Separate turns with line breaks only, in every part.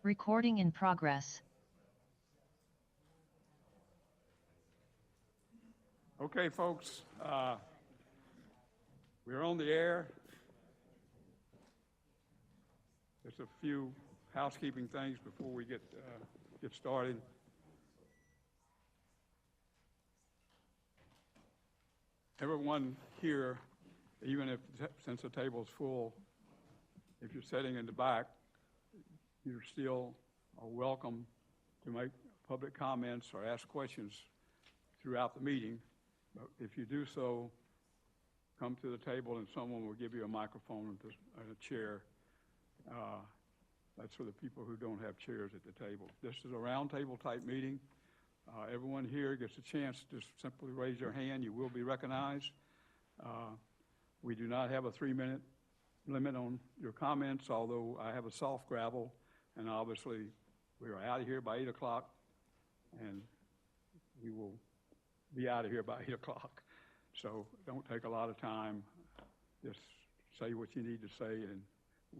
Recording in progress.
Okay, folks, we're on the air. Just a few housekeeping things before we get started. Everyone here, even if since the table's full, if you're sitting in the back, you still are welcome to make public comments or ask questions throughout the meeting. But if you do so, come to the table and someone will give you a microphone and a chair. That's for the people who don't have chairs at the table. This is a round table type meeting. Everyone here gets a chance to just simply raise your hand. You will be recognized. We do not have a 3-minute limit on your comments, although I have a soft gravel, and obviously we are out of here by 8 o'clock, and we will be out of here by 8 o'clock. So don't take a lot of time. Just say what you need to say, and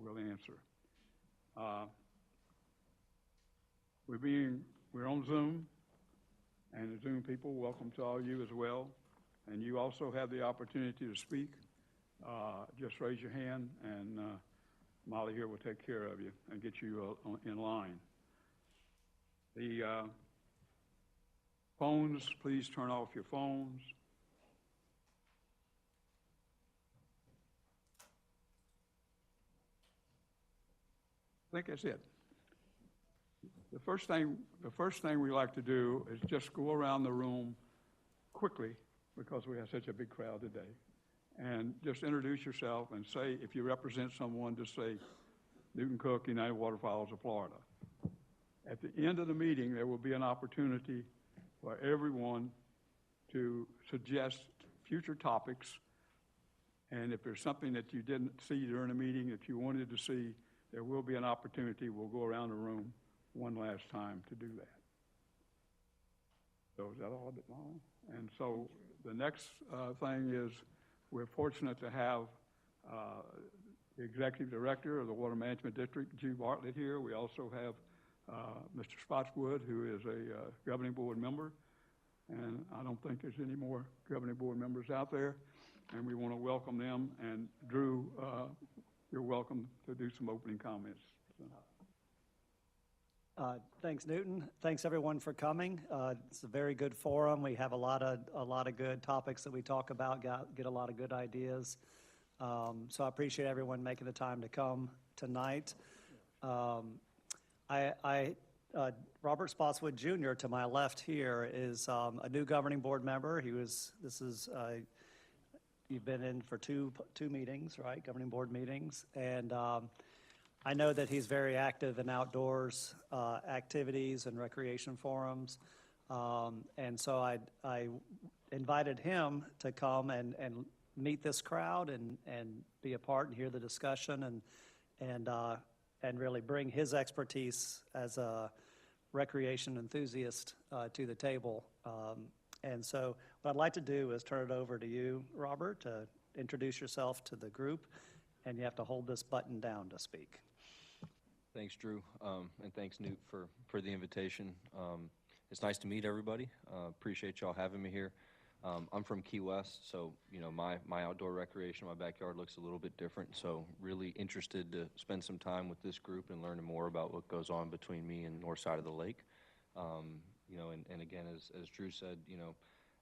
we'll answer. We're on Zoom, and the Zoom people, welcome to all you as well. And you also have the opportunity to speak. Just raise your hand, and Molly here will take care of you and get you in line. The phones, please turn off your phones. I think that's it. The first thing we like to do is just go around the room quickly, because we have such a big crowd today, and just introduce yourself and say, if you represent someone, just say Newton Cook, United Waterfowlers of Florida. At the end of the meeting, there will be an opportunity for everyone to suggest future topics, and if there's something that you didn't see during the meeting that you wanted to see, there will be an opportunity. We'll go around the room one last time to do that. So is that all a bit long? And so the next thing is, we're fortunate to have the Executive Director of the Water Management District, G. Bartlett, here. We also have Mr. Spotswood, who is a governing board member. And I don't think there's any more governing board members out there. And we want to welcome them. And Drew, you're welcome to do some opening comments.
Thanks, Newton. Thanks everyone for coming. It's a very good forum. We have a lot of good topics that we talk about. Get a lot of good ideas. So I appreciate everyone making the time to come tonight. Robert Spotswood Jr. to my left here is a new governing board member. You've been in for two meetings, right? Governing board meetings, and I know that he's very active in outdoors activities and recreation forums, and so I invited him to come and meet this crowd and be a part and hear the discussion and really bring his expertise as a recreation enthusiast to the table. And so what I'd like to do is turn it over to you, Robert, to introduce yourself to the group, and you have to hold this button down to speak.
Thanks, Drew, and thanks, Newt, for the invitation. It's nice to meet everybody. Appreciate y'all having me here. I'm from Key West, so my outdoor recreation in my backyard looks a little bit different. So really interested to spend some time with this group and learning more about what goes on between me and north side of the lake. And again, as Drew said,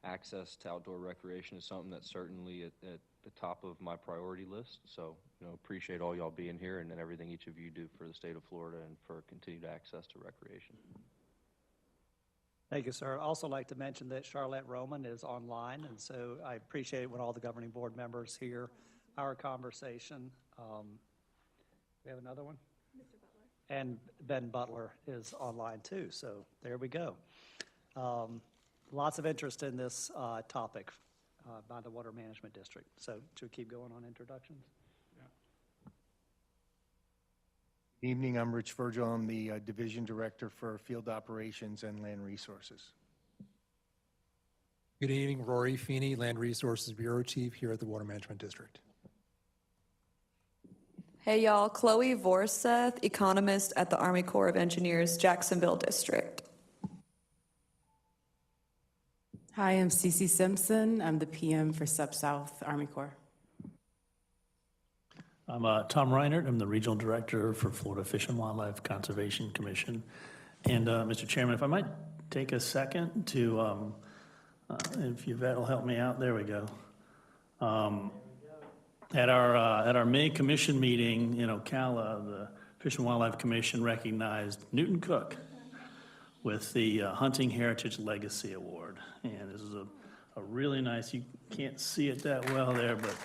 access to outdoor recreation is something that's certainly at the top of my priority list. So, appreciate all y'all being here and everything each of you do for the state of Florida and for continued access to recreation.
Thank you, sir. I'd also like to mention that Charlotte Roman is online, and so I appreciate it when all the governing board members hear our conversation. We have another one? Mr. Butler. And Ben Butler is online too, so there we go. Lots of interest in this topic by the Water Management District. So should we keep going on introductions?
Good evening, I'm Rich Virgil. I'm the Division Director for Field Operations and Land Resources.
Good evening, Rory Feeney, Land Resources Bureau Chief here at the Water Management District. Hey y'all, Chloe Vorseth, economist at the Army Corps of Engineers, Jacksonville District.
Hi, I'm Cece Simpson. I'm the PM for Sub-South Army Corps.
I'm Tom Reinert. I'm the Regional Director for Florida Fish and Wildlife Conservation Commission. And Mr. Chairman, if I might take a second to, if Yvette will help me out, there we go. At our May Commission meeting in Ocala, the Fish and Wildlife Commission recognized Newton Cook with the Hunting Heritage Legacy Award. And this is a really nice, you can't see it that well there, but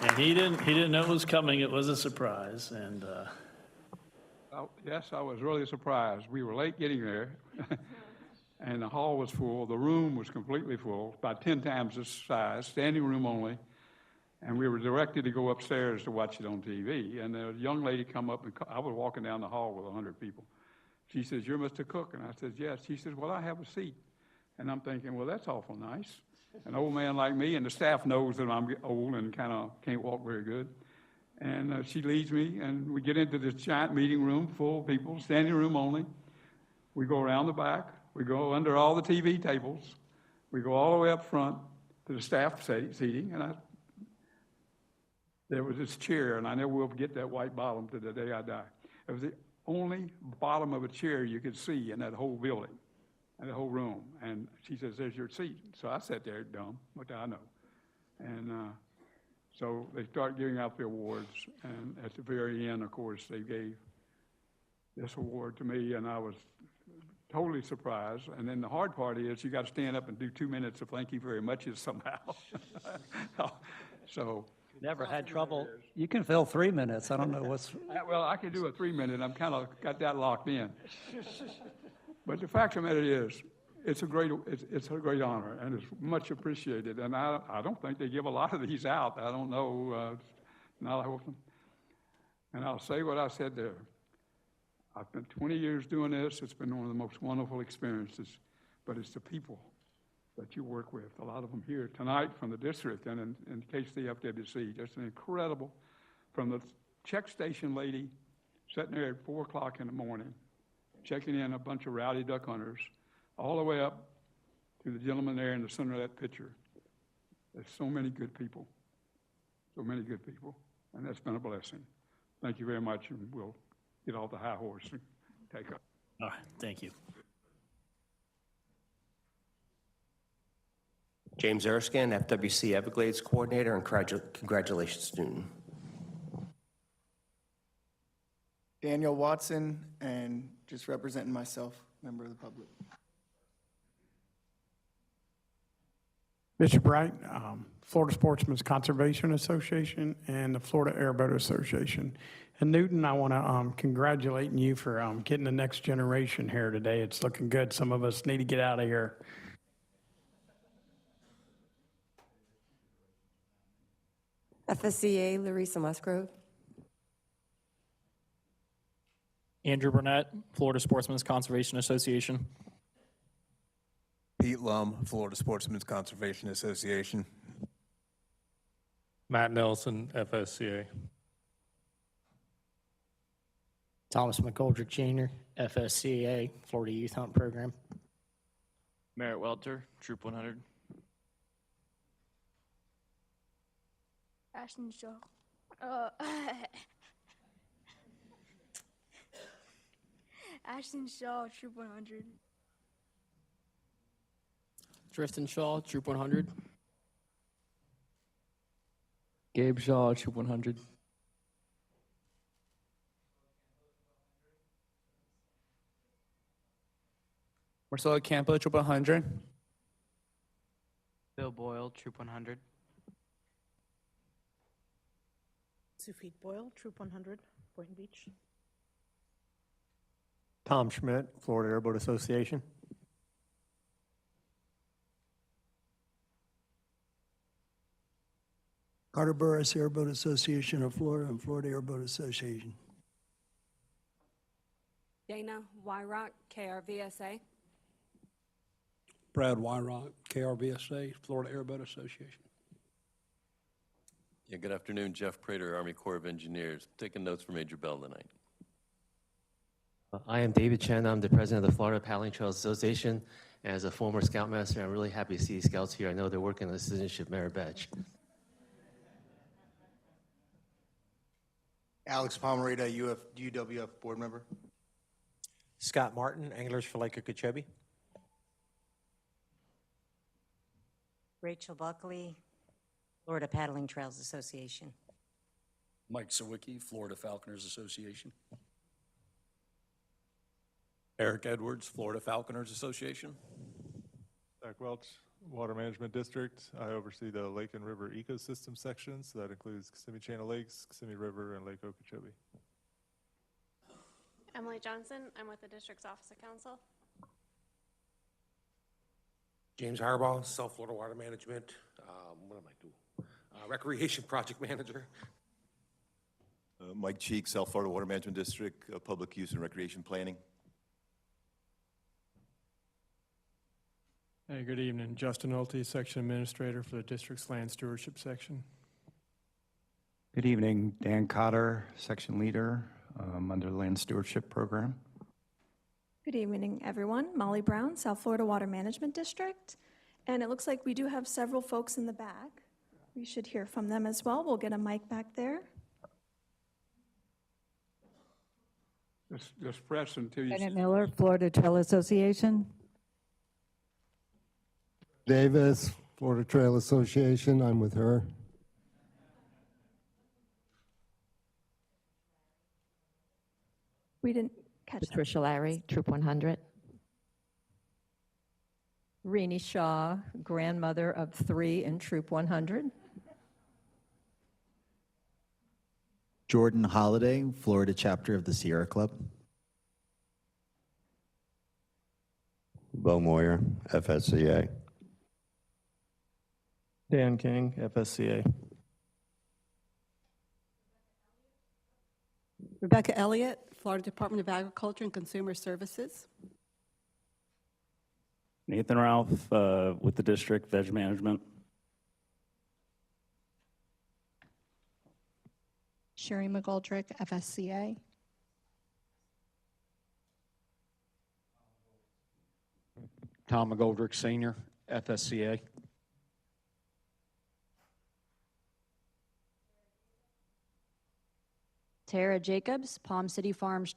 and he didn't know it was coming. It was a surprise, and
Yes, I was really surprised. We were late getting there, and the hall was full. The room was completely full, about 10 times this size, standing room only. And we were directed to go upstairs to watch it on TV. And a young lady come up, and I was walking down the hall with 100 people. She says, "You're Mr. Cook?" And I said, "Yes." She says, "Well, I have a seat." And I'm thinking, well, that's awful nice. An old man like me, and the staff knows that I'm old and kind of can't walk very good. And she leads me, and we get into this giant meeting room full of people, standing room only. We go around the back. We go under all the TV tables. We go all the way up front to the staff seating, and there was this chair, and I never will forget that white bottom to the day I die. It was the only bottom of a chair you could see in that whole building, in the whole room. And she says, "There's your seat." So I sat there, dumb, what do I know? And so they start giving out the awards, and at the very end, of course, they gave this award to me, and I was totally surprised. And then the hard part is you got to stand up and do 2 minutes of thank you very muches somehow. So.
Never had trouble. You can fill 3 minutes. I don't know what's.
Well, I could do a 3-minute. I'm kind of got that locked in. But the fact of the matter is, it's a great honor, and it's much appreciated. And I don't think they give a lot of these out. I don't know. Not I hope. And I'll say what I said there. I've spent 20 years doing this. It's been one of the most wonderful experiences. But it's the people that you work with, a lot of them here tonight from the district and in KCFWC, just an incredible, from the check station lady sitting there at 4 o'clock in the morning, checking in a bunch of rowdy duck hunters, all the way up to the gentleman there in the center of that picture. There's so many good people, and that's been a blessing. Thank you very much, and we'll get off the high horse and take up.
all right, thank you.
James Erskine, FWC Everglades Coordinator, and congratulations, Newton.
Daniel Watson, and just representing myself, member of the public.
Mr. Bright, Florida Sportsman's Conservation Association and the Florida Airboat Association. And Newton, I want to congratulate you for getting the next generation here today. It's looking good. Some of us need to get out of here.
FSCA, Larissa Musgrove.
Andrew Burnett, Florida Sportsman's Conservation Association.
Pete Lum, Florida Sportsman's Conservation Association.
Matt Nelson, FSCA.
Thomas McGoldrick Jr., FSCA, Florida Youth Hunt Program.
Merritt Welter, Troop 100.
Ashton Shaw. Ashton Shaw, Troop 100.
Tristan Shaw, Troop 100.
Gabe Shaw, Troop 100.
Marcelo Campo, Troop 100.
Bill Boyle, Troop 100.
Sufit Boyle, Troop 100, Boynton Beach.
Tom Schmidt, Florida Airboat Association.
Carter Burris, Airboat Association of Florida and Florida Airboat Association.
Dana Wyrock, KRVSA.
Brad Wyrock, KRVSA, Florida Airboat Association.
Yeah, good afternoon. Jeff Prater, Army Corps of Engineers. Taking notes for Major Bell tonight.
I am David Chen. I'm the president of the Florida Paddling Trails Association. As a former Scoutmaster, I'm really happy to see Scouts here. I know they're working on the citizenship merit badge.
Alex Pomerita, UWF board member.
Scott Martin, Anglers for Lake Okeechobee.
Rachel Buckley, Florida Paddling Trails Association.
Mike Sawicki, Florida Falconers Association. Eric Edwards, Florida Falconers Association.
Zach Welch, Water Management District. I oversee the lake and river ecosystem sections. So that includes Kissimmee Chain of Lakes, Kissimmee River, and Lake Okeechobee.
Emily Johnson, I'm with the District's Office of Counsel.
James Harbaugh, South Florida Water Management. What am I doing? Recreation Project Manager.
Mike Cheek, South Florida Water Management District, Public Use and Recreation Planning.
Hey, good evening. Justin Ulte, Section Administrator for the District's Land Stewardship Section.
Good evening. Dan Cotter, Section Leader under the Land Stewardship Program.
Good evening, everyone. Molly Brown, South Florida Water Management District. And it looks like we do have several folks in the back. We should hear from them as well. We'll get a mic back there.
Just press until you...
Janet Miller, Florida Trail Association.
Davis, Florida Trail Association, I'm with her.
We didn't catch that.
Patricia Larry, Troop 100.
Rini Shaw, grandmother of 3 in Troop 100.
Jordan Holiday, Florida chapter of the Sierra Club.
Bo Moyer, FSCA.
Dan King, FSCA.
Rebecca Elliott, Florida Department of Agriculture and Consumer Services.
Nathan Ralph with the District Veg Management.
Sherry McGoldrick, FSCA.
Tom McGoldrick Sr., FSCA.
Tara Jacobs, Palm City Farms.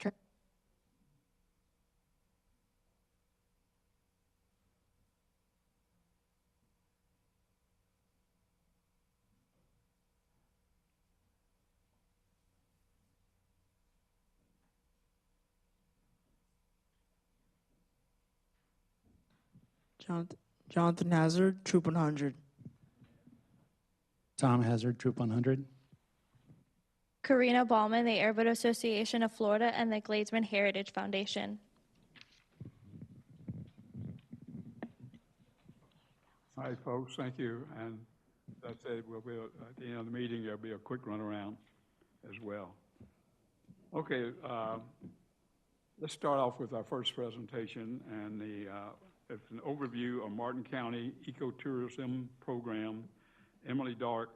Jonathan Hazard, Troop 100.
Tom Hazard, Troop 100.
Karina Ballman, the Airboat Association of Florida and the Gladesman Heritage Foundation.
All right, folks, thank you. And that's it. We'll be at the end of the meeting, there'll be a quick runaround as well. Okay, let's start off with our first presentation, and it's an overview of Martin County Ecotourism Program. Emily Dark,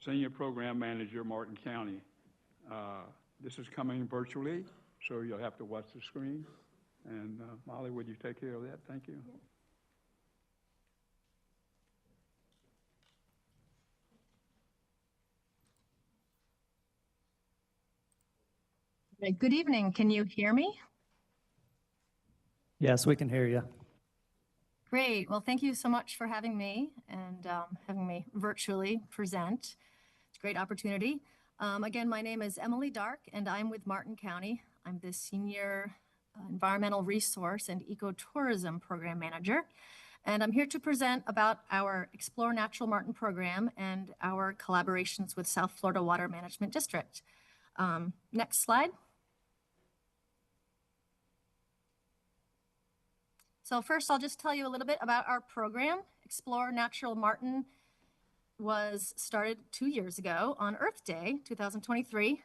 Senior Program Manager, Martin County. This is coming virtually, so you'll have to watch the screen. And Molly, would you take care of that? Thank you.
Good evening. Can you hear me?
Yes, we can hear you.
Great. Well, thank you so much for having me and having me virtually present. It's a great opportunity. Again, my name is Emily Dark, and I'm with Martin County. I'm the Senior Environmental Resource and Ecotourism Program Manager. And I'm here to present about our Explore Natural Martin program and our collaborations with South Florida Water Management District. Next slide. So first, I'll just tell you a little bit about our program. Explore Natural Martin was started 2 years ago on Earth Day, 2023.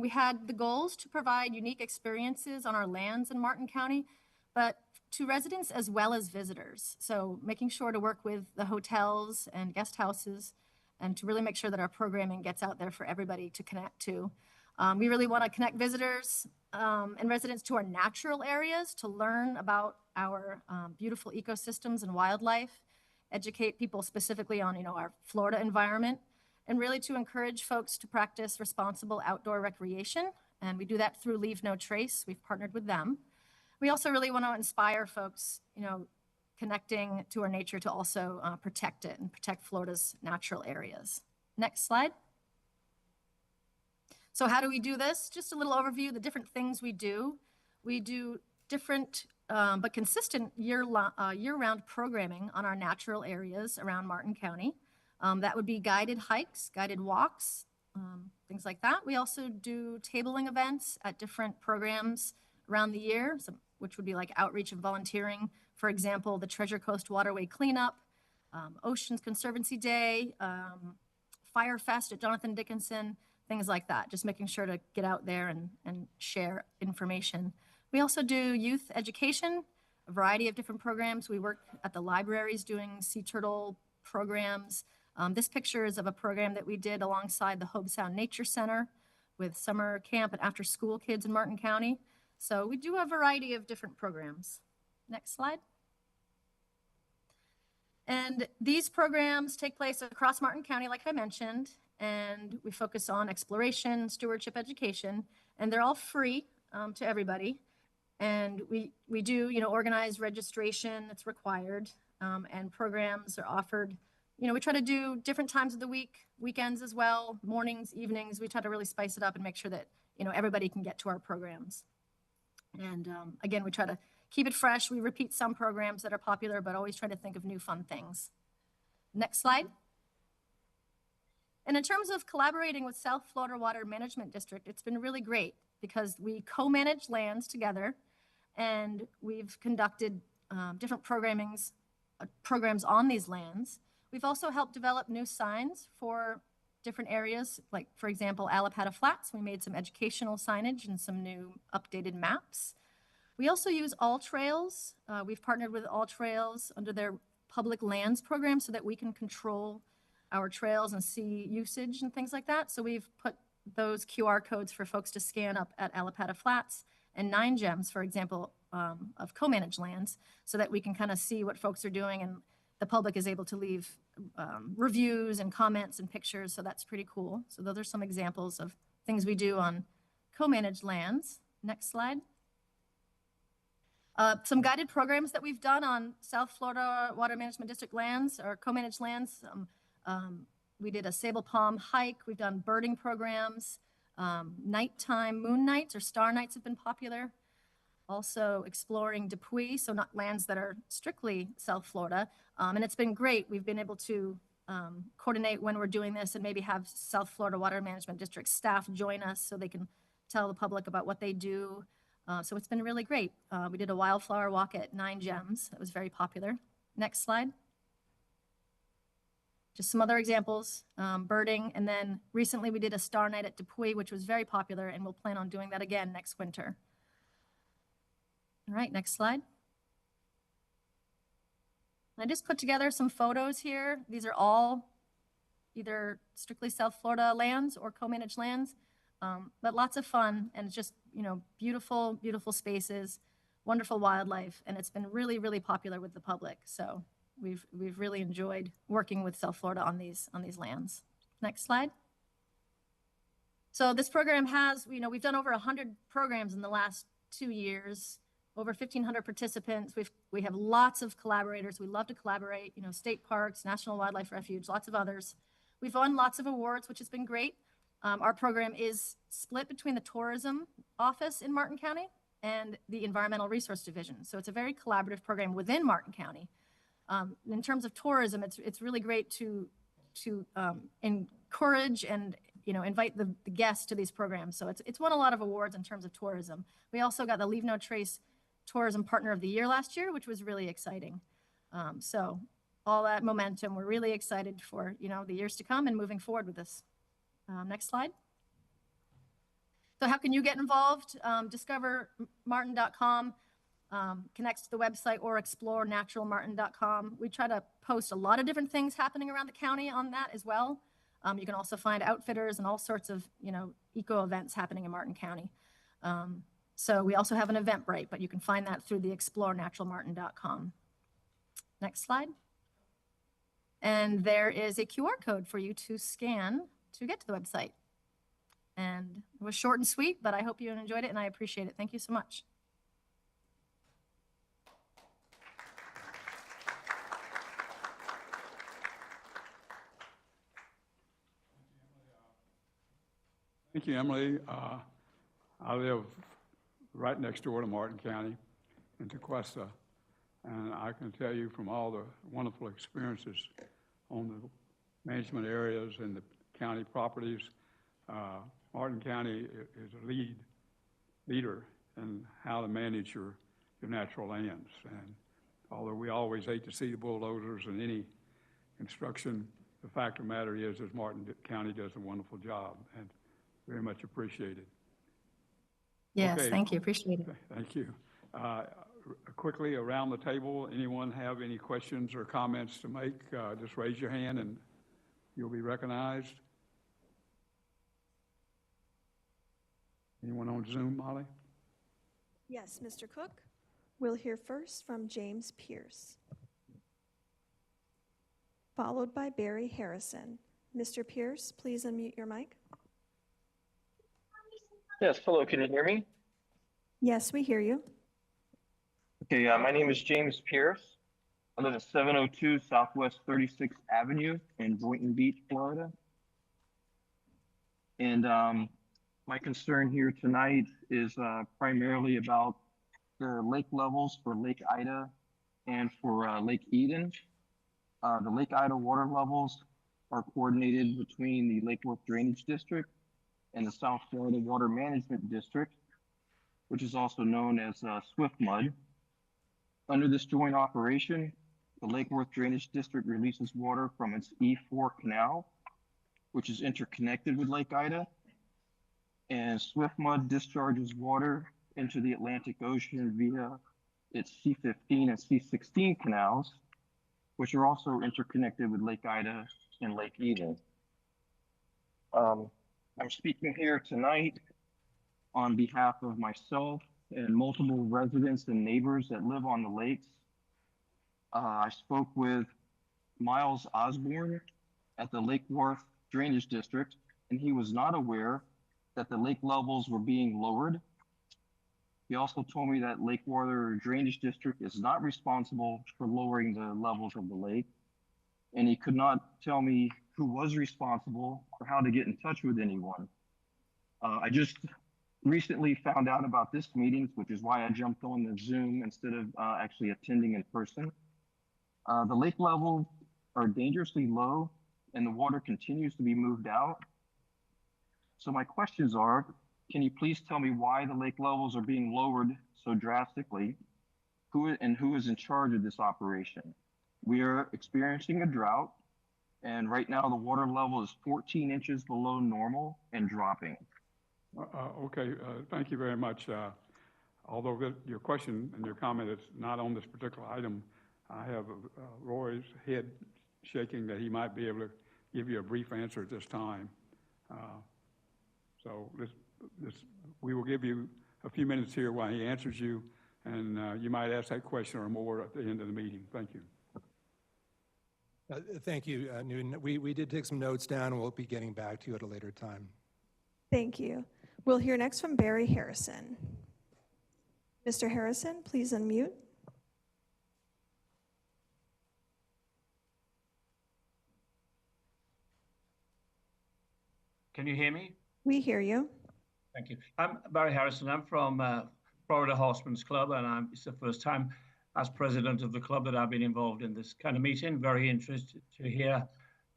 We had the goals to provide unique experiences on our lands in Martin County, but to residents as well as visitors. So making sure to work with the hotels and guest houses and to really make sure that our programming gets out there for everybody to connect to. We really want to connect visitors and residents to our natural areas to learn about our beautiful ecosystems and wildlife, educate people specifically on, our Florida environment, and really to encourage folks to practice responsible outdoor recreation. And we do that through Leave No Trace. We've partnered with them. We also really want to inspire folks, connecting to our nature to also protect it and protect Florida's natural areas. Next slide. So how do we do this? Just a little overview, the different things we do. We do different but consistent year-round programming on our natural areas around Martin County. That would be guided hikes, guided walks, things like that. We also do tabling events at different programs around the year, which would be like outreach and volunteering. For example, the Treasure Coast Waterway Cleanup, Oceans Conservancy Day, Fire Fest at Jonathan Dickinson, things like that. Just making sure to get out there and share information. We also do youth education, a variety of different programs. We work at the libraries doing sea turtle programs. This picture is of a program that we did alongside the Hobe Sound Nature Center with summer camp and after school kids in Martin County. So we do a variety of different programs. Next slide. And these programs take place across Martin County, like I mentioned, and we focus on exploration, stewardship, education, and they're all free to everybody. And we do, organized registration that's required, and programs are offered. We try to do different times of the week, weekends as well, mornings, evenings. We try to really spice it up and make sure that, everybody can get to our programs. And again, we try to keep it fresh. We repeat some programs that are popular, but always try to think of new fun things. Next slide. And in terms of collaborating with South Florida Water Management District, it's been really great because we co-manage lands together, and we've conducted different programs on these lands. We've also helped develop new signs for different areas, like, for example, Alapata Flats. We made some educational signage and some new updated maps. We also use All Trails. We've partnered with All Trails under their public lands program so that we can control our trails and see usage and things like that. So we've put those QR codes for folks to scan up at Alapata Flats and 9 Gems, for example, of co-managed lands, so that we can kind of see what folks are doing, and the public is able to leave reviews and comments and pictures. So that's pretty cool. So those are some examples of things we do on co-managed lands. Next slide. Some guided programs that we've done on South Florida Water Management District lands or co-managed lands. We did a sable palm hike. We've done birding programs. Nighttime moon nights or star nights have been popular. Also exploring Dupuy, so not lands that are strictly South Florida. And it's been great. We've been able to coordinate when we're doing this and maybe have South Florida Water Management District staff join us so they can tell the public about what they do. So it's been really great. We did a wildflower walk at 9 Gems. That was very popular. Next slide. Just some other examples, birding. And then recently we did a star night at Dupuy, which was very popular, and we'll plan on doing that again next winter. All right, next slide. I just put together some photos here. These are all either strictly South Florida lands or co-managed lands, but lots of fun, and it's just, beautiful, beautiful spaces, wonderful wildlife, and it's been really, really popular with the public. So we've really enjoyed working with South Florida on these lands. Next slide. So this program has, we've done over 100 programs in the last 2 years, over 1,500 participants. We have lots of collaborators. We love to collaborate, state parks, National Wildlife Refuge, lots of others. We've won lots of awards, which has been great. Our program is split between the tourism office in Martin County and the Environmental Resource Division. So it's a very collaborative program within Martin County. In terms of tourism, it's really great to encourage and invite the guests to these programs. So it's won a lot of awards in terms of tourism. We also got the Leave No Trace Tourism Partner of the Year last year, which was really exciting. So all that momentum, we're really excited for the years to come and moving forward with this. Next slide. So how can you get involved? Discovermartin.com. connects to the website or explorenaturalmartin.com. We try to post a lot of different things happening around the county on that as well. You can also find outfitters and all sorts of, eco events happening in Martin County. So we also have an Eventbrite, but you can find that through the explorenaturalmartin.com. Next slide. And there is a QR code for you to scan to get to the website. And it was short and sweet, but I hope you enjoyed it and I appreciate it. Thank you so much.
Thank you, Emily. I live right next door to Martin County in Tequesta, and I can tell you from all the wonderful experiences on the management areas and the county properties, Martin County is a leader in how to manage your natural lands. And although we always hate to see the bulldozers in any construction, the fact of the matter is Martin County does a wonderful job and very much appreciated.
Yes,
Okay.
thank you. Appreciate it.
Thank you. Quickly around the table, anyone have any questions or comments to make? Just raise your hand and you'll be recognized. Anyone on Zoom, Molly?
Yes, Mr. Cook. We'll hear first from James Pierce, followed by Barry Harrison. Mr. Pierce, please unmute your mic.
Yes, hello, can you hear me?
Yes, we hear you.
Okay, my name is James Pierce. I live at 702 Southwest 36th Avenue in Boynton Beach, Florida. And my concern here tonight is primarily about the lake levels for Lake Ida and for Lake Eden. The Lake Ida water levels are coordinated between the Lake Worth Drainage District and the South Florida Water Management District, which is also known as Swift Mud. Under this joint operation, the Lake Worth Drainage District releases water from its E4 canal, which is interconnected with Lake Ida, and Swift Mud discharges water into the Atlantic Ocean via its C15 and C16 canals, which are also interconnected with Lake Ida and Lake Eden. I'm speaking here tonight on behalf of myself and multiple residents and neighbors that live on the lakes. I spoke with Miles Osborne at the Lake Worth Drainage District, and he was not aware that the lake levels were being lowered. He also told me that Lake Worth Drainage District is not responsible for lowering the levels of the lake, and he could not tell me who was responsible or how to get in touch with anyone. I just recently found out about this meeting, which is why I jumped on the Zoom instead of actually attending in person. The lake levels are dangerously low and the water continues to be moved out. So my questions are, can you please tell me why the lake levels are being lowered so drastically? Who is in charge of this operation? We are experiencing a drought, and right now the water level is 14 inches below normal and dropping.
Okay, thank you very much. Although your question and your comment is not on this particular item, I have Roy's head shaking that he might be able to give you a brief answer at this time. So we will give you a few minutes here while he answers you, and you might ask that question or more at the end of the meeting. Thank you.
Thank you, Newton. We did take some notes down, and we'll be getting back to you at a later time.
Thank you. We'll hear next from Barry Harrison. Mr. Harrison, please unmute.
Can you hear me?
We hear you.
Thank you. I'm Barry Harrison. I'm from Florida Horsemen's Club, and it's the first time as president of the club that I've been involved in this kind of meeting. Very interested to hear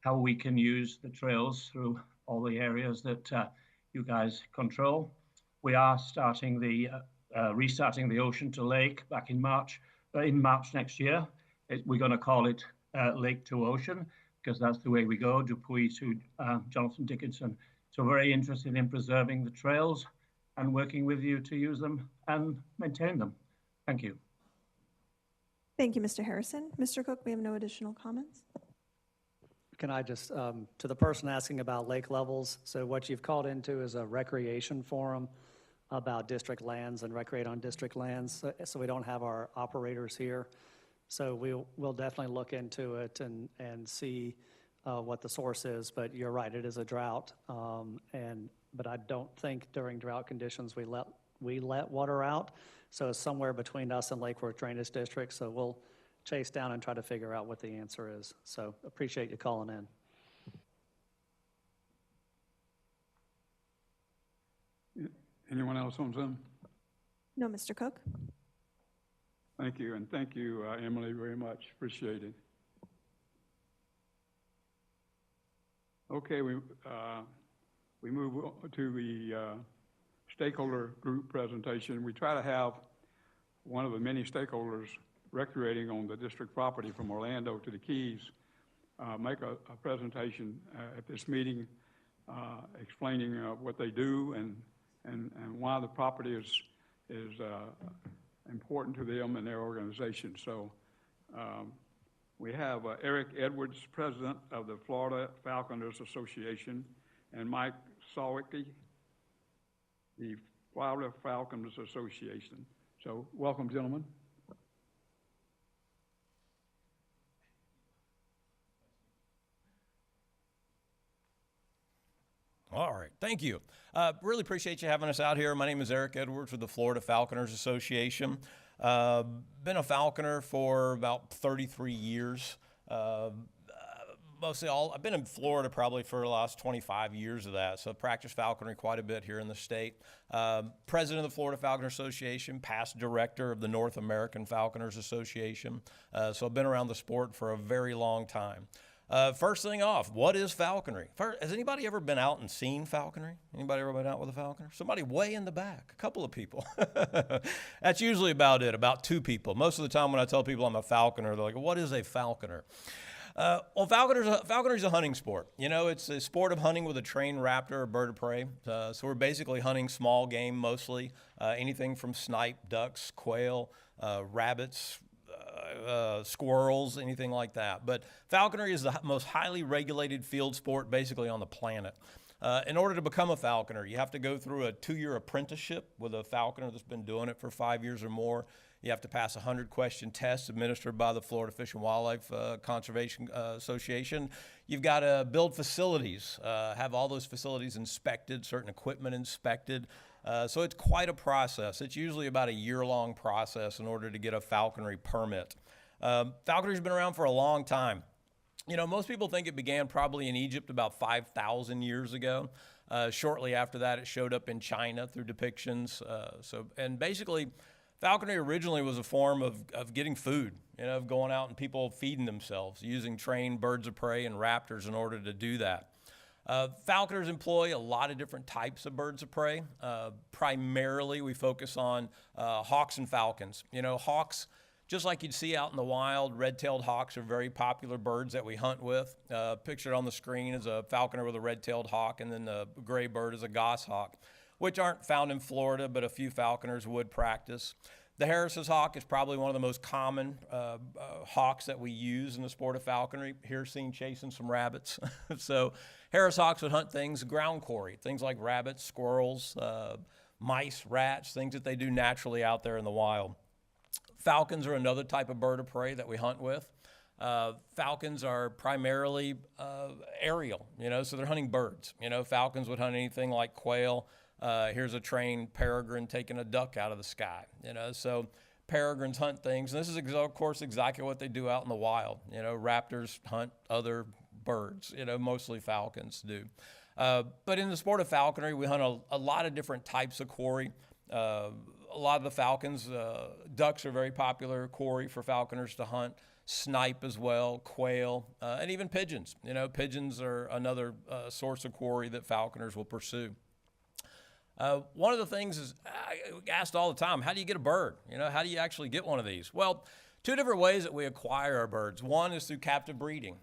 how we can use the trails through all the areas that you guys control. We are starting the restarting the Ocean to Lake back in March next year. We're going to call it Lake to Ocean, because that's the way we go, Dupuy to Jonathan Dickinson. So very interested in preserving the trails and working with you to use them and maintain them. Thank you.
Thank you, Mr. Harrison. Mr. Cook, we have no additional comments.
Can I just, to the person asking about lake levels, so what you've called into is a recreation forum about district lands and recreate on district lands, so we don't have our operators here. So we'll definitely look into it and see what the source is, but you're right, it is a drought. But I don't think during drought conditions we let water out. So it's somewhere between us and Lake Worth Drainage District, so we'll chase down and try to figure out what the answer is. So appreciate you calling in.
Anyone else on Zoom?
No, Mr. Cook.
Thank you, and thank you, Emily, very much. Appreciate it. Okay, we move to the stakeholder group presentation. We try to have one of the many stakeholders recreating on the district property from Orlando to the Keys make a presentation at this meeting explaining what they do and why the property is important to them and their organization. So we have Eric Edwards, President of the Florida Falconers Association, and Mike Sawicki, the Florida Falconers Association. So welcome, gentlemen.
All right, thank you. Really appreciate you having us out here. My name is Eric Edwards with the Florida Falconers Association. Been a falconer for about 33 years. I've been in Florida probably for the last 25 years of that, so practiced falconry quite a bit here in the state. President of the Florida Falconer Association, past director of the North American Falconers Association. So I've been around the sport for a very long time. First thing off, what is falconry? Has anybody ever been out and seen falconry? Anybody ever been out with a falconer? Somebody way in the back, a couple of people. That's usually about it, about 2 people. Most of the time when I tell people I'm a falconer, they're like, what is a falconer? Well, falconry is a hunting sport. You know, it's a sport of hunting with a trained raptor or bird of prey. So we're basically hunting small game mostly, anything from snipe, ducks, quail, rabbits, squirrels, anything like that. But falconry is the most highly regulated field sport basically on the planet. In order to become a falconer, you have to go through a 2-year apprenticeship with a falconer that's been doing it for 5 years or more. You have to pass a 100-question test administered by the Florida Fish and Wildlife Conservation Association. You've got to build facilities, have all those facilities inspected, certain equipment inspected. So it's quite a process. It's usually about a year-long process in order to get a falconry permit. Falconry's been around for a long time. You know, most people think it began probably in Egypt about 5,000 years ago. Shortly after that, it showed up in China through depictions. And basically, falconry originally was a form of getting food, you know, of going out and people feeding themselves, using trained birds of prey and raptors in order to do that. Falconers employ a lot of different types of birds of prey. Primarily, we focus on hawks and falcons. You know, hawks, just like you'd see out in the wild, red-tailed hawks are very popular birds that we hunt with. Pictured on the screen is a falconer with a red-tailed hawk, and then the gray bird is a goshawk, which aren't found in Florida, but a few falconers would practice. The Harris's hawk is probably one of the most common hawks that we use in the sport of falconry. Here seen chasing some rabbits. So Harris hawks would hunt things ground quarry, things like rabbits, squirrels, mice, rats, things that they do naturally out there in the wild. Falcons are another type of bird of prey that we hunt with. Falcons are primarily aerial, you know, so they're hunting birds. You know, falcons would hunt anything like quail. Here's a trained peregrine taking a duck out of the sky, you know, so peregrines hunt things. And this is, of course, exactly what they do out in the wild. You know, raptors hunt other birds, you know, mostly falcons do. But in the sport of falconry, we hunt a lot of different types of quarry. A lot of the falcons, ducks are very popular quarry for falconers to hunt, snipe as well, quail, and even pigeons. You know, pigeons are another source of quarry that falconers will pursue. One of the things is asked all the time, how do you get a bird? You know, how do you actually get one of these? Well, 2 different ways that we acquire our birds. One is through captive breeding.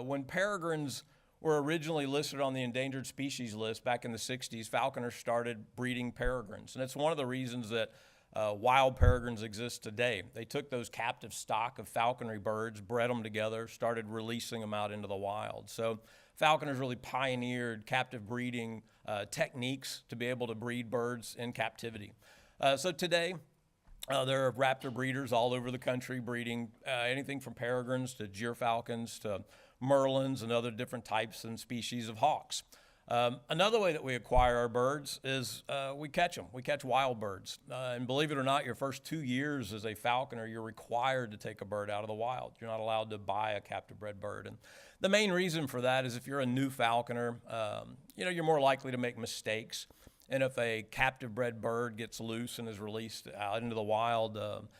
When peregrines were originally listed on the endangered species list back in the 60s, falconers started breeding peregrines. And it's one of the reasons that wild peregrines exist today. They took those captive stock of falconry birds, bred them together, started releasing them out into the wild. So falconers really pioneered captive breeding techniques to be able to breed birds in captivity. So today, there are raptor breeders all over the country breeding anything from peregrines to gyrfalcons to merlins and other different types and species of hawks. Another way that we acquire our birds is we catch them. We catch wild birds. And believe it or not, your first 2 years as a falconer, you're required to take a bird out of the wild. You're not allowed to buy a captive bred bird. And the main reason for that is if you're a new falconer, you're more likely to make mistakes. And if a captive bred bird gets loose and is released out into the wild,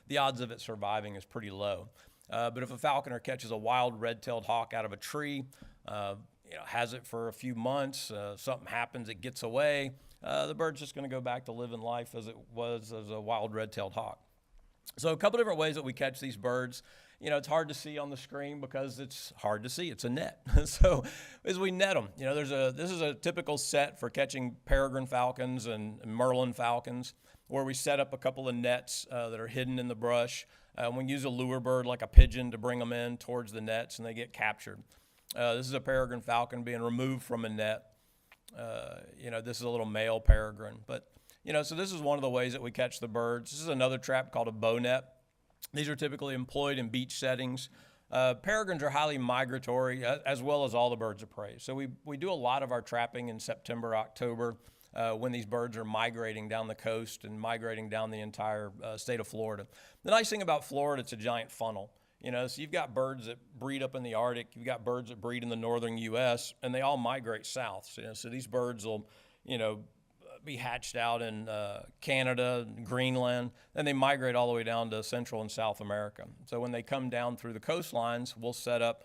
the odds of it surviving is pretty low. But if a falconer catches a wild red-tailed hawk out of a tree, has it for a few months, something happens, it gets away, the bird's just going to go back to living life as it was as a wild red-tailed hawk. So a couple different ways that we catch these birds. It's hard to see on the screen because it's hard to see. It's a net. So as we net them, this is a typical set for catching peregrine falcons and merlin falcons, where we set up a couple of nets that are hidden in the brush. We use a lure bird like a pigeon to bring them in towards the nets, and they get captured. This is a peregrine falcon being removed from a net. This is a little male peregrine. But, so this is one of the ways that we catch the birds. This is another trap called a bow net. These are typically employed in beach settings. Peregrines are highly migratory, as well as all the birds of prey. So we do a lot of our trapping in September, October, when these birds are migrating down the coast and migrating down the entire state of Florida. The nice thing about Florida, it's a giant funnel. So you've got birds that breed up in the Arctic, you've got birds that breed in the northern U.S., and they all migrate south. So these birds will, be hatched out in Canada, Greenland, then they migrate all the way down to Central and South America. So when they come down through the coastlines, we'll set up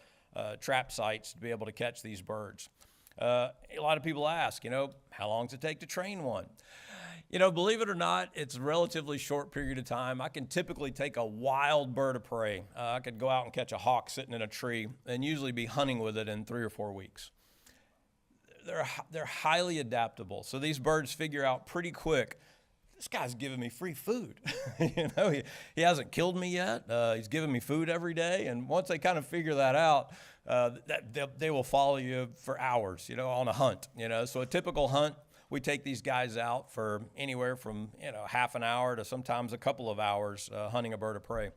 trap sites to be able to catch these birds. A lot of people ask, how long does it take to train one? Believe it or not, it's a relatively short period of time. I can typically take a wild bird of prey. I could go out and catch a hawk sitting in a tree and usually be hunting with it in 3 or 4 weeks. They're highly adaptable. So these birds figure out pretty quick, this guy's giving me free food. He hasn't killed me yet. He's giving me food every day. And once they kind of figure that out, they will follow you for hours, on a hunt. So a typical hunt, we take these guys out for anywhere from, half an hour to sometimes a couple of hours hunting a bird of prey.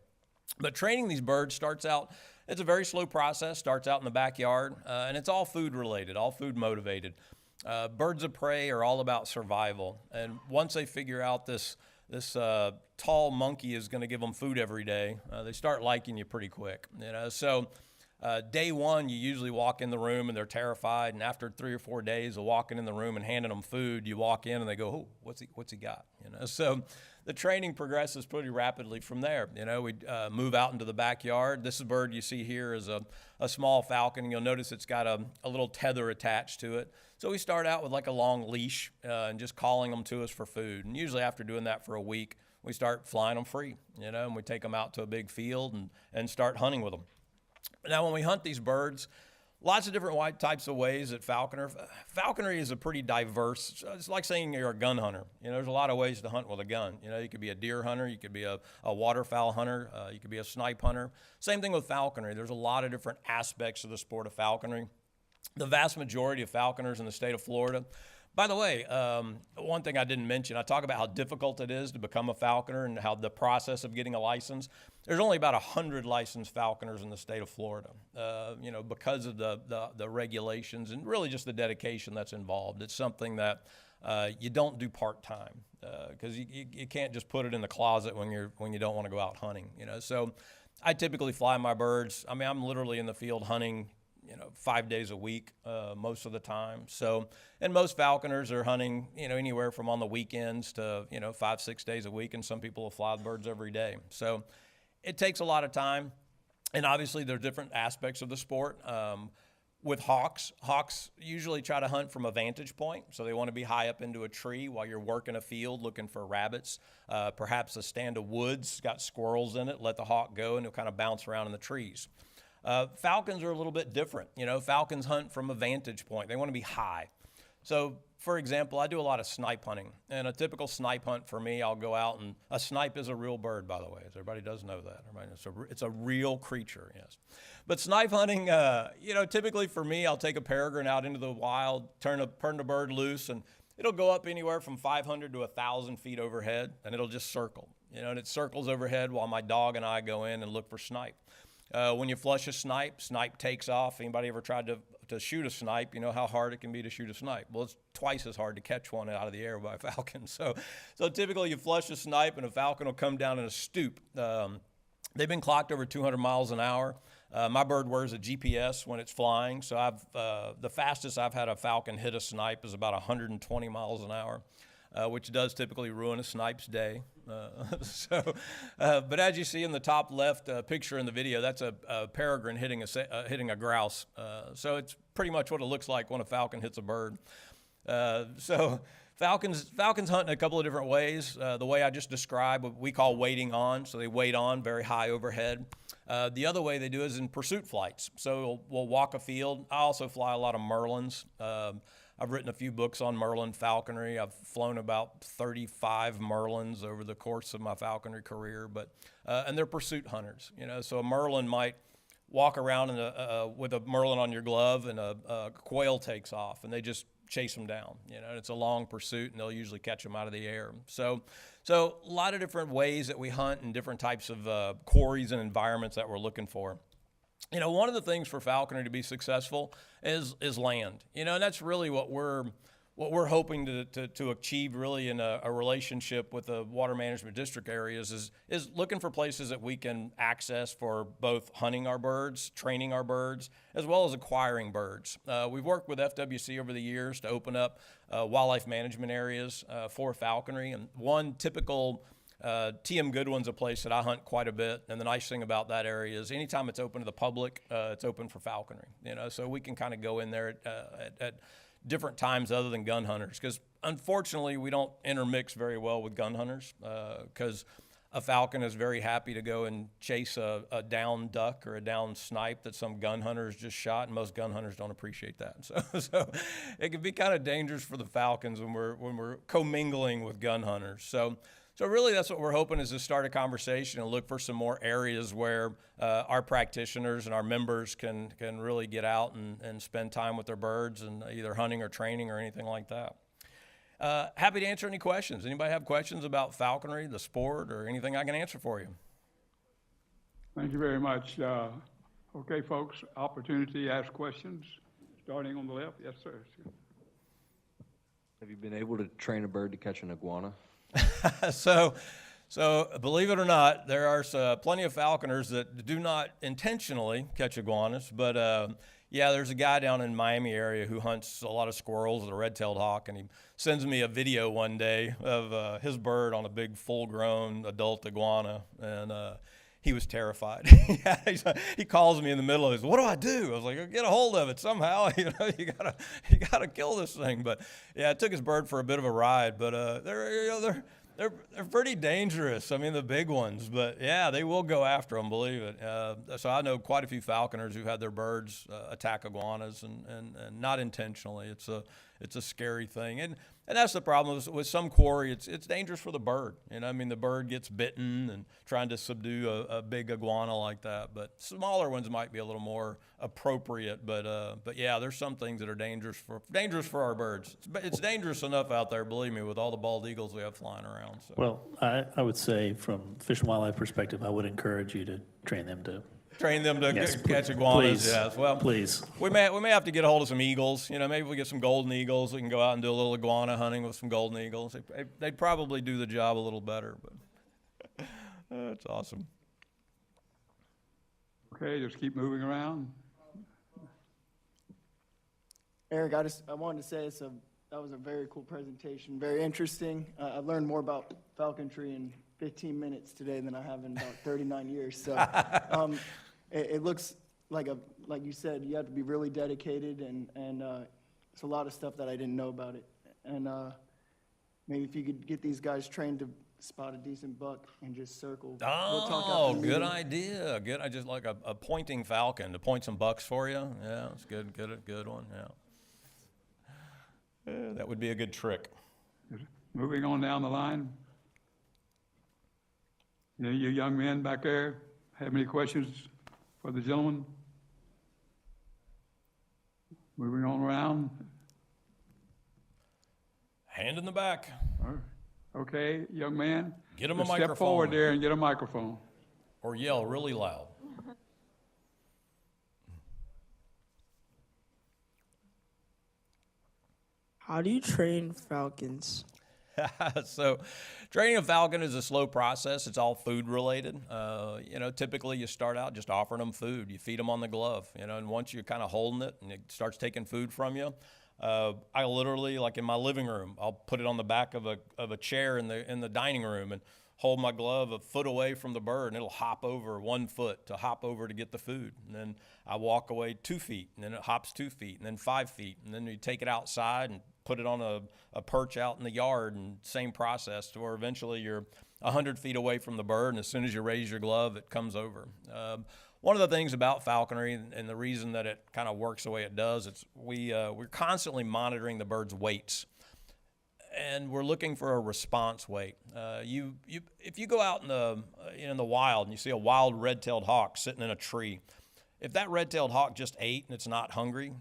But training these birds starts out, it's a very slow process, starts out in the backyard, and it's all food related, all food motivated. Birds of prey are all about survival. And once they figure out this tall monkey is going to give them food every day, they start liking you pretty quick. So day one, you usually walk in the room and they're terrified. And after 3 or 4 days of walking in the room and handing them food, you walk in and they go, "Oh, what's he got?" So the training progresses pretty rapidly from there. We move out into the backyard. This bird you see here is a small falcon. And you'll notice it's got a little tether attached to it. So we start out with like a long leash and just calling them to us for food. And usually after doing that for a week, we start flying them free, and we take them out to a big field and start hunting with them. Now, when we hunt these birds, lots of different types of ways that falconry is a pretty diverse, it's like saying you're a gun hunter. There's a lot of ways to hunt with a gun. You could be a deer hunter, you could be a waterfowl hunter, you could be a snipe hunter. Same thing with falconry. There's a lot of different aspects of the sport of falconry. The vast majority of falconers in the state of Florida. By the way, one thing I didn't mention, I talk about how difficult it is to become a falconer and how the process of getting a license. There's only about 100 licensed falconers in the state of Florida, because of the regulations and really just the dedication that's involved. It's something that you don't do part-time because you can't just put it in the closet when you don't want to go out hunting. So I typically fly my birds. I mean, I'm literally in the field hunting 5 days a week most of the time. So, and most falconers are hunting, anywhere from on the weekends to, 5-6 days a week, and some people will fly the birds every day. So it takes a lot of time, and obviously there are different aspects of the sport. With hawks usually try to hunt from a vantage point, so they want to be high up into a tree while you're working a field looking for rabbits. Perhaps a stand of woods, got squirrels in it, let the hawk go, and it'll kind of bounce around in the trees. Falcons are a little bit different. Falcons hunt from a vantage point. They want to be high. So for example, I do a lot of snipe hunting, and a typical snipe hunt for me, I'll go out and a snipe is a real bird, by the way. Everybody does know that. It's a real creature, yes. But snipe hunting, typically for me, I'll take a peregrine out into the wild, turn the bird loose, and it'll go up anywhere from 500 to 1,000 feet overhead, and it'll just circle, and it circles overhead while my dog and I go in and look for snipe. When you flush a snipe takes off. Anybody ever tried to shoot a snipe, you know how hard it can be to shoot a snipe. Well, it's twice as hard to catch one out of the air by a falcon. So typically you flush a snipe and a falcon will come down in a stoop. They've been clocked over 200 miles an hour. My bird wears a GPS when it's flying, so the fastest I've had a falcon hit a snipe is about 120 miles an hour, which does typically ruin a snipe's day. But as you see in the top left picture in the video, that's a peregrine hitting a grouse. So it's pretty much what it looks like when a falcon hits a bird. So falcons hunt in a couple of different ways. The way I just described, what we call waiting on. So they wait on very high overhead. The other way they do is in pursuit flights. So we'll walk a field. I also fly a lot of merlins. I've written a few books on merlin falconry. I've flown about 35 merlins over the course of my falconry career, and they're pursuit hunters. So a merlin might walk around with a merlin on your glove, and a quail takes off, and they just chase them down. And it's a long pursuit, and they'll usually catch them out of the air. So a lot of different ways that we hunt and different types of quarries and environments that we're looking for. One of the things for falconry to be successful is land. And that's really what we're hoping to achieve really in a relationship with the water management district areas is looking for places that we can access for both hunting our birds, training our birds, as well as acquiring birds. We've worked with FWC over the years to open up wildlife management areas for falconry, and one typical TM Goodwin's a place that I hunt quite a bit, and the nice thing about that area is anytime it's open to the public, it's open for falconry. So we can kind of go in there at different times other than gun hunters, because unfortunately we don't intermix very well with gun hunters, because a falcon is very happy to go and chase a downed duck or a downed snipe that some gun hunter has just shot, and most gun hunters don't appreciate that. So it can be kind of dangerous for the falcons when we're commingling with gun hunters. So really that's what we're hoping, is to start a conversation and look for some more areas where our practitioners and our members can really get out and spend time with their birds, and either hunting or training or anything like that. Happy to answer any questions. Anybody have questions about falconry, the sport, or anything I can answer for you?
Thank you very much. Okay, folks, opportunity to ask questions, starting on the left. Yes, sir.
Have you been able to train a bird to catch an iguana?
So believe it or not, there are plenty of falconers that do not intentionally catch iguanas, but yeah, there's a guy down in Miami area who hunts a lot of squirrels with a red-tailed hawk, and he sends me a video one day of his bird on a big full-grown adult iguana, and he was terrified. He calls me in the middle of it. What do I do? I was like, get a hold of it somehow. You gotta kill this thing. But yeah, it took his bird for a bit of a ride. But they're pretty dangerous. I mean, the big ones. But yeah, they will go after them. Believe it. So I know quite a few falconers who've had their birds attack iguanas, and not intentionally. It's a scary thing. And that's the problem with some quarry. It's dangerous for the bird. I mean, the bird gets bitten and trying to subdue a big iguana like that. But smaller ones might be a little more appropriate. But yeah, there's some things that are dangerous for our birds. It's dangerous enough out there, believe me, with all the bald eagles we have flying around. So.
Well, I would say from Fish and Wildlife perspective, I would encourage you to train them to yes,
catch iguanas.
Please,
yes. Well,
please.
We may have to get a hold of some eagles. Maybe we get some golden eagles. We can go out and do a little iguana hunting with some golden eagles. They'd probably do the job a little better, but that's awesome.
Okay, just keep moving around.
Eric, I wanted to say that was a very cool presentation, very interesting. I learned more about falconry in 15 minutes today than I have in about 39 years. So it looks like you said, you have to be really dedicated, and it's a lot of stuff that I didn't know about it. And maybe if you could get these guys trained to spot a decent buck and just circle. We'll talk after the
good
meeting.
idea. Good. I just like a pointing falcon to point some bucks for you. Yeah, it's good one. Yeah. That would be a good trick.
Moving on down the line. You young men back there, have any questions for the gentleman? Moving on around.
Hand in the back.
All right. Okay, young man.
Get him a
just
microphone.
Step forward there and get a microphone.
Or yell really loud.
How do you train falcons?
So training a falcon is a slow process. It's all food related. Typically you start out just offering them food. You feed them on the glove, and once you're kind of holding it and it starts taking food from you, I literally, like in my living room, I'll put it on the back of a chair in the dining room and hold my glove a foot away from the bird, and it'll hop over 1 foot to hop over to get the food. And then I walk away 2 feet, and then it hops 2 feet, and then 5 feet. And then you take it outside and put it on a perch out in the yard, and same process to where eventually you're 100 feet away from the bird, and as soon as you raise your glove, it comes over. One of the things about falconry, and the reason that it kind of works the way it does, we're constantly monitoring the bird's weights. And we're looking for a response weight. If you go out in the wild and you see a wild red-tailed hawk sitting in a tree, if that red-tailed hawk just ate and it's not hungry,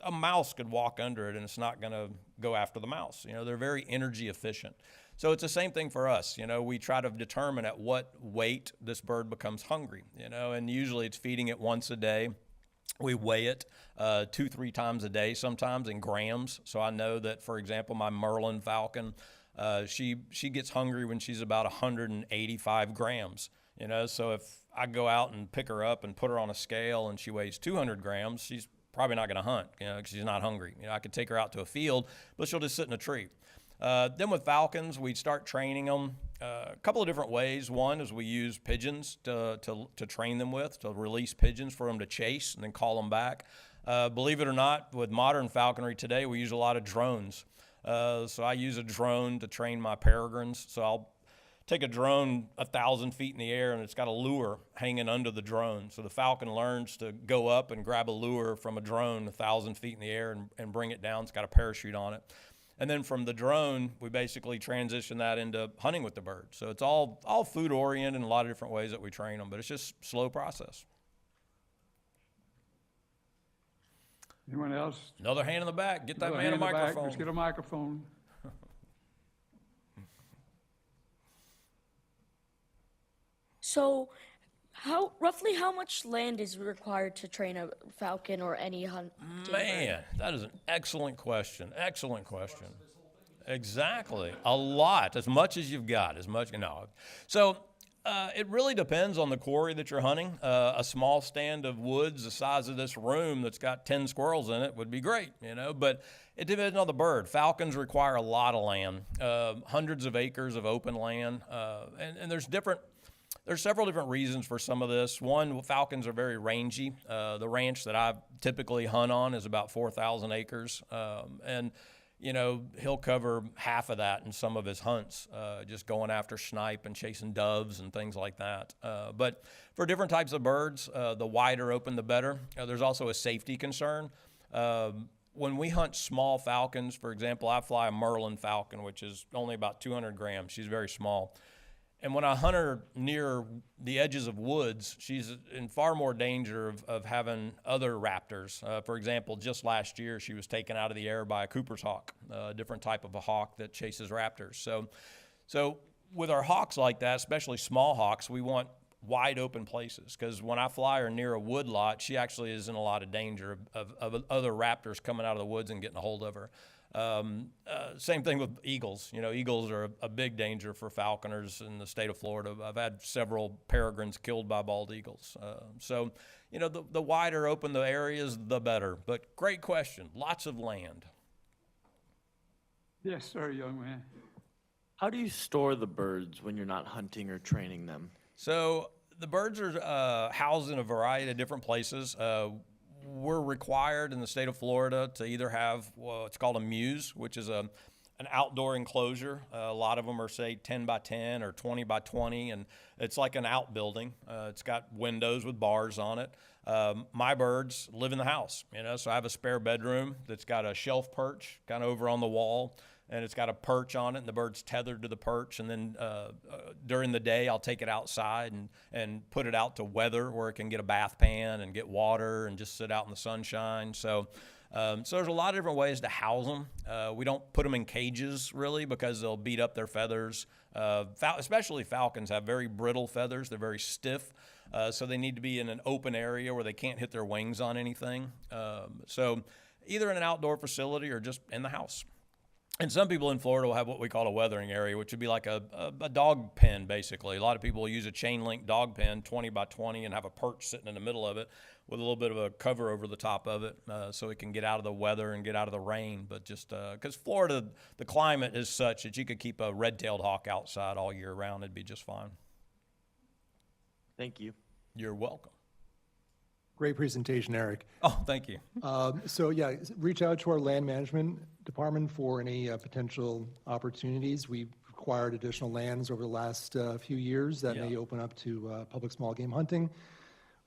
a mouse could walk under it and it's not going to go after the mouse. They're very energy efficient. So it's the same thing for us. We try to determine at what weight this bird becomes hungry. And usually it's feeding it once a day. We weigh it 2-3 times a day, sometimes in grams. So I know that, for example, my Merlin falcon, she gets hungry when she's about 185 grams. So if I go out and pick her up and put her on a scale and she weighs 200 grams, she's probably not going to hunt, because she's not hungry. I could take her out to a field, but she'll just sit in a tree. Then with falcons, we start training them a couple of different ways. One is we use pigeons to train them with, to release pigeons for them to chase and then call them back. Believe it or not, with modern falconry today, we use a lot of drones. So I use a drone to train my peregrines. So I'll take a drone 1,000 feet in the air, and it's got a lure hanging under the drone. So the falcon learns to go up and grab a lure from a drone 1,000 feet in the air and bring it down. It's got a parachute on it. And then from the drone, we basically transition that into hunting with the bird. So it's all food oriented in a lot of different ways that we train them, but it's just a slow process.
Anyone else?
Another hand in the back. Get that
Another
man a
hand in the back.
microphone.
Let's get a microphone.
So, roughly how much land is required to train a falcon or any hunt?
Man, that is an excellent question. Excellent question. Exactly. A lot. As much as you've got. So it really depends on the quarry that you're hunting. A small stand of woods the size of this room that's got 10 squirrels in it would be great, but it depends on the bird. Falcons require a lot of land, hundreds of acres of open land, and there's several different reasons for some of this. One, falcons are very rangy. The ranch that I typically hunt on is about 4,000 acres. And he'll cover half of that in some of his hunts, just going after snipe and chasing doves and things like that. But for different types of birds, the wider open, the better. There's also a safety concern. When we hunt small falcons, for example, I fly a Merlin falcon, which is only about 200 grams. She's very small. And when I hunt her near the edges of woods, she's in far more danger of having other raptors. For example, just last year, she was taken out of the air by a Cooper's hawk, a different type of a hawk that chases raptors. So with our hawks like that, especially small hawks, we want wide open places, because when I fly her near a wood lot, she actually is in a lot of danger of other raptors coming out of the woods and getting a hold of her. Same thing with eagles. Eagles are a big danger for falconers in the state of Florida. I've had several peregrines killed by bald eagles. So the wider open the areas, the better. But great question. Lots of land.
Yes, sir, young man.
How do you store the birds when you're not hunting or training them?
So the birds are housed in a variety of different places. We're required in the state of Florida to either have what's called a muse, which is a an outdoor enclosure. A lot of them are, say, 10 by 10 or 20 by 20, and it's like an outbuilding. It's got windows with bars on it. My birds live in the house, so I have a spare bedroom that's got a shelf perch kind of over on the wall, and it's got a perch on it, and the bird's tethered to the perch. And then during the day, I'll take it outside and put it out to weather where it can get a bath pan and get water and just sit out in the sunshine. So there's a lot of different ways to house them. We don't put them in cages, really, because they'll beat up their feathers. Especially falcons have very brittle feathers. They're very stiff. So they need to be in an open area where they can't hit their wings on anything. So either in an outdoor facility or just in the house. And some people in Florida will have what we call a weathering area, which would be like a dog pen, basically. A lot of people will use a chain link dog pen, 20 by 20, and have a perch sitting in the middle of it with a little bit of a cover over the top of it so it can get out of the weather and get out of the rain. But just because Florida, the climate is such that you could keep a red-tailed hawk outside all year round, it'd be just fine.
Thank you.
You're welcome.
Great presentation, Eric.
Oh, thank you.
So yeah, reach out to our land management department for any potential opportunities. We've acquired additional lands over the last few years that may open up to public small game hunting,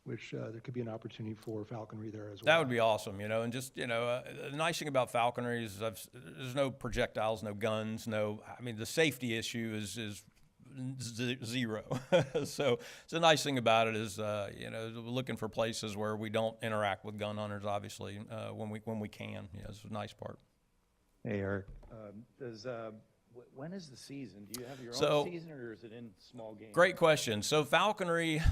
which there could be an opportunity for falconry there as well.
That would be awesome, and just, the nice thing about falconry is there's no projectiles, no guns, the safety issue is zero. So the nice thing about it is, looking for places where we don't interact with gun hunters, obviously, when we can. It's a nice part.
Hey, Eric. When is the season? Do you have your
own
season, or is it in small games?
Great question. So falconry,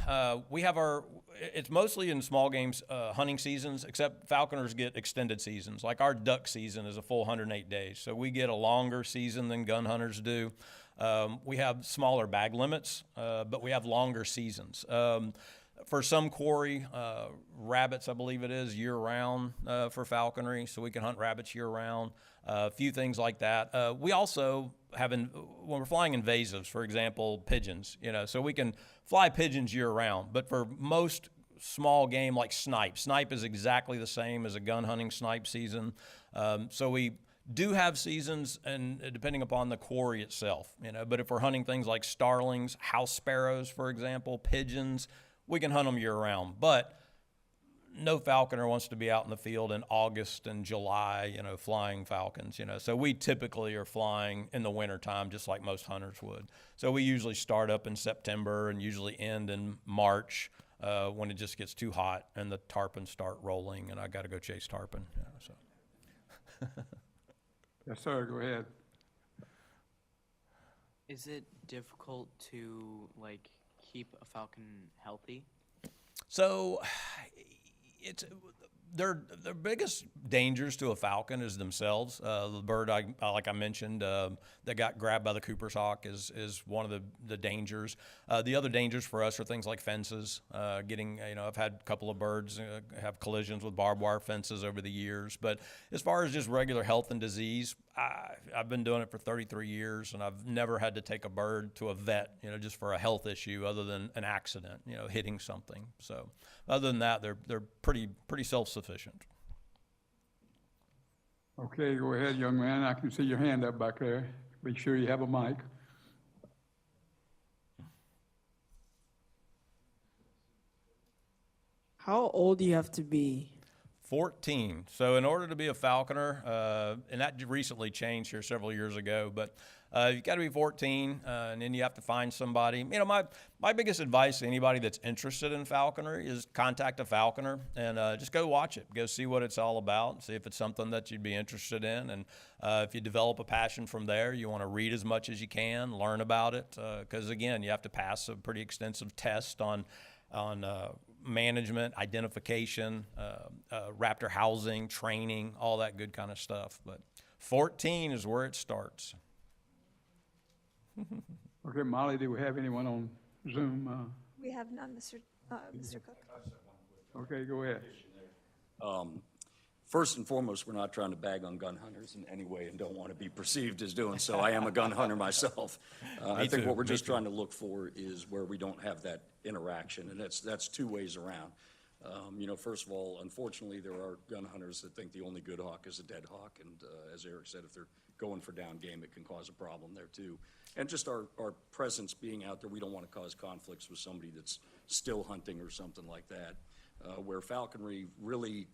it's mostly in small games hunting seasons, except falconers get extended seasons. Like our duck season is a full 108 days. So we get a longer season than gun hunters do. We have smaller bag limits, but we have longer seasons. For some quarry, rabbits, I believe it is, year-round for falconry, so we can hunt rabbits year-round. A few things like that. We also have, when we're flying invasives, for example, pigeons, so we can fly pigeons year-round. But for most small game like snipe is exactly the same as a gun hunting snipe season. So we do have seasons, and depending upon the quarry itself, but if we're hunting things like starlings, house sparrows, for example, pigeons, we can hunt them year-round. But no falconer wants to be out in the field in August and July, flying falcons, So we typically are flying in the wintertime, just like most hunters would. So we usually start up in September and usually end in March when it just gets too hot and the tarpons start rolling, and I got to go chase tarpon.
Yes, sir, go ahead.
Is it difficult to, keep a falcon healthy?
So their biggest dangers to a falcon is themselves. The bird, like I mentioned, that got grabbed by the Cooper's hawk is one of the dangers. The other dangers for us are things like fences. I've had a couple of birds have collisions with barbed wire fences over the years. But as far as just regular health and disease, I've been doing it for 33 years, and I've never had to take a bird to a vet, just for a health issue other than an accident, hitting something. So other than that, they're pretty self-sufficient.
Okay, go ahead, young man. I can see your hand up back there. Be sure you have a mic.
How old do you have to be?
14. So in order to be a falconer, and that recently changed here several years ago, but you got to be 14, and then you have to find somebody. My biggest advice to anybody that's interested in falconry is contact a falconer and just go watch it. Go see what it's all about, see if it's something that you'd be interested in. And if you develop a passion from there, you want to read as much as you can, learn about it, because, again, you have to pass a pretty extensive test on management, identification, raptor housing, training, all that good kind of stuff. But 14 is where it starts.
Okay, Molly, do we have anyone on Zoom?
We have none, Mr. Cook.
Okay, go ahead.
First and foremost, we're not trying to bag on gun hunters in any way and don't want to be perceived as doing so. I am a gun hunter myself. I think what we're just trying to look for is where we don't have that interaction, and that's two ways around. You know, first of all, unfortunately, there are gun hunters that think the only good hawk is a dead hawk, and as Eric said, if they're going for down game, it can cause a problem there too. And just our presence being out there, we don't want to cause conflicts with somebody that's still hunting or something like that, where falconry really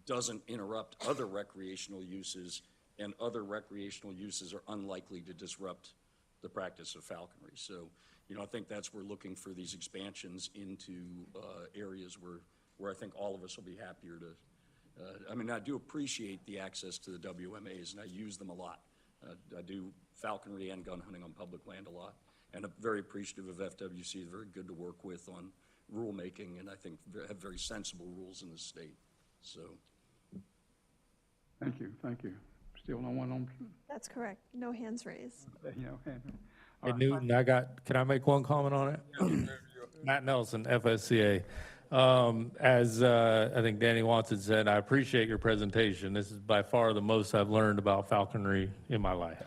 doesn't interrupt other recreational uses, and other recreational uses are unlikely to disrupt the practice of falconry. So, you know, I think that's we're looking for these expansions into areas where I think all of us will be happier to. I mean, I do appreciate the access to the WMAs, and I use them a lot. I do falconry and gun hunting on public land a lot, and I'm very appreciative of FWC. They're very good to work with on rulemaking, and I think have very sensible rules in the state. So.
Thank you, thank you. Still no one on?
That's correct. No hands raised.
You know,
Hey, Newton, can I make one comment on it? Matt Nelson, FSCA. As I think Danny Watson said, I appreciate your presentation. This is by far the most I've learned about falconry in my life.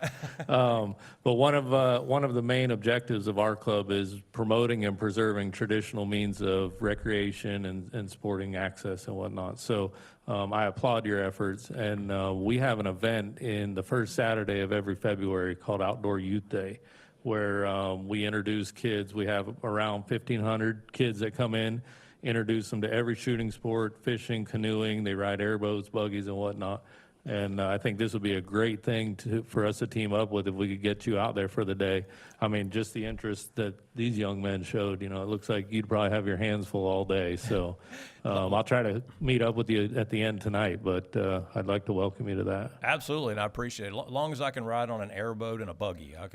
But one of the main objectives of our club is promoting and preserving traditional means of recreation and sporting access and whatnot. So I applaud your efforts. And we have an event in the first Saturday of every February called Outdoor Youth Day, where we introduce kids. We have around 1,500 kids that come in, introduce them to every shooting sport, fishing, canoeing. They ride airboats, buggies, and whatnot. And I think this would be a great thing for us to team up with if we could get you out there for the day. I mean, just the interest that these young men showed, you know, it looks like you'd probably have your hands full all day. So I'll try to meet up with you at the end tonight, but I'd like to welcome you to that.
Absolutely, and I appreciate it. As long as I can ride on an airboat and a buggy, I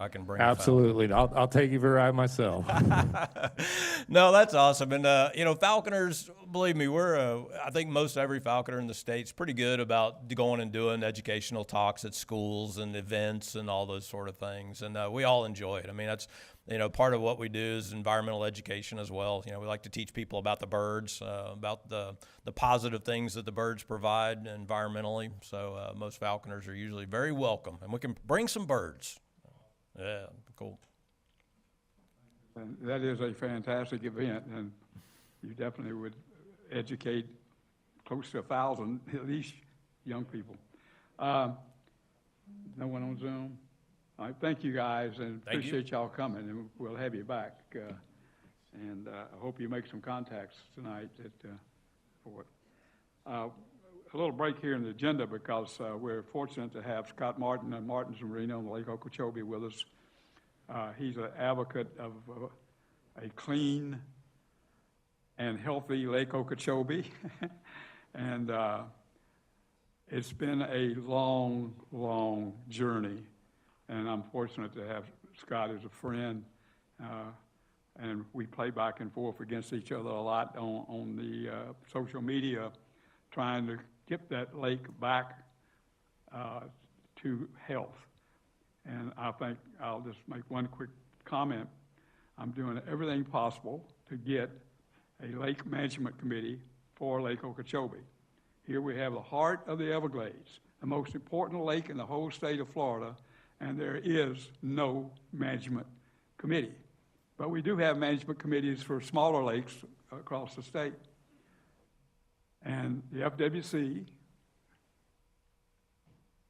can bring.
Absolutely, I'll take you for a ride myself.
No, that's awesome, and you know, falconers, believe me, I think most every falconer in the state's pretty good about going and doing educational talks at schools and events and all those sort of things, and we all enjoy it. I mean, that's, you know, part of what we do is environmental education as well. You know, we like to teach people about the birds, about the positive things that the birds provide environmentally. So most falconers are usually very welcome, and we can bring some birds. Yeah, cool.
And that is a fantastic event, and you definitely would educate close to 1,000, at least, young people. No one on Zoom? All right, thank you guys, and appreciate y'all coming, and we'll have you back. And I hope you make some contacts tonight for it. A little break here in the agenda because we're fortunate to have Scott Martin and Martin's Marina on Lake Okeechobee with us. He's an advocate of a clean and healthy Lake Okeechobee. And it's been a long, long journey. And I'm fortunate to have Scott as a friend. And we play back and forth against each other a lot on the social media, trying to get that lake back to health. And I think I'll just make one quick comment. I'm doing everything possible to get a lake management committee for Lake Okeechobee. Here we have the heart of the Everglades, the most important lake in the whole state of Florida, and there is no management committee. But we do have management committees for smaller lakes across the state. And the FWC,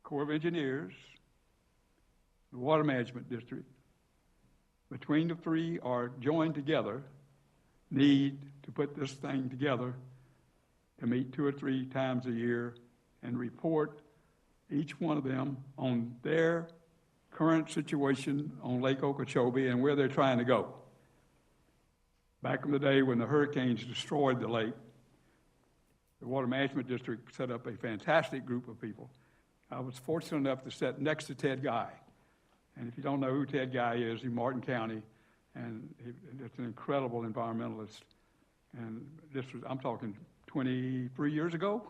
Corps of Engineers, the Water Management District, between the three are joined together, need to put this thing together to meet 2 or 3 times a year and report each one of them on their current situation on Lake Okeechobee and where they're trying to go. Back in the day when the hurricanes destroyed the lake, the Water Management District set up a fantastic group of people. I was fortunate enough to sit next to Ted Guy. And if you don't know who Ted Guy is, he's in Martin County, and it's an incredible environmentalist. And this was, I'm talking 23 years ago.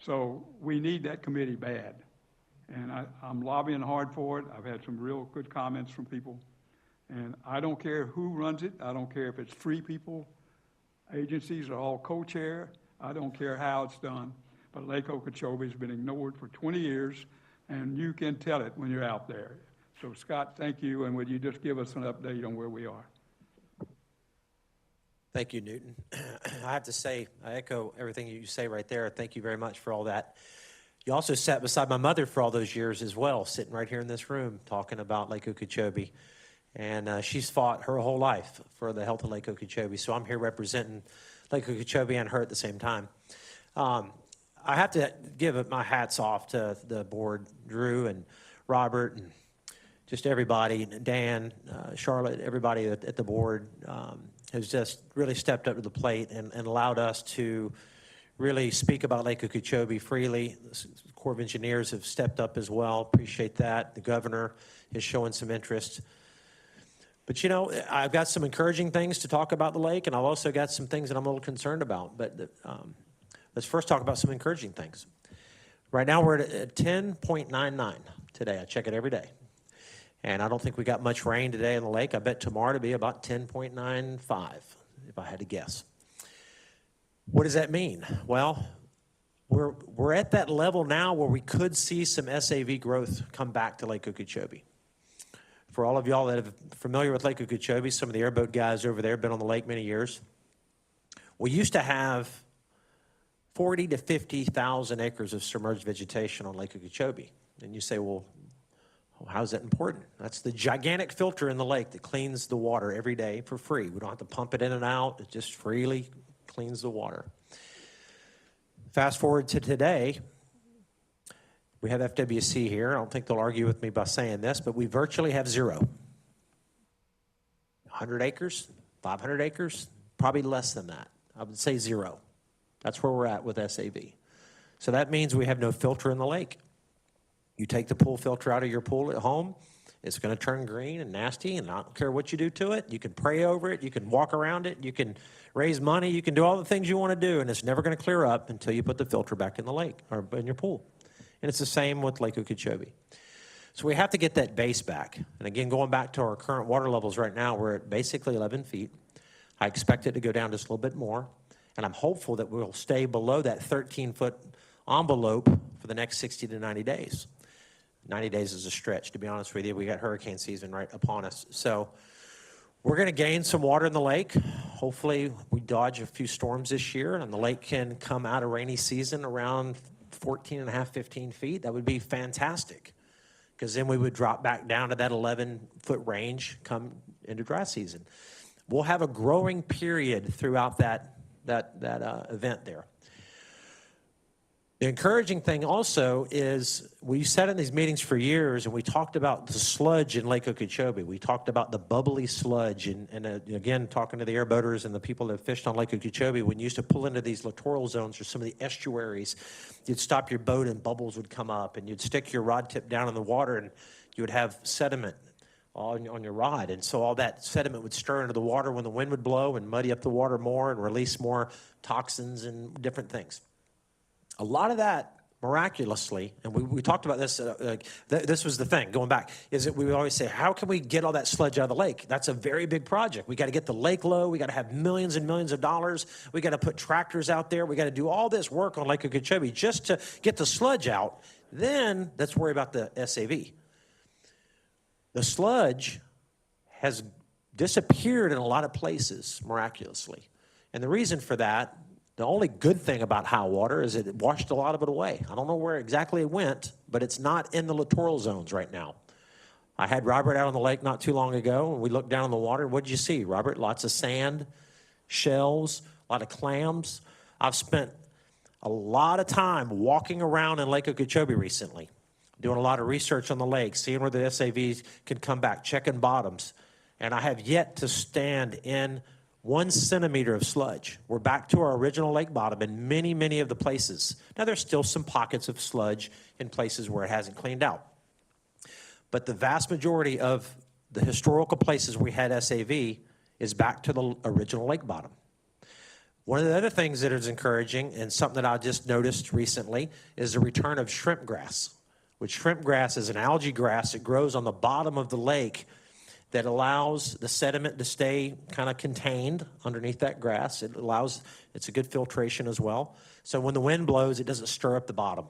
So we need that committee bad. And I'm lobbying hard for it. I've had some real good comments from people. And I don't care who runs it. I don't care if it's 3 people. Agencies are all co-chair. I don't care how it's done. But Lake Okeechobee has been ignored for 20 years, and you can tell it when you're out there. So Scott, thank you. And would you just give us an update on where we are?
Thank you, Newton. I have to say, I echo everything you say right there. Thank you very much for all that. You also sat beside my mother for all those years as well, sitting right here in this room talking about Lake Okeechobee. And she's fought her whole life for the health of Lake Okeechobee. So I'm here representing Lake Okeechobee and her at the same time. I have to give my hats off to the board, Drew and Robert and just everybody, Dan, Charlotte, everybody at the board has just really stepped up to the plate and allowed us to really speak about Lake Okeechobee freely. The Corps of Engineers have stepped up as well. Appreciate that. The governor is showing some interest. But, you know, I've got some encouraging things to talk about the lake, and I've also got some things that I'm a little concerned about. But let's first talk about some encouraging things. Right now, we're at 10.99 today. I check it every day. And I don't think we got much rain today in the lake. I bet tomorrow to be about 10.95, if I had to guess. What does that mean? Well, we're at that level now where we could see some SAV growth come back to Lake Okeechobee. For all of y'all that are familiar with Lake Okeechobee, some of the airboat guys over there have been on the lake many years. We used to have 40 to 50,000 acres of submerged vegetation on Lake Okeechobee. And you say, well, how is that important? That's the gigantic filter in the lake that cleans the water every day for free. We don't have to pump it in and out. It just freely cleans the water. Fast forward to today, we have FWC here. I don't think they'll argue with me by saying this, but we virtually have zero. 100 acres, 500 acres, probably less than that. I would say zero. That's where we're at with SAV. So that means we have no filter in the lake. You take the pool filter out of your pool at home, it's going to turn green and nasty, and I don't care what you do to it. You can pray over it. You can walk around it. You can raise money. You can do all the things you want to do, and it's never going to clear up until you put the filter back in the lake or in your pool. And it's the same with Lake Okeechobee. So we have to get that base back. And again, going back to our current water levels right now, we're at basically 11 feet. I expect it to go down just a little bit more, and I'm hopeful that we'll stay below that 13-foot envelope for the next 60 to 90 days. 90 days is a stretch, to be honest with you. We got hurricane season right upon us. So we're going to gain some water in the lake. Hopefully we dodge a few storms this year, and the lake can come out of rainy season around 14 and a half, 15 feet. That would be fantastic, because then we would drop back down to that 11-foot range come into dry season. We'll have a growing period throughout that event there. The encouraging thing also is we sat in these meetings for years and we talked about the sludge in Lake Okeechobee. We talked about the bubbly sludge and again, talking to the airboaters and the people that fished on Lake Okeechobee, when you used to pull into these littoral zones or some of the estuaries, you'd stop your boat and bubbles would come up, and you'd stick your rod tip down in the water and you would have sediment on your rod. And so all that sediment would stir into the water when the wind would blow and muddy up the water more and release more toxins and different things. A lot of that, miraculously, and we talked about this, this was the thing, going back, is that we would always say, how can we get all that sludge out of the lake? That's a very big project. We got to get the lake low. We got to have millions and millions of dollars. We got to put tractors out there. We got to do all this work on Lake Okeechobee just to get the sludge out. Then let's worry about the SAV. The sludge has disappeared in a lot of places, miraculously. And the reason for that, the only good thing about high water is it washed a lot of it away. I don't know where exactly it went, but it's not in the littoral zones right now. I had Robert out on the lake not too long ago, and we looked down in the water. What did you see, Robert? Lots of sand, shells, a lot of clams. I've spent a lot of time walking around in Lake Okeechobee recently, doing a lot of research on the lake, seeing where the SAVs can come back, checking bottoms. And I have yet to stand in 1 centimeter of sludge. We're back to our original lake bottom in many, many of the places. Now, there's still some pockets of sludge in places where it hasn't cleaned out. But the vast majority of the historical places we had SAV is back to the original lake bottom. One of the other things that is encouraging, and something that I just noticed recently, is the return of shrimp grass, which shrimp grass is an algae grass that grows on the bottom of the lake that allows the sediment to stay kind of contained underneath that grass. It's a good filtration as well. So when the wind blows, it doesn't stir up the bottom.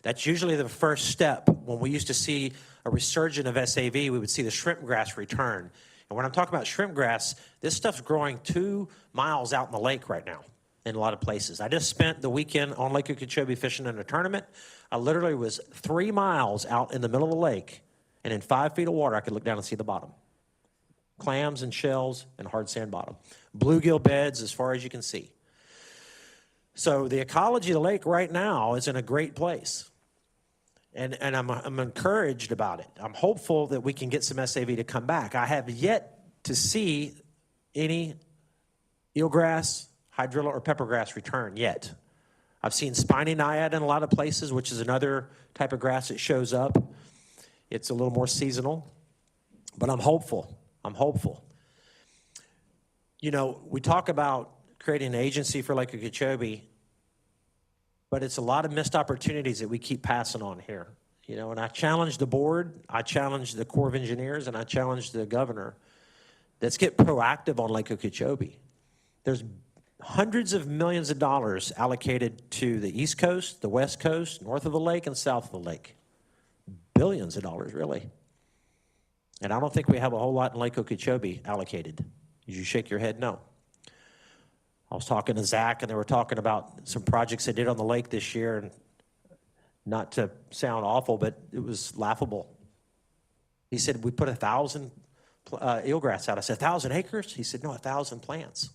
That's usually the first step. When we used to see a resurgence of SAV, we would see the shrimp grass return. And when I'm talking about shrimp grass, this stuff's growing 2 miles out in the lake right now in a lot of places. I just spent the weekend on Lake Okeechobee fishing in a tournament. I literally was 3 miles out in the middle of the lake, and in 5 feet of water, I could look down and see the bottom. Clams and shells and hard sand bottom. Bluegill beds as far as you can see. So the ecology of the lake right now is in a great place. And I'm encouraged about it. I'm hopeful that we can get some SAV to come back. I have yet to see any eelgrass, hydrilla, or peppergrass return yet. I've seen spiny naiad in a lot of places, which is another type of grass that shows up. It's a little more seasonal, but I'm hopeful. I'm hopeful. You know, we talk about creating an agency for Lake Okeechobee, but it's a lot of missed opportunities that we keep passing on here. You know, and I challenge the board, I challenge the Corps of Engineers, and I challenge the governor. Let's get proactive on Lake Okeechobee. There's hundreds of millions of dollars allocated to the East Coast, the West Coast, north of the lake, and south of the lake. Billions of dollars, really. And I don't think we have a whole lot in Lake Okeechobee allocated. Did you shake your head? No. I was talking to Zach, and they were talking about some projects they did on the lake this year, and not to sound awful, but it was laughable. He said, we put 1,000 eelgrass out. I said, 1,000 acres? He said, no, 1,000 plants.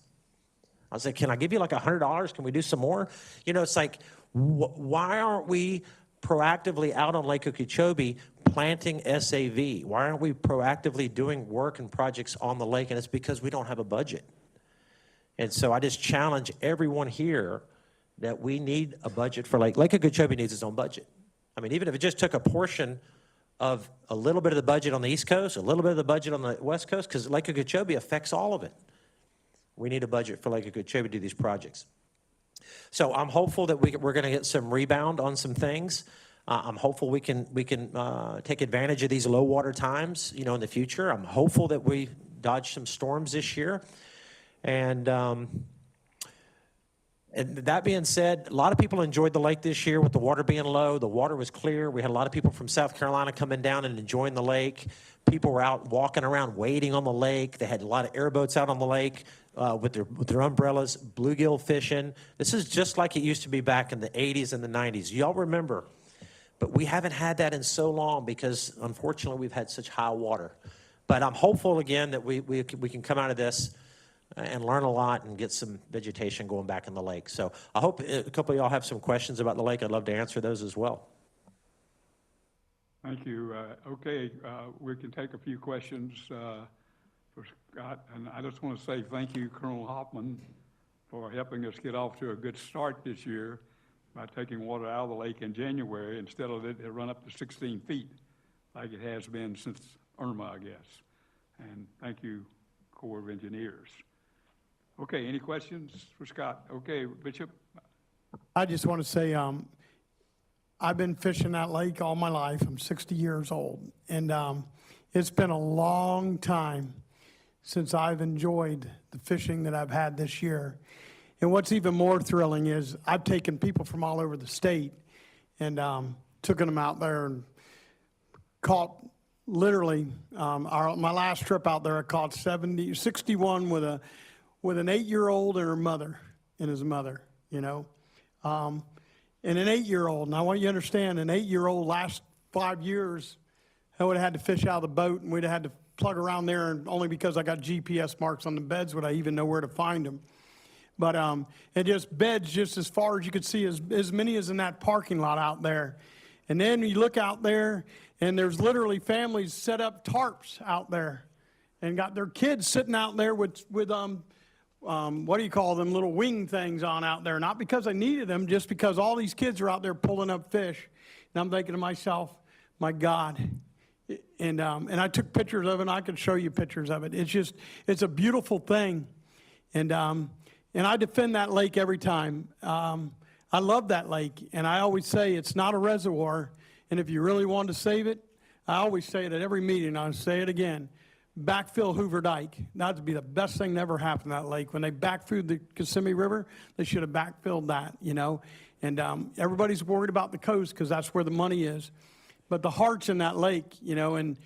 I was like, can I give you like $100? Can we do some more? You know, it's like, why aren't we proactively out on Lake Okeechobee planting SAV? Why aren't we proactively doing work and projects on the lake? And it's because we don't have a budget. And so I just challenge everyone here that we need a budget for Lake Okeechobee needs its own budget. I mean, even if it just took a portion of a little bit of the budget on the East Coast, a little bit of the budget on the West Coast, because Lake Okeechobee affects all of it. We need a budget for Lake Okeechobee to do these projects. So I'm hopeful that we're going to get some rebound on some things. I'm hopeful we can take advantage of these low water times, you know, in the future. I'm hopeful that we dodge some storms this year. And that being said, a lot of people enjoyed the lake this year with the water being low. The water was clear. We had a lot of people from South Carolina coming down and enjoying the lake. People were out walking around waiting on the lake. They had a lot of airboats out on the lake with their umbrellas, bluegill fishing. This is just like it used to be back in the 80s and the 90s. Y'all remember, but we haven't had that in so long because, unfortunately, we've had such high water. But I'm hopeful, again, that we can come out of this and learn a lot and get some vegetation going back in the lake. So I hope a couple of y'all have some questions about the lake. I'd love to answer those as well.
Thank you. Okay, we can take a few questions for Scott. And I just want to say thank you, Colonel Hoffman, for helping us get off to a good start this year by taking water out of the lake in January instead of it run up to 16 feet like it has been since Irma, I guess. And thank you, Corps of Engineers. Okay, any questions for Scott? Okay, Bishop.
I just want to say I've been fishing that lake all my life. I'm 60 years old. And it's been a long time since I've enjoyed the fishing that I've had this year. And what's even more thrilling is I've taken people from all over the state and taken them out there and caught literally, my last trip out there, I caught 61 with an 8-year-old and her mother and his mother, you know. And an 8-year-old, and I want you to understand, an 8-year-old last 5 years, I would have had to fish out of the boat, and we'd have had to plug around there, and only because I got GPS marks on the beds would I even know where to find them. But it just beds just as far as you could see, as many as in that parking lot out there. And then you look out there, and there's literally families set up tarps out there and got their kids sitting out there with what do you call them, little wing things on out there. Not because I needed them, just because all these kids are out there pulling up fish. And I'm thinking to myself, my God. And I took pictures of it, and I could show you pictures of it. It's a beautiful thing. And I defend that lake every time. I love that lake, and I always say it's not a reservoir, and if you really want to save it, I always say it at every meeting, I'll say it again, backfill Hoover Dike. That would be the best thing that ever happened to that lake. When they backfilled the Kissimmee River, they should have backfilled that, you know, and everybody's worried about the coast because that's where the money is, but the heart's in that lake, you know, and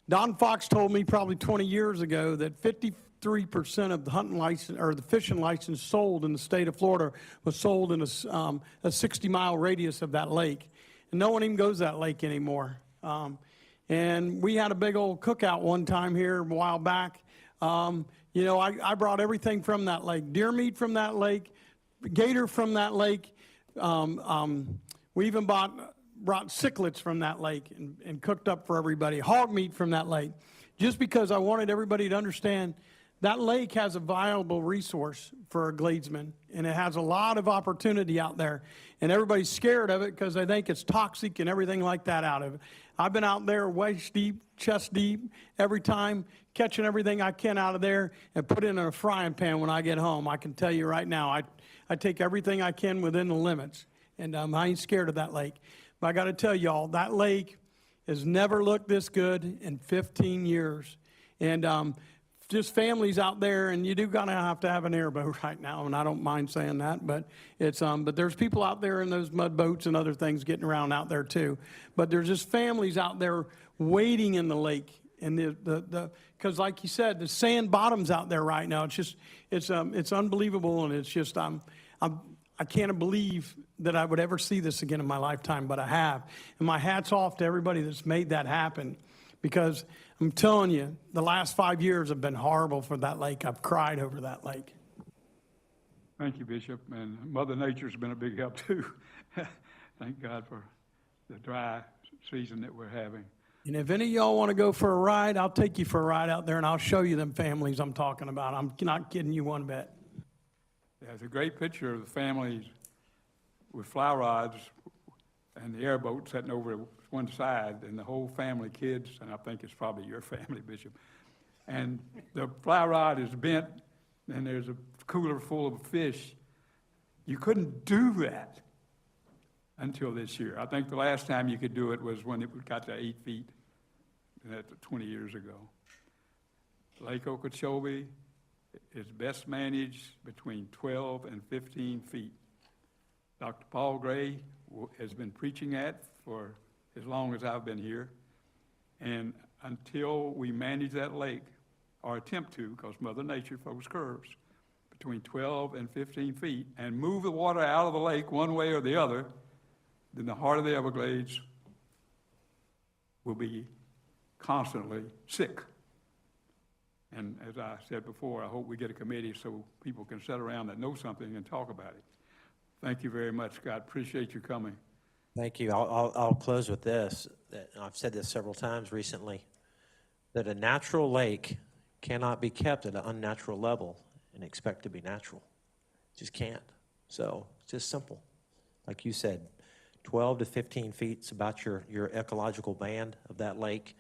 Don Fox told me probably 20 years ago that 53% of the hunting license or the fishing license sold in the state of Florida was sold in a 60-mile radius of that lake. And no one even goes to that lake anymore. And we had a big old cookout one time here a while back. You know, I brought everything from that lake, deer meat from that lake, gator from that lake. We even brought cichlids from that lake and cooked up for everybody, hog meat from that lake, just because I wanted everybody to understand that lake has a viable resource for a gladesman, and it has a lot of opportunity out there. And everybody's scared of it because they think it's toxic and everything like that out of it. I've been out there waist deep, chest deep, every time, catching everything I can out of there and put it in a frying pan when I get home. I can tell you right now, I take everything I can within the limits, and I ain't scared of that lake. But I got to tell y'all, that lake has never looked this good in 15 years. And just families out there, and you do gotta have to have an airboat right now, and I don't mind saying that, but it's but there's people out there in those mud boats and other things getting around out there too. But there's just families out there waiting in the lake, and because like you said, the sand bottoms out there right now. It's just it's unbelievable, and it's just I can't believe that I would ever see this again in my lifetime, but I have. And my hat's off to everybody that's made that happen, because I'm telling you, the last 5 years have been horrible for that lake. I've cried over that lake.
Thank you, Bishop. And Mother Nature's been a big help too. Thank God for the dry season that we're having.
And if any of y'all want to go for a ride, I'll take you for a ride out there, and I'll show you them families I'm talking about. I'm not kidding you one bit.
There's a great picture of the families with fly rods and the airboat sitting over one side, and the whole family, kids, and I think it's probably your family, Bishop. And the fly rod is bent, and there's a cooler full of fish. You couldn't do that until this year. I think the last time you could do it was when it got to 8 feet, and that's 20 years ago. Lake Okeechobee is best managed between 12 and 15 feet. Dr. Paul Gray has been preaching that for as long as I've been here. And until we manage that lake, or attempt to, because Mother Nature throws curves, between 12 and 15 feet, and move the water out of the lake one way or the other, then the heart of the Everglades will be constantly sick. And as I said before, I hope we get a committee so people can sit around that know something and talk about it. Thank you very much, Scott. Appreciate you coming.
Thank you. I'll close with this. That I've said this several times recently, that a natural lake cannot be kept at an unnatural level and expect to be natural. Just can't. So it's just simple. Like you said, 12 to 15 feet is about your ecological band of that lake.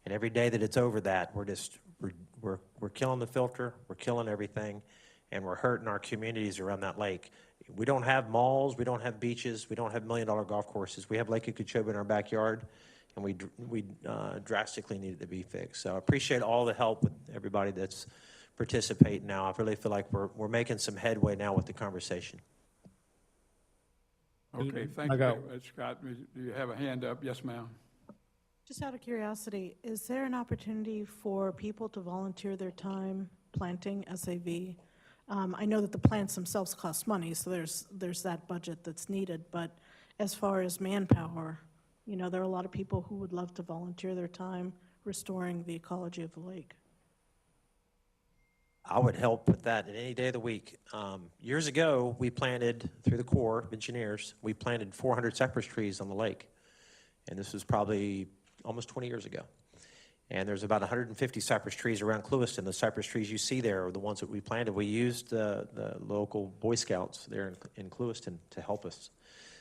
And every day that it's over that, we're killing the filter, we're killing everything, and we're hurting our communities around that lake. We don't have malls, we don't have beaches, we don't have million-dollar golf courses. We have Lake Okeechobee in our backyard, and we drastically need it to be fixed. So I appreciate all the help with everybody that's participating now. I really feel like we're making some headway now with the conversation.
Okay, thank you very much, Scott. Do you have a hand up? Yes, ma'am.
Just out of curiosity, is there an opportunity for people to volunteer their time planting SAV? I know that the plants themselves cost money, so there's that budget that's needed, but as far as manpower, you know, there are a lot of people who would love to volunteer their time restoring the ecology of the lake.
I would help with that any day of the week. Years ago, we planted, through the Corps of Engineers, we planted 400 cypress trees on the lake. And this was probably almost 20 years ago. And there's about 150 cypress trees around Clewiston. The cypress trees you see there are the ones that we planted. We used the local Boy Scouts there in Clewiston to help us.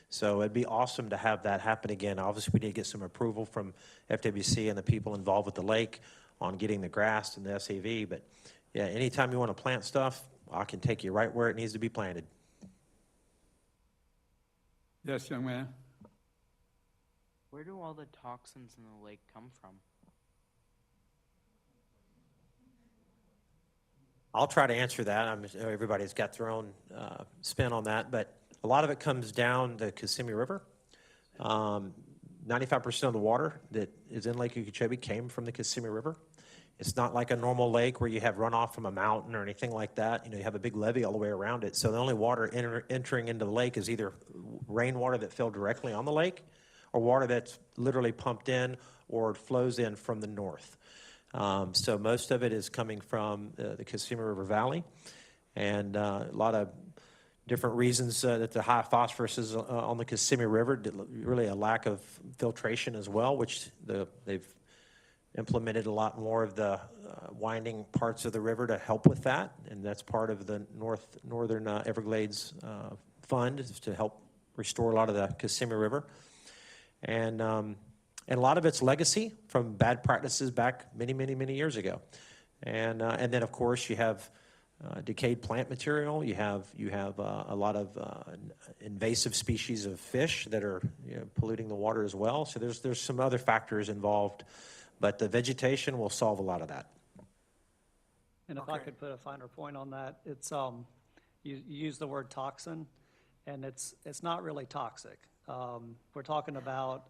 So it'd be awesome to have that happen again. Obviously, we need to get some approval from FWC and the people involved with the lake on getting the grass and the SAV. But yeah, anytime you want to plant stuff, I can take you right where it needs to be planted.
Yes, young man.
Where do all the toxins in the lake come from?
I'll try to answer that. Everybody's got their own spin on that, but a lot of it comes down the Kissimmee River. 95% of the water that is in Lake Okeechobee came from the Kissimmee River. It's not like a normal lake where you have runoff from a mountain or anything like that. You know, you have a big levee all the way around it. So the only water entering into the lake is either rainwater that fell directly on the lake or water that's literally pumped in or flows in from the north. So most of it is coming from the Kissimmee River Valley, and a lot of different reasons that the high phosphorus is on the Kissimmee River, really a lack of filtration as well, which they've implemented a lot more of the winding parts of the river to help with that, and that's part of the Northern Everglades Fund is to help restore a lot of the Kissimmee River. And a lot of it's legacy from bad practices back many, many, many years ago. And then, of course, you have decayed plant material. You have a lot of invasive species of fish that are polluting the water as well. So there's some other factors involved, but the vegetation will solve a lot of that.
And if I could put a finer point on that, it's you use the word toxin, and it's not really toxic. We're talking about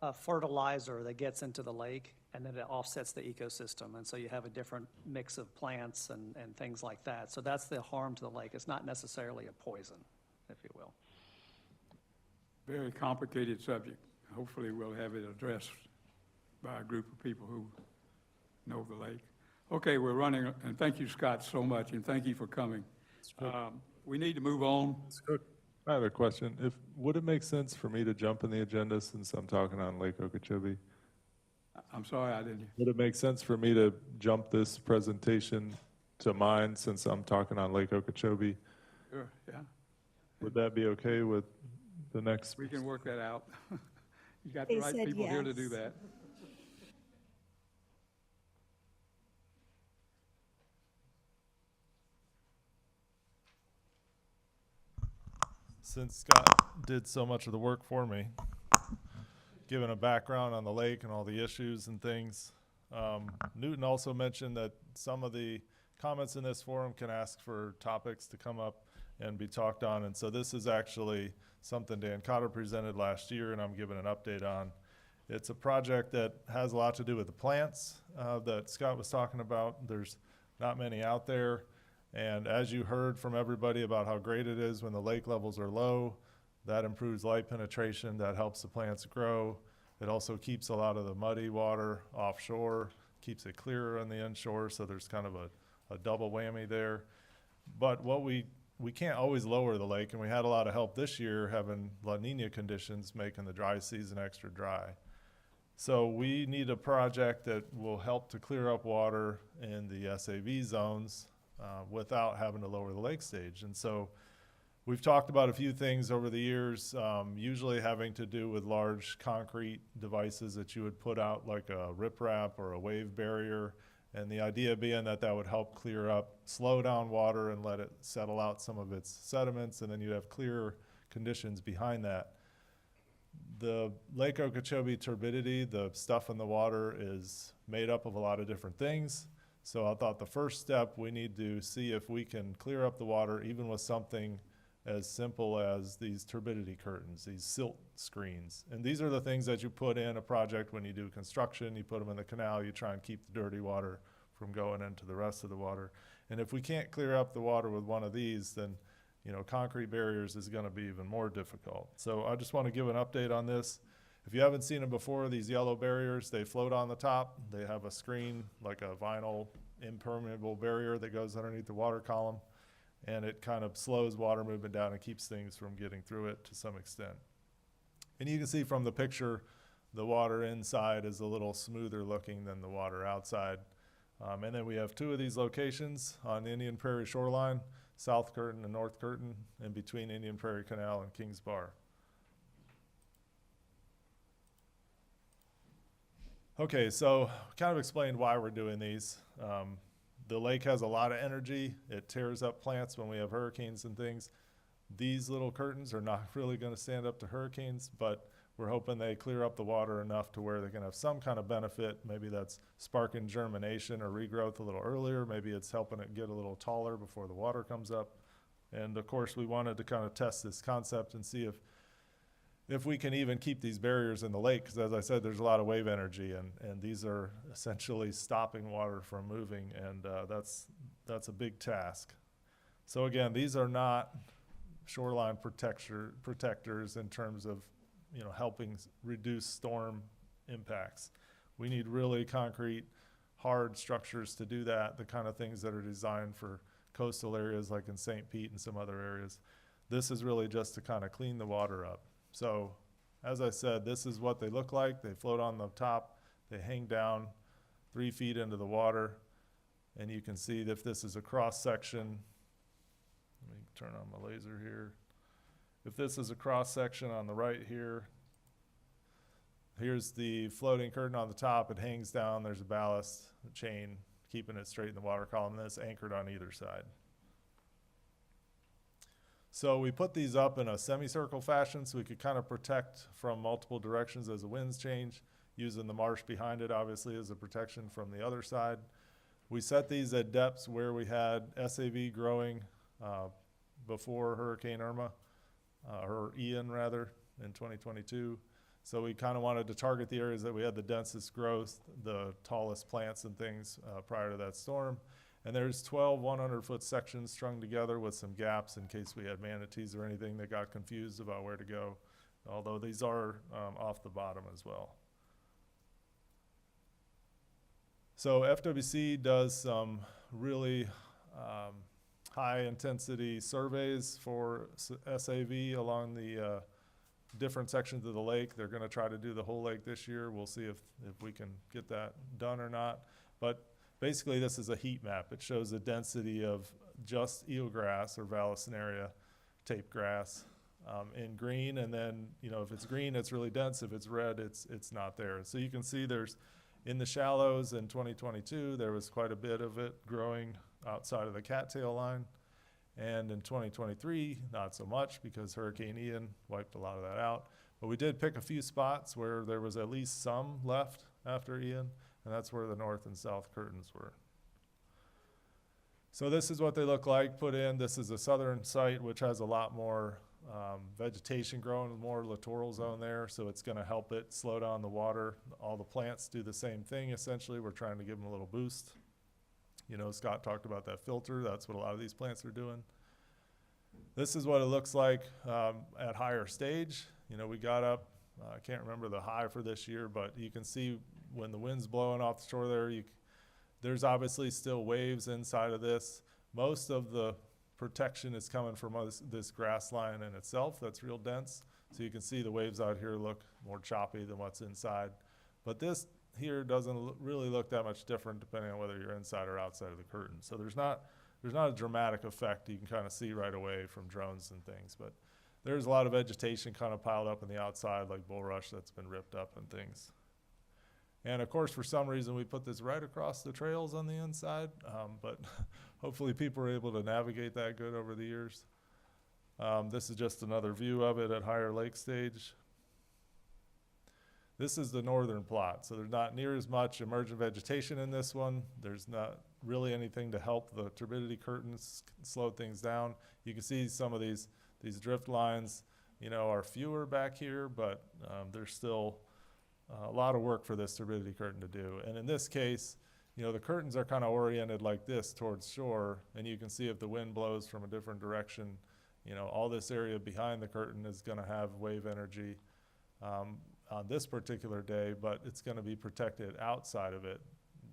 a fertilizer that gets into the lake, and then it offsets the ecosystem, and so you have a different mix of plants and things like that. So that's the harm to the lake. It's not necessarily a poison, if you will.
Very complicated subject. Hopefully we'll have it addressed by a group of people who know the lake. Okay, we're running, and thank you, Scott, so much, and thank you for coming. We need to move on.
I have a question. Would it make sense for me to jump in the agenda since I'm talking on Lake Okeechobee?
I'm sorry, I didn't.
Would it make sense for me to jump this presentation to mine since I'm talking on Lake Okeechobee?
Sure, yeah.
Would that be okay with the next?
We can work that out. You got the right people here to do that.
Since Scott did so much of the work for me, given a background on the lake and all the issues and things, Newton also mentioned that some of the comments in this forum can ask for topics to come up and be talked on. And so this is actually something Dan Cotter presented last year, and I'm giving an update on. It's a project that has a lot to do with the plants that Scott was talking about. There's not many out there. And as you heard from everybody about how great it is when the lake levels are low, that improves light penetration, that helps the plants grow. It also keeps a lot of the muddy water offshore, keeps it clearer on the inshore, so there's kind of a double whammy there. But what we can't always lower the lake, and we had a lot of help this year having La Nina conditions making the dry season extra dry. So we need a project that will help to clear up water in the SAV zones without having to lower the lake stage. And so we've talked about a few things over the years, usually having to do with large concrete devices that you would put out, like a riprap or a wave barrier. And the idea being that that would help clear up, slow down water and let it settle out some of its sediments, and then you'd have clearer conditions behind that. The Lake Okeechobee turbidity, the stuff in the water, is made up of a lot of different things. So I thought the first step, we need to see if we can clear up the water even with something as simple as these turbidity curtains, these silt screens. And these are the things that you put in a project when you do construction. You put them in the canal, you try and keep the dirty water from going into the rest of the water. And if we can't clear up the water with one of these, then concrete barriers is going to be even more difficult. So I just want to give an update on this. If you haven't seen them before, these yellow barriers, they float on the top. They have a screen, like a vinyl impermeable barrier that goes underneath the water column, and it kind of slows water movement down and keeps things from getting through it to some extent. And you can see from the picture, the water inside is a little smoother looking than the water outside. And then we have two of these locations on the Indian Prairie shoreline, South Curtin and North Curtin, in between Indian Prairie Canal and Kings Bar. Okay, so kind of explained why we're doing these. The lake has a lot of energy. It tears up plants when we have hurricanes and things. These little curtains are not really going to stand up to hurricanes, but we're hoping they clear up the water enough to where they can have some kind of benefit. Maybe that's sparking germination or regrowth a little earlier. Maybe it's helping it get a little taller before the water comes up. And of course, we wanted to kind of test this concept and see if we can even keep these barriers in the lake, because as I said, there's a lot of wave energy, and these are essentially stopping water from moving, and that's a big task. So again, these are not shoreline protectors in terms of, you know, helping reduce storm impacts. We need really concrete, hard structures to do that, the kind of things that are designed for coastal areas like in St. Pete and some other areas. This is really just to kind of clean the water up. So, as I said, this is what they look like. They float on the top, they hang down 3 feet into the water, and you can see that if this is a cross section, let me turn on my laser here. If this is a cross section on the right here, here's the floating curtain on the top. It hangs down. There's a ballast chain keeping it straight in the water column, and it's anchored on either side. So we put these up in a semicircle fashion so we could kind of protect from multiple directions as the winds change, using the marsh behind it obviously as a protection from the other side. We set these at depths where we had SAV growing before Hurricane Irma, or Ian rather, in 2022. So we kind of wanted to target the areas that we had the densest growth, the tallest plants and things prior to that storm. And there's 12 100-foot sections strung together with some gaps in case we had manatees or anything that got confused about where to go, although these are off the bottom as well. So FWC does some really high-intensity surveys for SAV along the different sections of the lake. They're going to try to do the whole lake this year. We'll see if we can get that done or not. But basically, this is a heat map. It shows the density of just eelgrass or Vallisneria tape grass in green, and then, you know, if it's green, it's really dense. If it's red, it's not there. So you can see there's, in the shallows in 2022, there was quite a bit of it growing outside of the cattail line. And in 2023, not so much because Hurricane Ian wiped a lot of that out. But we did pick a few spots where there was at least some left after Ian, and that's where the north and south curtains were. So this is what they look like put in. This is a southern site, which has a lot more vegetation growing, more littoral zone there, so it's going to help it slow down the water. All the plants do the same thing, essentially. We're trying to give them a little boost. You know, Scott talked about that filter. That's what a lot of these plants are doing. This is what it looks like at higher stage. You know, we got up, I can't remember the high for this year, but you can see when the wind's blowing off the shore there, there's obviously still waves inside of this. Most of the protection is coming from this grass line in itself that's real dense. So you can see the waves out here look more choppy than what's inside. But this here doesn't really look that much different depending on whether you're inside or outside of the curtain. So there's not a dramatic effect you can kind of see right away from drones and things. But there's a lot of vegetation kind of piled up on the outside, like bulrush that's been ripped up and things. And of course, for some reason, we put this right across the trails on the inside, but hopefully people are able to navigate that good over the years. This is just another view of it at higher lake stage. This is the northern plot, so there's not near as much emergent vegetation in this one. There's not really anything to help the turbidity curtains slow things down. You can see some of these drift lines, you know, are fewer back here, but there's still a lot of work for this turbidity curtain to do. And in this case, you know, the curtains are kind of oriented like this towards shore, and you can see if the wind blows from a different direction, you know, all this area behind the curtain is going to have wave energy on this particular day, but it's going to be protected outside of it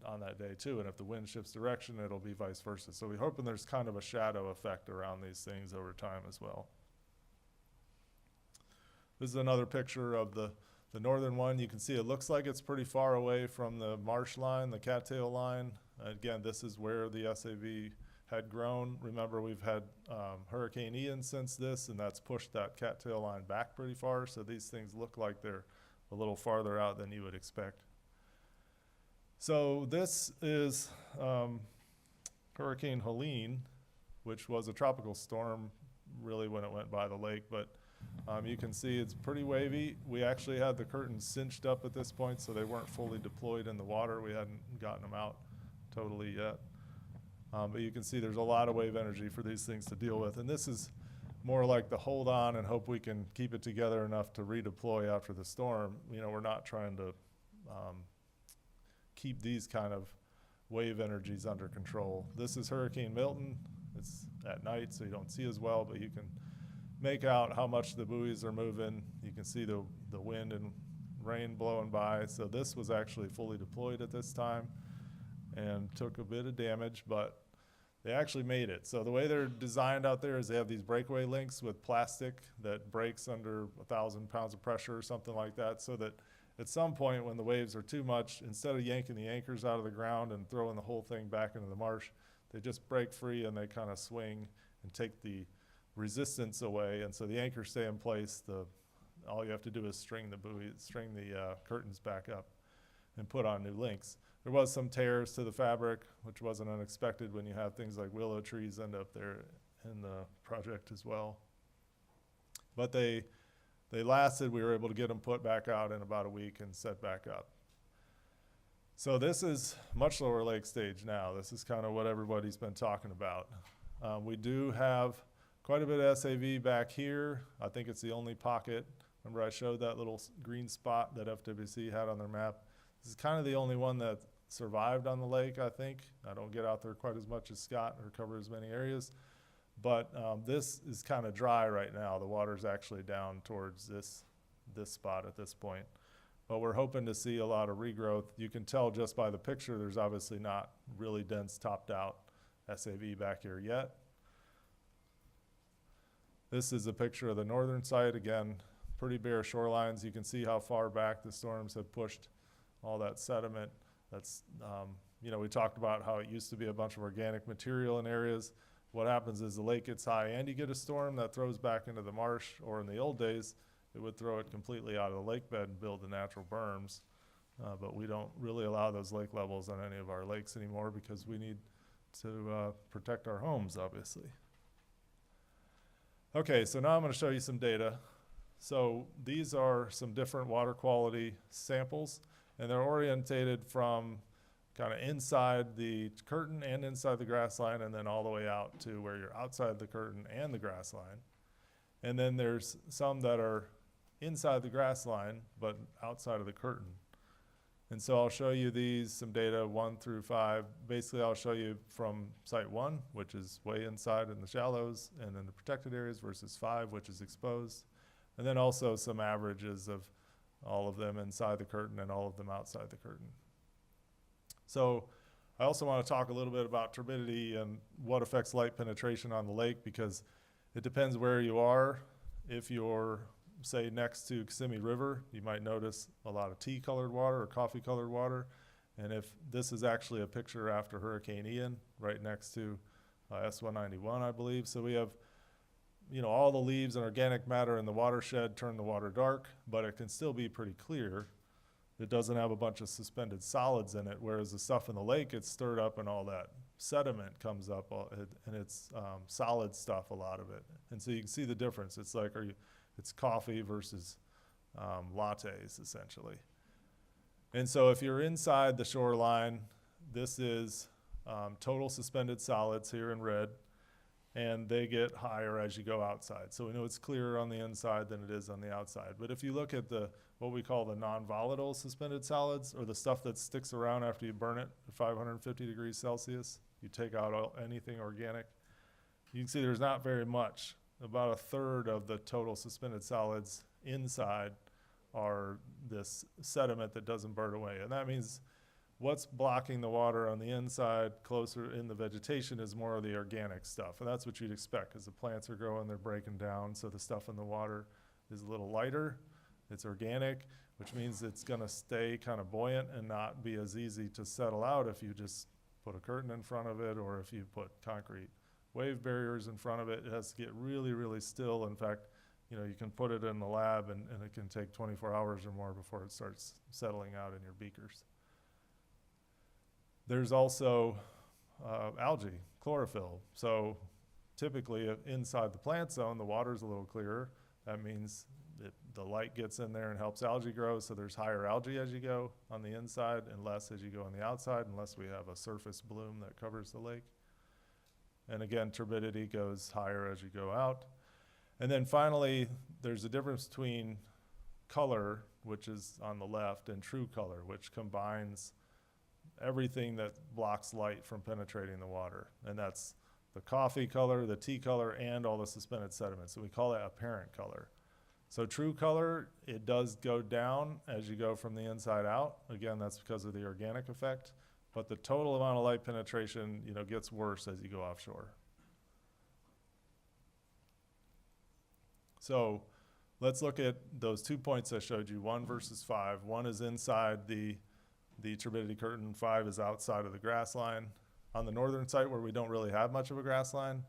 on that day too. And if the wind shifts direction, it'll be vice versa. So we're hoping there's kind of a shadow effect around these things over time as well. This is another picture of the northern one. You can see it looks like it's pretty far away from the marsh line, the cattail line. Again, this is where the SAV had grown. Remember, we've had Hurricane Ian since this, and that's pushed that cattail line back pretty far. So these things look like they're a little farther out than you would expect. So this is Hurricane Helene, which was a tropical storm really when it went by the lake, but you can see it's pretty wavy. We actually had the curtains cinched up at this point, so they weren't fully deployed in the water. We hadn't gotten them out totally yet. But you can see there's a lot of wave energy for these things to deal with. And this is more like the hold on and hope we can keep it together enough to redeploy after the storm. You know, we're not trying to keep these kind of wave energies under control. This is Hurricane Milton. It's at night, so you don't see as well, but you can make out how much the buoys are moving. You can see the wind and rain blowing by. So this was actually fully deployed at this time and took a bit of damage, but they actually made it. So the way they're designed out there is they have these breakaway links with plastic that breaks under 1,000 pounds of pressure or something like that, so that at some point when the waves are too much, instead of yanking the anchors out of the ground and throwing the whole thing back into the marsh, they just break free and they kind of swing and take the resistance away. And so the anchors stay in place. All you have to do is string the curtains back up and put on new links. There was some tears to the fabric, which wasn't unexpected when you have things like willow trees end up there in the project as well. But they lasted. We were able to get them put back out in about a week and set back up. So this is much lower lake stage now. This is kind of what everybody's been talking about. We do have quite a bit of SAV back here. I think it's the only pocket. Remember I showed that little green spot that FWC had on their map? This is kind of the only one that survived on the lake, I think. I don't get out there quite as much as Scott or cover as many areas. But this is kind of dry right now. The water's actually down towards this spot at this point. But we're hoping to see a lot of regrowth. You can tell just by the picture, there's obviously not really dense topped out SAV back here yet. This is a picture of the northern side. Again, pretty bare shorelines. You can see how far back the storms have pushed all that sediment. That's, you know, we talked about how it used to be a bunch of organic material in areas. What happens is the lake gets high and you get a storm that throws back into the marsh, or in the old days, it would throw it completely out of the lake bed and build the natural berms. But we don't really allow those lake levels on any of our lakes anymore because we need to protect our homes, obviously. Okay, so now I'm going to show you some data. So these are some different water quality samples, and they're orientated from kind of inside the curtain and inside the grass line, and then all the way out to where you're outside the curtain and the grass line. And then there's some that are inside the grass line, but outside of the curtain. And so I'll show you these, some data 1 through 5. Basically, I'll show you from site 1, which is way inside in the shallows and in the protected areas, versus 5, which is exposed. And then also some averages of all of them inside the curtain and all of them outside the curtain. So I also want to talk a little bit about turbidity and what affects light penetration on the lake, because it depends where you are. If you're, say, next to Kissimmee River, you might notice a lot of tea-colored water or coffee-colored water. And if this is actually a picture after Hurricane Ian, right next to S191, I believe. So we have, you know, all the leaves and organic matter in the watershed turn the water dark, but it can still be pretty clear. It doesn't have a bunch of suspended solids in it, whereas the stuff in the lake, it's stirred up and all that sediment comes up, and it's solid stuff, a lot of it. And so you can see the difference. It's like, it's coffee versus lattes, essentially. And so if you're inside the shoreline, this is total suspended solids here in red, and they get higher as you go outside. So we know it's clearer on the inside than it is on the outside. But if you look at what we call the non-volatile suspended solids, or the stuff that sticks around after you burn it at 550 degrees Celsius, you take out anything organic, you can see there's not very much. About a third of the total suspended solids inside are this sediment that doesn't burn away. And that means what's blocking the water on the inside, closer in the vegetation, is more of the organic stuff. And that's what you'd expect, because the plants are growing, they're breaking down, so the stuff in the water is a little lighter. It's organic, which means it's going to stay kind of buoyant and not be as easy to settle out if you just put a curtain in front of it, or if you put concrete wave barriers in front of it. It has to get really, really still. In fact, you know, you can put it in the lab and it can take 24 hours or more before it starts settling out in your beakers. There's also algae, chlorophyll. So typically inside the plant zone, the water's a little clearer. That means the light gets in there and helps algae grow, so there's higher algae as you go on the inside and less as you go on the outside, unless we have a surface bloom that covers the lake. And again, turbidity goes higher as you go out. And then finally, there's a difference between color, which is on the left, and true color, which combines everything that blocks light from penetrating the water. And that's the coffee color, the tea color, and all the suspended sediment. So we call that apparent color. So true color, it does go down as you go from the inside out. Again, that's because of the organic effect. But the total amount of light penetration, gets worse as you go offshore. So let's look at those 2 points I showed you, 1 versus 5. 1 is inside the turbidity curtain, 5 is outside of the grass line. On the northern site where we don't really have much of a grass line,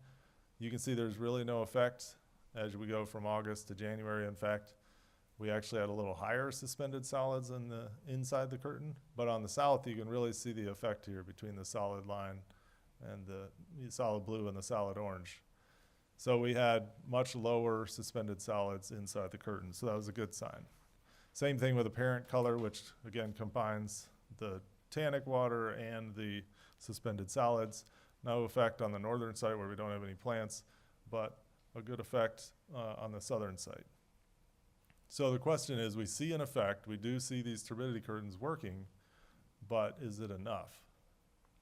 you can see there's really no effect as we go from August to January. In fact, we actually had a little higher suspended solids inside the curtain, but on the south you can really see the effect here between the solid line and the solid blue and the solid orange. So we had much lower suspended solids inside the curtain, so that was a good sign. Same thing with apparent color, which again combines the tannic water and the suspended solids. No effect on the northern site where we don't have any plants, but a good effect on the southern site. So the question is, we see an effect, we do see these turbidity curtains working, but is it enough?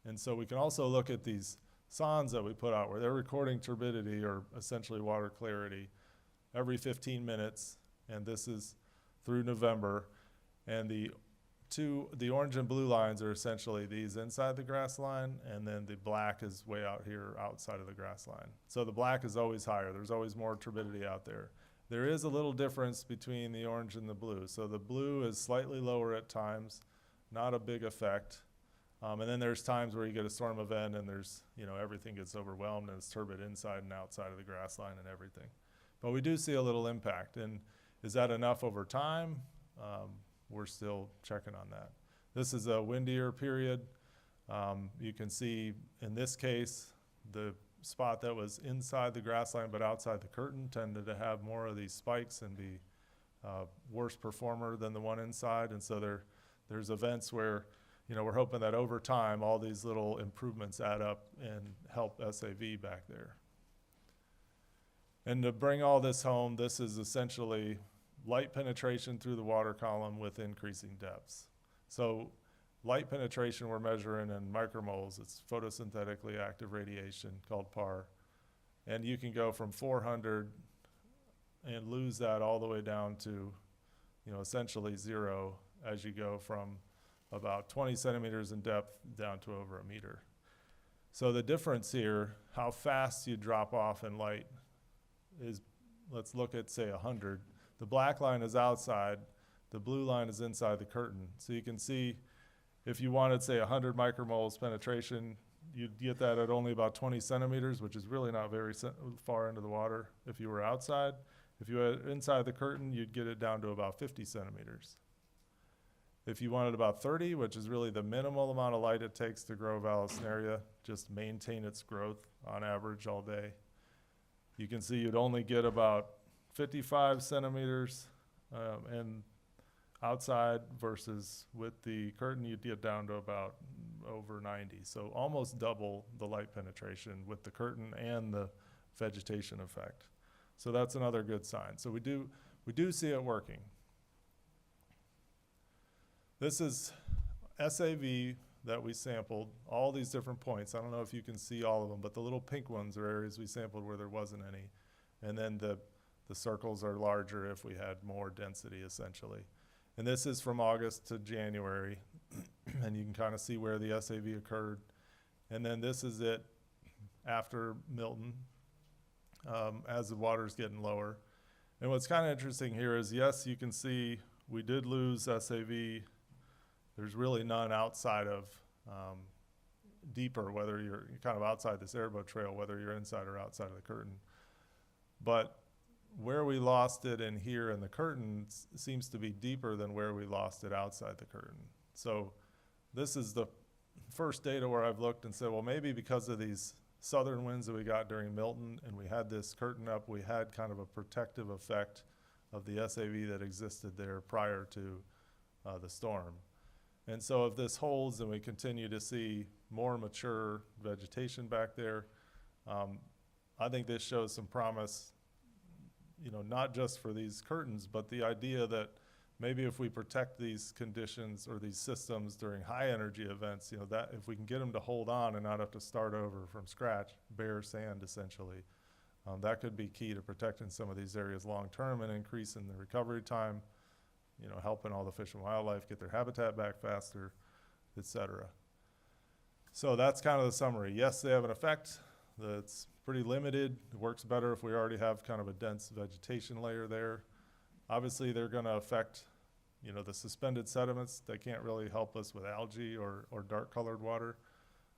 And so we can also look at these sondes that we put out where they're recording turbidity, or essentially water clarity, every 15 minutes, and this is through November. And the orange and blue lines are essentially these inside the grass line, and then the black is way out here outside of the grass line. So the black is always higher. There's always more turbidity out there. There is a little difference between the orange and the blue. So the blue is slightly lower at times, not a big effect. And then there's times where you get a storm event and there's, everything gets overwhelmed and it's turbid inside and outside of the grass line and everything. But we do see a little impact. And is that enough over time? We're still checking on that. This is a windier period. You can see in this case, the spot that was inside the grass line but outside the curtain tended to have more of these spikes and be worse performer than the one inside. And so there's events where, we're hoping that over time, all these little improvements add up and help SAV back there. And to bring all this home, this is essentially light penetration through the water column with increasing depths. So light penetration we're measuring in micromoles. It's photosynthetically active radiation called PAR. And you can go from 400 and lose that all the way down to, essentially 0 as you go from about 20 centimeters in depth down to over 1 meter. So the difference here, how fast you drop off in light is, let's look at say 100. The black line is outside, the blue line is inside the curtain. So you can see if you wanted say 100 micromoles penetration, you'd get that at only about 20 centimeters, which is really not very far into the water if you were outside. If you were inside the curtain, you'd get it down to about 50 centimeters. If you wanted about 30, which is really the minimal amount of light it takes to grow Vallisneria, just maintain its growth on average all day, you can see you'd only get about 55 centimeters and outside versus with the curtain you'd get down to about over 90. So almost double the light penetration with the curtain and the vegetation effect. So that's another good sign. So we do see it working. This is SAV that we sampled, all these different points. I don't know if you can see all of them, but the little pink ones are areas we sampled where there wasn't any. And then the circles are larger if we had more density, essentially. And this is from August to January, and you can kind of see where the SAV occurred. And then this is it after Milton, as the water's getting lower. And what's kind of interesting here is, yes, you can see we did lose SAV. There's really none outside of deeper, whether you're kind of outside this airboat trail, whether you're inside or outside of the curtain. But where we lost it in here in the curtain seems to be deeper than where we lost it outside the curtain. So this is the first data where I've looked and said, well, maybe because of these southern winds that we got during Milton and we had this curtain up, we had kind of a protective effect of the SAV that existed there prior to the storm. And so if this holds and we continue to see more mature vegetation back there, I think this shows some promise you know, not just for these curtains, but the idea that maybe if we protect these conditions or these systems during high energy events, you know, that if we can get them to hold on and not have to start over from scratch, bare sand essentially, that could be key to protecting some of these areas long-term and increasing the recovery time, you know, helping all the fish and wildlife get their habitat back faster, et cetera. So that's kind of the summary. Yes, they have an effect that's pretty limited. It works better if we already have kind of a dense vegetation layer there. Obviously, they're going to affect, you know, the suspended sediments. They can't really help us with algae or dark colored water.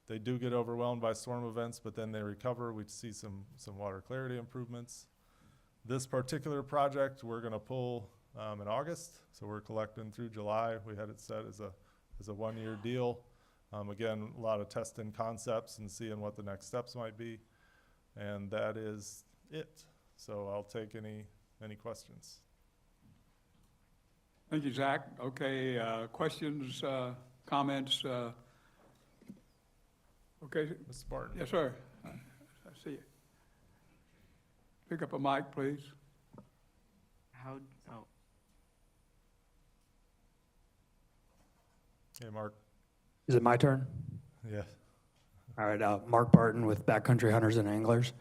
They do get overwhelmed by storm events, but then they recover. We see some water clarity improvements. This particular project, we're going to pull in August, so we're collecting through July. We had it set as a one-year deal. Again, a lot of testing concepts and seeing what the next steps might be, and that is it. So I'll take any questions.
Thank you, Zach. Okay, questions, comments? Okay.
Mr. Barton.
Yes, sir. I see you. Pick up a mic, please.
Oh,
Hey, Mark.
Is it my turn?
Yes.
All right, Mark Barton with Backcountry Hunters and Anglers.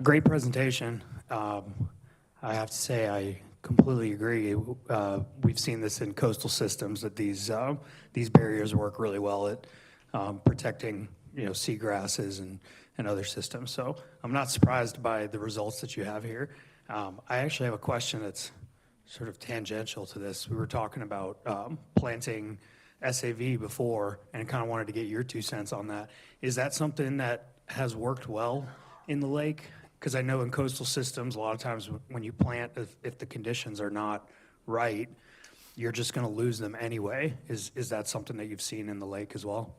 Great presentation. I have to say I completely agree. We've seen this in coastal systems that these barriers work really well at protecting, you know, seagrasses and other systems. So I'm not surprised by the results that you have here. I actually have a question that's sort of tangential to this. We were talking about planting SAV before and kind of wanted to get your 2 cents on that. Is that something that has worked well in the lake? Because I know in coastal systems, a lot of times when you plant, if the conditions are not right, you're just going to lose them anyway. Is that something that you've seen in the lake as well?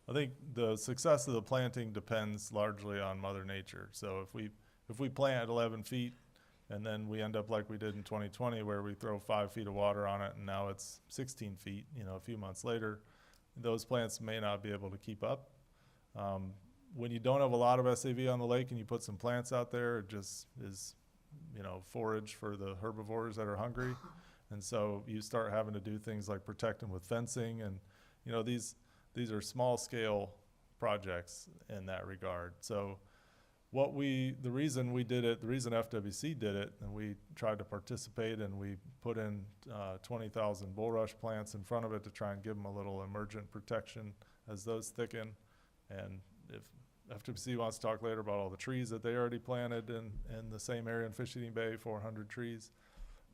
I think the success of the planting depends largely on Mother Nature. So if we plant at 11 feet and then we end up like we did in 2020 where we throw 5 feet of water on it and now it's 16 feet, you know, a few months later, those plants may not be able to keep up. When you don't have a lot of SAV on the lake and you put some plants out there, it just is, you know, forage for the herbivores that are hungry. And so you start having to do things like protect them with fencing. And, you know, these are small scale projects in that regard. So the reason we did it, the reason FWC did it, and we tried to participate and we put in 20,000 bulrush plants in front of it to try and give them a little emergent protection as those thicken. And if FWC wants to talk later about all the trees that they already planted in the same area in Fish Eating Bay, 400 trees.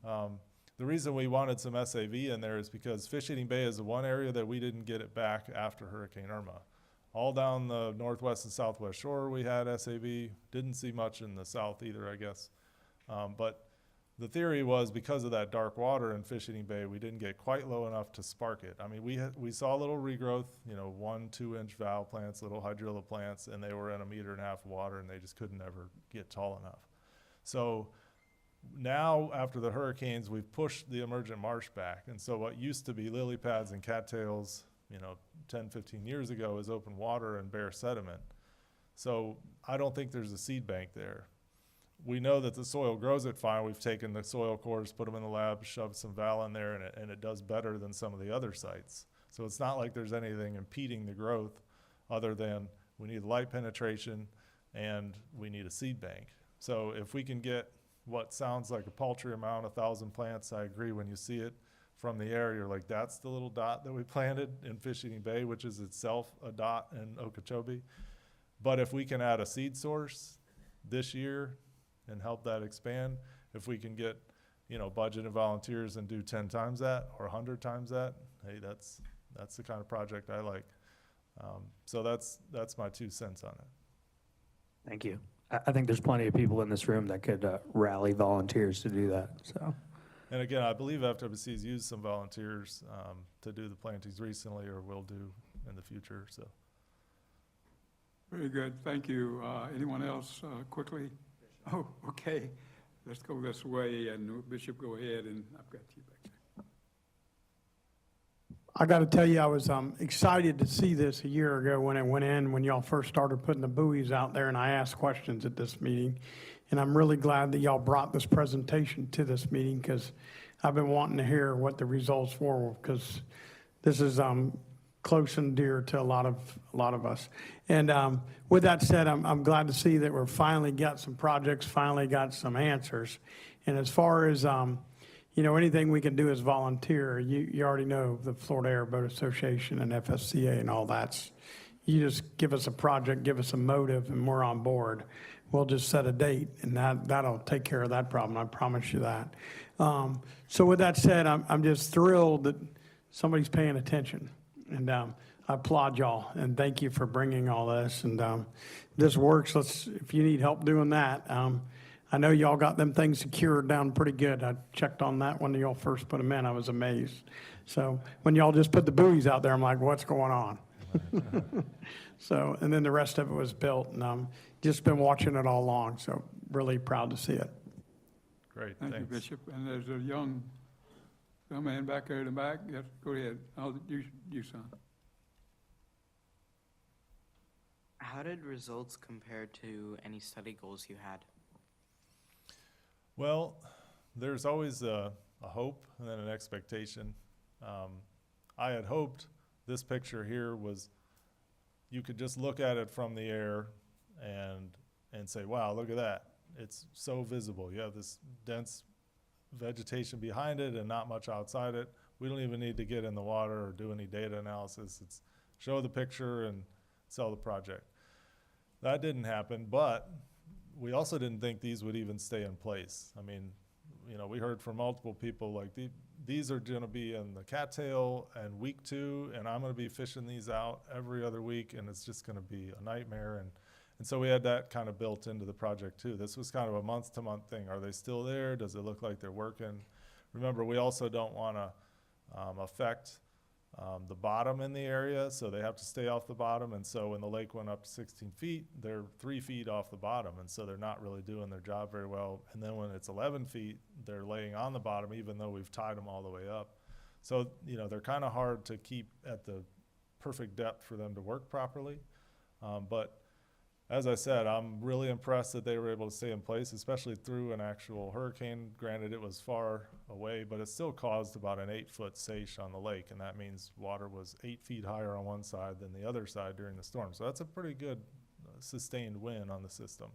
The reason we wanted some SAV in there is because Fish Eating Bay is the one area that we didn't get it back after Hurricane Irma. All down the northwest and southwest shore we had SAV, didn't see much in the south either, I guess. But the theory was because of that dark water in Fish Eating Bay, we didn't get quite low enough to spark it. I mean, we saw a little regrowth, you know, 1-2 inch valve plants, little hydrilla plants, and they were in 1.5 meters of water and they just couldn't ever get tall enough. So now after the hurricanes, we've pushed the emergent marsh back. And so what used to be lily pads and cattails, you know, 10, 15 years ago is open water and bare sediment. So I don't think there's a seed bank there. We know that the soil grows it fine. We've taken the soil cores, put them in the lab, shoved some val in there, and it does better than some of the other sites. So it's not like there's anything impeding the growth other than we need light penetration and we need a seed bank. So if we can get what sounds like a paltry amount, 1,000 plants, I agree, when you see it from the air, you're like, that's the little dot that we planted in Fish Eating Bay, which is itself a dot in Okeechobee. But if we can add a seed source this year and help that expand, if we can get, you know, budget and volunteers and do 10 times that or 100 times that, hey, that's the kind of project I like. So that's my 2 cents on it.
Thank you. I think there's plenty of people in this room that could rally volunteers to do that, so.
And again, I believe FWC's used some volunteers to do the plantings recently or will do in the future, so.
Very good, thank you. Anyone else quickly? Oh, okay. Let's go this way, and Bishop, go ahead, and I've got you back there.
I got to tell you, I was excited to see this a year ago when it went in, when y'all first started putting the buoys out there, and I asked questions at this meeting. And I'm really glad that y'all brought this presentation to this meeting, because I've been wanting to hear what the results were, because this is close and dear to a lot of us. And with that said, I'm glad to see that we're finally got some projects, finally got some answers. And as far as anything we can do as volunteer, you already know the Florida Airboat Association and FSCA and all that. You just give us a project, give us a motive, and we're on board. We'll just set a date, and that'll take care of that problem. I promise you that. So with that said, I'm just thrilled that somebody's paying attention, and I applaud y'all, and thank you for bringing all this. And this works. If you need help doing that, I know y'all got them things secured down pretty good. I checked on that when y'all first put them in. I was amazed. So when y'all just put the buoys out there, I'm like, what's going on? So, and then the rest of it was built, and just been watching it all along. So really proud to see it.
Great,
Thank you,
thanks.
Bishop. And there's a young man back there in the back. Yes, go ahead. You, son.
How did results compare to any study goals you had?
Well, there's always a hope and then an expectation. I had hoped this picture here was, you could just look at it from the air and say, wow, look at that. It's so visible. You have this dense vegetation behind it and not much outside it. We don't even need to get in the water or do any data analysis. It's show the picture and sell the project. That didn't happen, but we also didn't think these would even stay in place. I mean, we heard from multiple people like these are going to be in the cattail and week 2, and I'm going to be fishing these out every other week, and it's just going to be a nightmare. And so we had that kind of built into the project too. This was kind of a month-to-month thing. Are they still there? Does it look like they're working? Remember, we also don't want to affect the bottom in the area, so they have to stay off the bottom. And so when the lake went up to 16 feet, they're 3 feet off the bottom, and so they're not really doing their job very well. And then when it's 11 feet, they're laying on the bottom, even though we've tied them all the way up. So, they're kind of hard to keep at the perfect depth for them to work properly. But as I said, I'm really impressed that they were able to stay in place, especially through an actual hurricane. Granted, it was far away, but it still caused about an 8-foot seiche on the lake, and that means water was 8 feet higher on one side than the other side during the storm. So that's a pretty good sustained win on the system.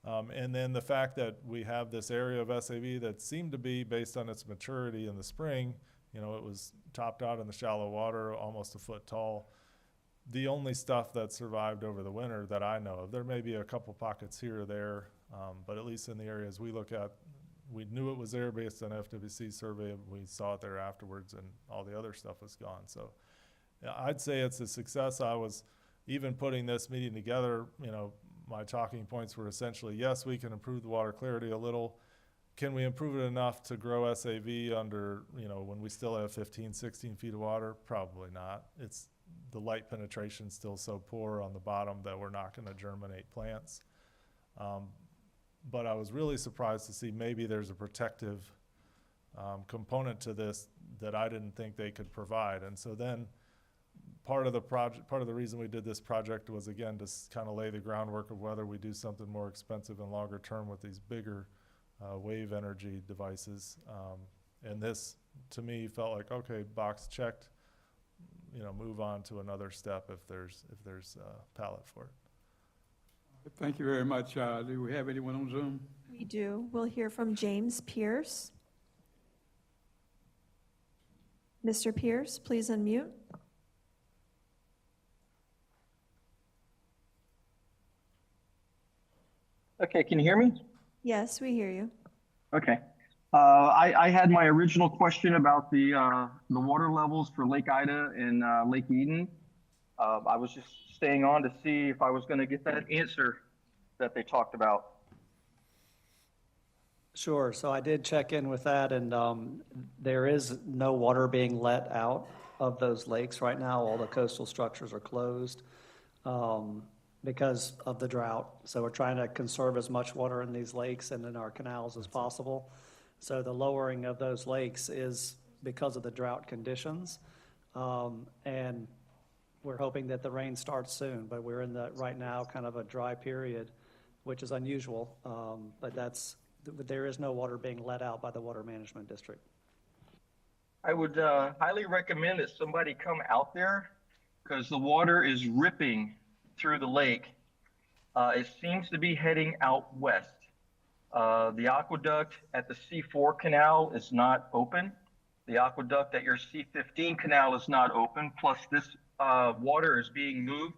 And then the fact that we have this area of SAV that seemed to be, based on its maturity in the spring, it was topped out in the shallow water, almost a foot tall. The only stuff that survived over the winter that I know of, there may be a couple pockets here or there, but at least in the areas we look at, we knew it was there based on FWC survey. We saw it there afterwards, and all the other stuff was gone. So I'd say it's a success. I was even putting this meeting together, my talking points were essentially, yes, we can improve the water clarity a little. Can we improve it enough to grow SAV under, when we still have 15, 16 feet of water? Probably not. The light penetration is still so poor on the bottom that we're not going to germinate plants. But I was really surprised to see maybe there's a protective component to this that I didn't think they could provide. And so then part of the reason we did this project was, again, to kind of lay the groundwork of whether we do something more expensive and longer term with these bigger wave energy devices. And this, to me, felt like, okay, box checked. Move on to another step if there's a palette for it.
Thank you very much. Do we have anyone on Zoom?
We do. We'll hear from James Pierce. Mr. Pierce, please unmute.
Okay, can you hear me?
Yes, we hear you.
Okay. I had my original question about the water levels for Lake Ida and Lake Eden. I was just staying on to see if I was going to get that answer that they talked about.
Sure. So I did check in with that, and there is no water being let out of those lakes right now. All the coastal structures are closed because of the drought. So we're trying to conserve as much water in these lakes and in our canals as possible. So the lowering of those lakes is because of the drought conditions. And we're hoping that the rain starts soon, but we're in right now kind of a dry period which is unusual, but there is no water being let out by the Water Management District.
I would highly recommend that somebody come out there because the water is ripping through the lake. It seems to be heading out west. The aqueduct at the C4 canal is not open. The aqueduct at your C15 canal is not open. Plus, this water is being moved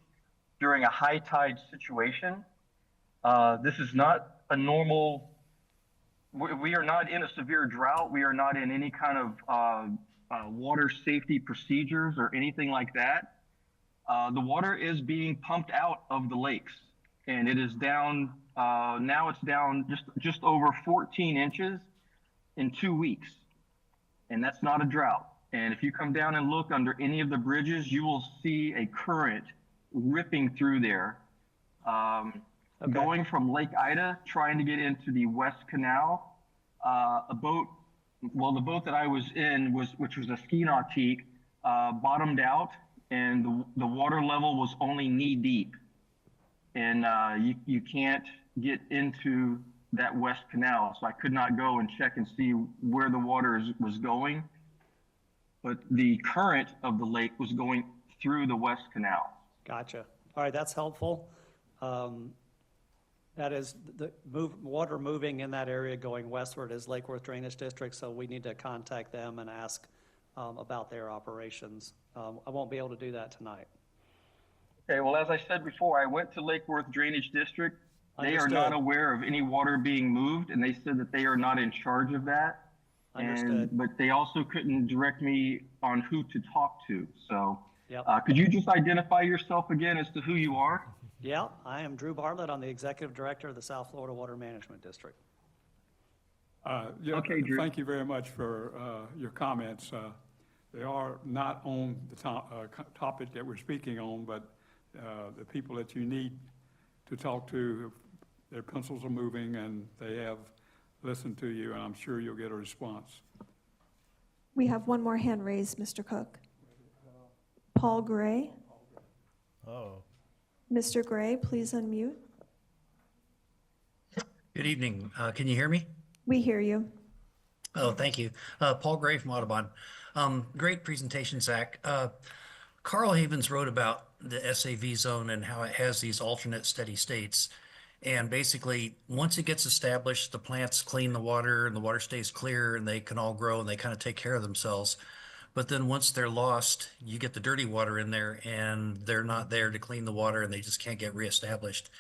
during a high tide situation. This is not a normal. We are not in a severe drought. We are not in any kind of water safety procedures or anything like that. The water is being pumped out of the lakes, and it is down. Now it's down just over 14 inches in 2 weeks, and that's not a drought. And if you come down and look under any of the bridges, you will see a current ripping through there. Going from Lake Ida, trying to get into the West Canal, the boat that I was in, which was a ski nautique, bottomed out, and the water level was only knee deep. And you can't get into that West Canal, so I could not go and check and see where the water was going. But the current of the lake was going through the West Canal.
Gotcha. All right, that's helpful. That is, water moving in that area going westward is Lake Worth Drainage District, so we need to contact them and ask about their operations. I won't be able to do that tonight.
Okay, well, as I said before, I went to Lake Worth Drainage District. They are not aware of any water being moved, and they said that they are not in charge of that. But they also couldn't direct me on who to talk to. So could you just identify yourself again as to who you are?
Yeah, I am Drew Bartlett. I'm the Executive Director of the South Florida Water Management District.
Okay, Drew. Thank you very much for your comments. They are not on the topic that we're speaking on, but the people that you need to talk to, their pencils are moving and they have listened to you, and I'm sure you'll get a response.
We have one more hand raised, Mr. Cook. Paul Gray.
Oh.
Mr. Gray, please unmute.
Good evening. Can you hear me?
We hear you.
Oh, thank you. Paul Gray from Audubon. Great presentation, Zach. Carl Havens wrote about the SAV zone and how it has these alternate steady states. And basically, once it gets established, the plants clean the water and the water stays clear and they can all grow and they kind of take care of themselves. But then once they're lost, you get the dirty water in there and they're not there to clean the water and they just can't get reestablished.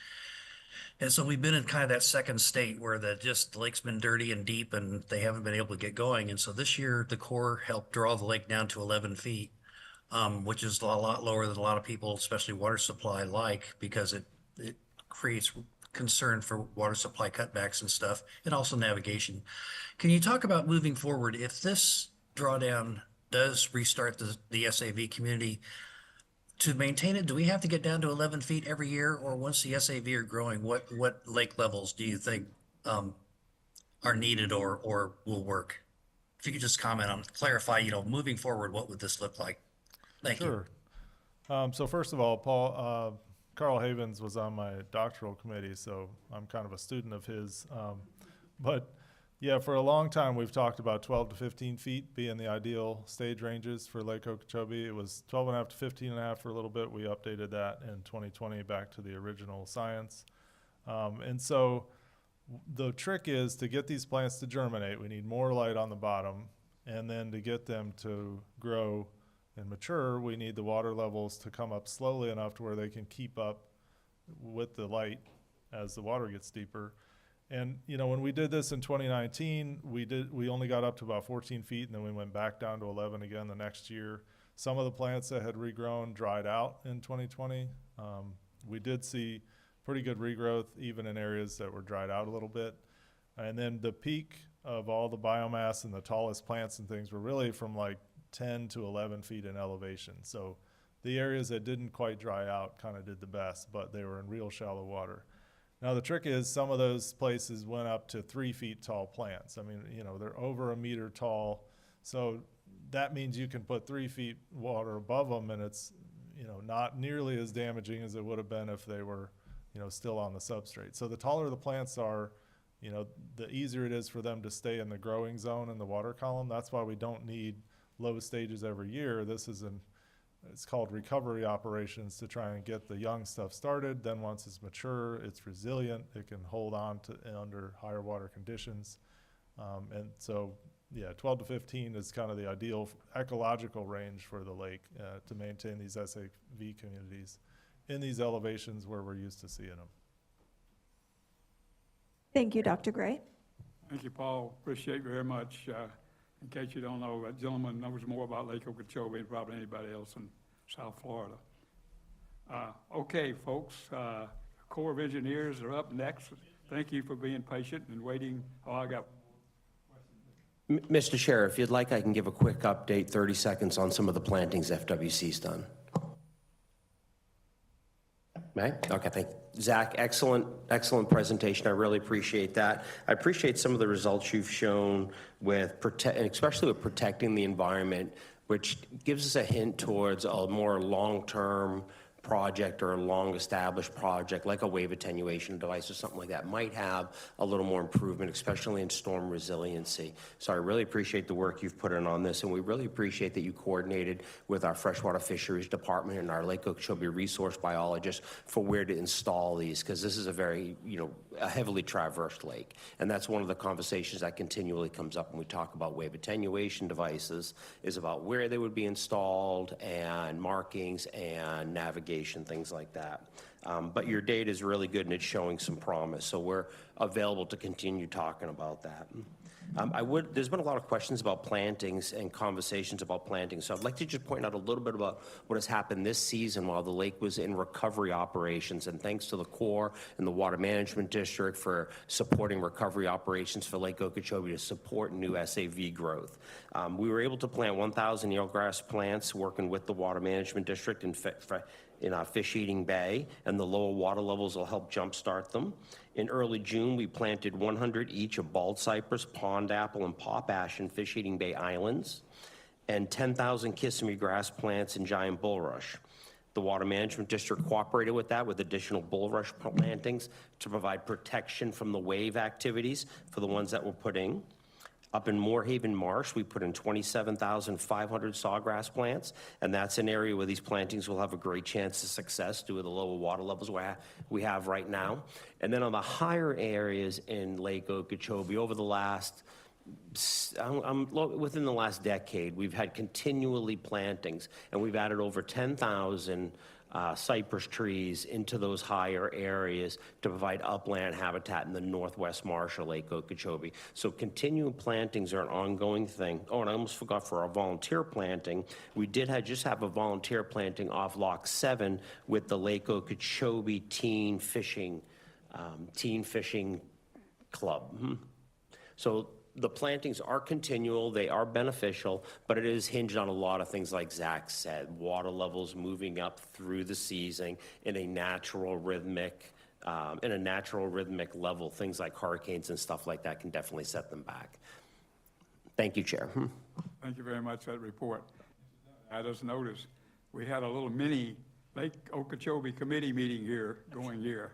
And so we've been in kind of that second state where the lake's been dirty and deep and they haven't been able to get going. And so this year, the Corps helped draw the lake down to 11 feet, which is a lot lower than a lot of people, especially water supply, because it creates concern for water supply cutbacks and stuff, and also navigation. Can you talk about moving forward, if this drawdown does restart the SAV community, to maintain it, do we have to get down to 11 feet every year, or once the SAV are growing, what lake levels do you think are needed or will work? If you could just comment on, clarify, moving forward, what would this look like? Thank you.
Sure. So first of all, Paul, Carl Havens was on my doctoral committee, so I'm kind of a student of his. But yeah, for a long time, we've talked about 12 to 15 feet being the ideal stage ranges for Lake Okeechobee. It was 12.5 to 15.5 for a little bit. We updated that in 2020 back to the original science. And so the trick is to get these plants to germinate. We need more light on the bottom. And then to get them to grow and mature, we need the water levels to come up slowly enough to where they can keep up with the light as the water gets deeper. And when we did this in 2019, we only got up to about 14 feet, and then we went back down to 11 again the next year. Some of the plants that had regrown dried out in 2020. We did see pretty good regrowth even in areas that were dried out a little bit. And then the peak of all the biomass and the tallest plants and things were really from like 10 to 11 feet in elevation. So the areas that didn't quite dry out kind of did the best, but they were in real shallow water. Now the trick is some of those places went up to 3 feet tall plants. I mean, they're over a meter tall. So that means you can put 3 feet water above them, and it's, not nearly as damaging as it would have been if they were still on the substrate. So the taller the plants are, the easier it is for them to stay in the growing zone in the water column. That's why we don't need low stages every year. It's called recovery operations to try and get the young stuff started. Then once it's mature, it's resilient. It can hold on to under higher water conditions. And so, 12 to 15 is kind of the ideal ecological range for the lake to maintain these SAV communities in these elevations where we're used to seeing them.
Thank you, Dr. Gray.
Thank you, Paul. Appreciate very much. In case you don't know, that gentleman knows more about Lake Okeechobee than probably anybody else in South Florida. Okay, folks, Corps of Engineers are up next. Thank you for being patient and waiting. I got.
Mr. Chair, if you'd like, I can give a quick update, 30 seconds on some of the plantings FWC's done. May? Okay, thank you. Zach, excellent presentation. I really appreciate that. I appreciate some of the results you've shown with especially with protecting the environment, which gives us a hint towards a more long-term project or a long-established project like a wave attenuation device or something like that might have a little more improvement, especially in storm resiliency. So I really appreciate the work you've put in on this, and we really appreciate that you coordinated with our freshwater fisheries department and our Lake Okeechobee resource biologists for where to install these, because this is a very, a heavily traversed lake. And that's one of the conversations that continually comes up when we talk about wave attenuation devices, is about where they would be installed and markings and navigation, things like that. But your data is really good and it's showing some promise. So we're available to continue talking about that. There's been a lot of questions about plantings and conversations about plantings. So I'd like to just point out a little bit about what has happened this season while the lake was in recovery operations. And thanks to the Corps and the Water Management District for supporting recovery operations for Lake Okeechobee to support new SAV growth. We were able to plant 1,000 eelgrass plants working with the Water Management District in Fish-Eating Bay, and the lower water levels will help jumpstart them. In early June, we planted 100 each of bald cypress, pond apple, and pop ash in Fish-Eating Bay Islands, and 10,000 kissimmee grass plants in giant bulrush. The Water Management District cooperated with that with additional bulrush plantings to provide protection from the wave activities for the ones that were put in. Up in Moorhaven Marsh, we put in 27,500 sawgrass plants, and that's an area where these plantings will have a great chance of success due to the lower water levels we have right now. And then on the higher areas in Lake Okeechobee, over the last, within the last decade, we've had continually plantings, and we've added over 10,000 cypress trees into those higher areas to provide upland habitat in the northwest marsh of Lake Okeechobee. So continuing plantings are an ongoing thing. Oh, and I almost forgot for our volunteer planting, we did just have a volunteer planting off Lock 7 with the Lake Okeechobee Teen Fishing Club. So the plantings are continual, they are beneficial, but it is hinged on a lot of things like Zach said, water levels moving up through the season in a natural rhythmic level. Things like hurricanes and stuff like that can definitely set them back. Thank you, Chair.
Thank you very much for that report. I just noticed we had a little mini Lake Okeechobee committee meeting going here,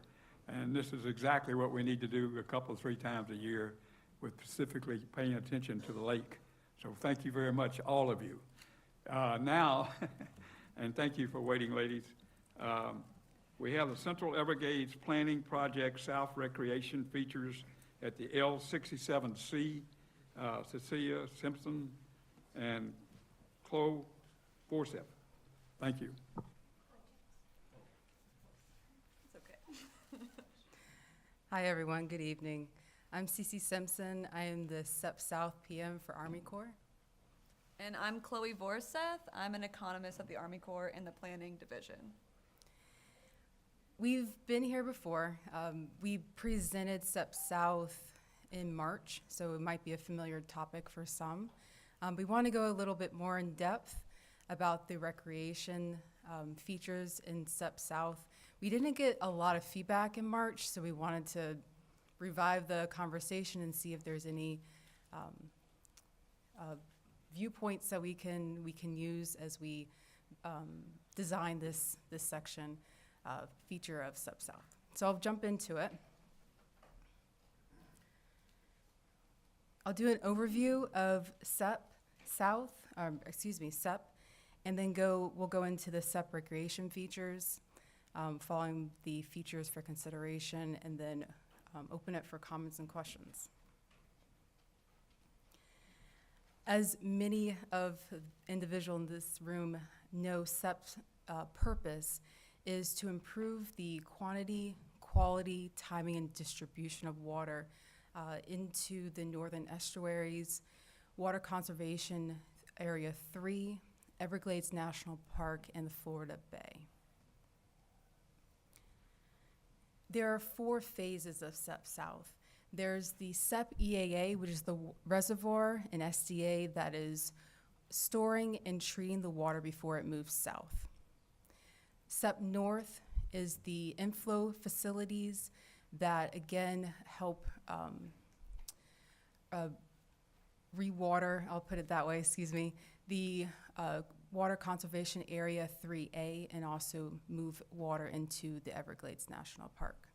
and this is exactly what we need to do a couple, 3 times a year, with specifically paying attention to the lake. So thank you very much, all of you. Now, and thank you for waiting, ladies. We have the Central Everglades Planning Project South Recreation features at the L67C, Cecilia Simpson and Chloe Forsyth. Thank you.
It's okay. Hi, everyone. Good evening. I'm Cece Simpson. I am the SEP South PM for Army Corps.
And I'm Chloe Vorseth. I'm an economist of the Army Corps in the Planning Division.
We've been here before. We presented SEP South in March, so it might be a familiar topic for some. We want to go a little bit more in depth about the recreation features in SEP South. We didn't get a lot of feedback in March, so we wanted to revive the conversation and see if there's any viewpoints that we can use as we design this section feature of SEP South. So I'll jump into it. I'll do an overview of SEP South, SEP, and then we'll go into the SEP recreation features, following the features for consideration, and then open it for comments and questions. As many of the individuals in this room know, SEP's purpose is to improve the quantity, quality, timing, and distribution of water into the northern estuaries, Water Conservation Area 3, Everglades National Park, and the Florida Bay. There are 4 phases of SEP South. There's the SEP EAA, which is the reservoir and SDA that is storing and treating the water before it moves south. SEP North is the inflow facilities that, again, help re-water, I'll put it that way, the Water Conservation Area 3A, and also move water into the Everglades National Park.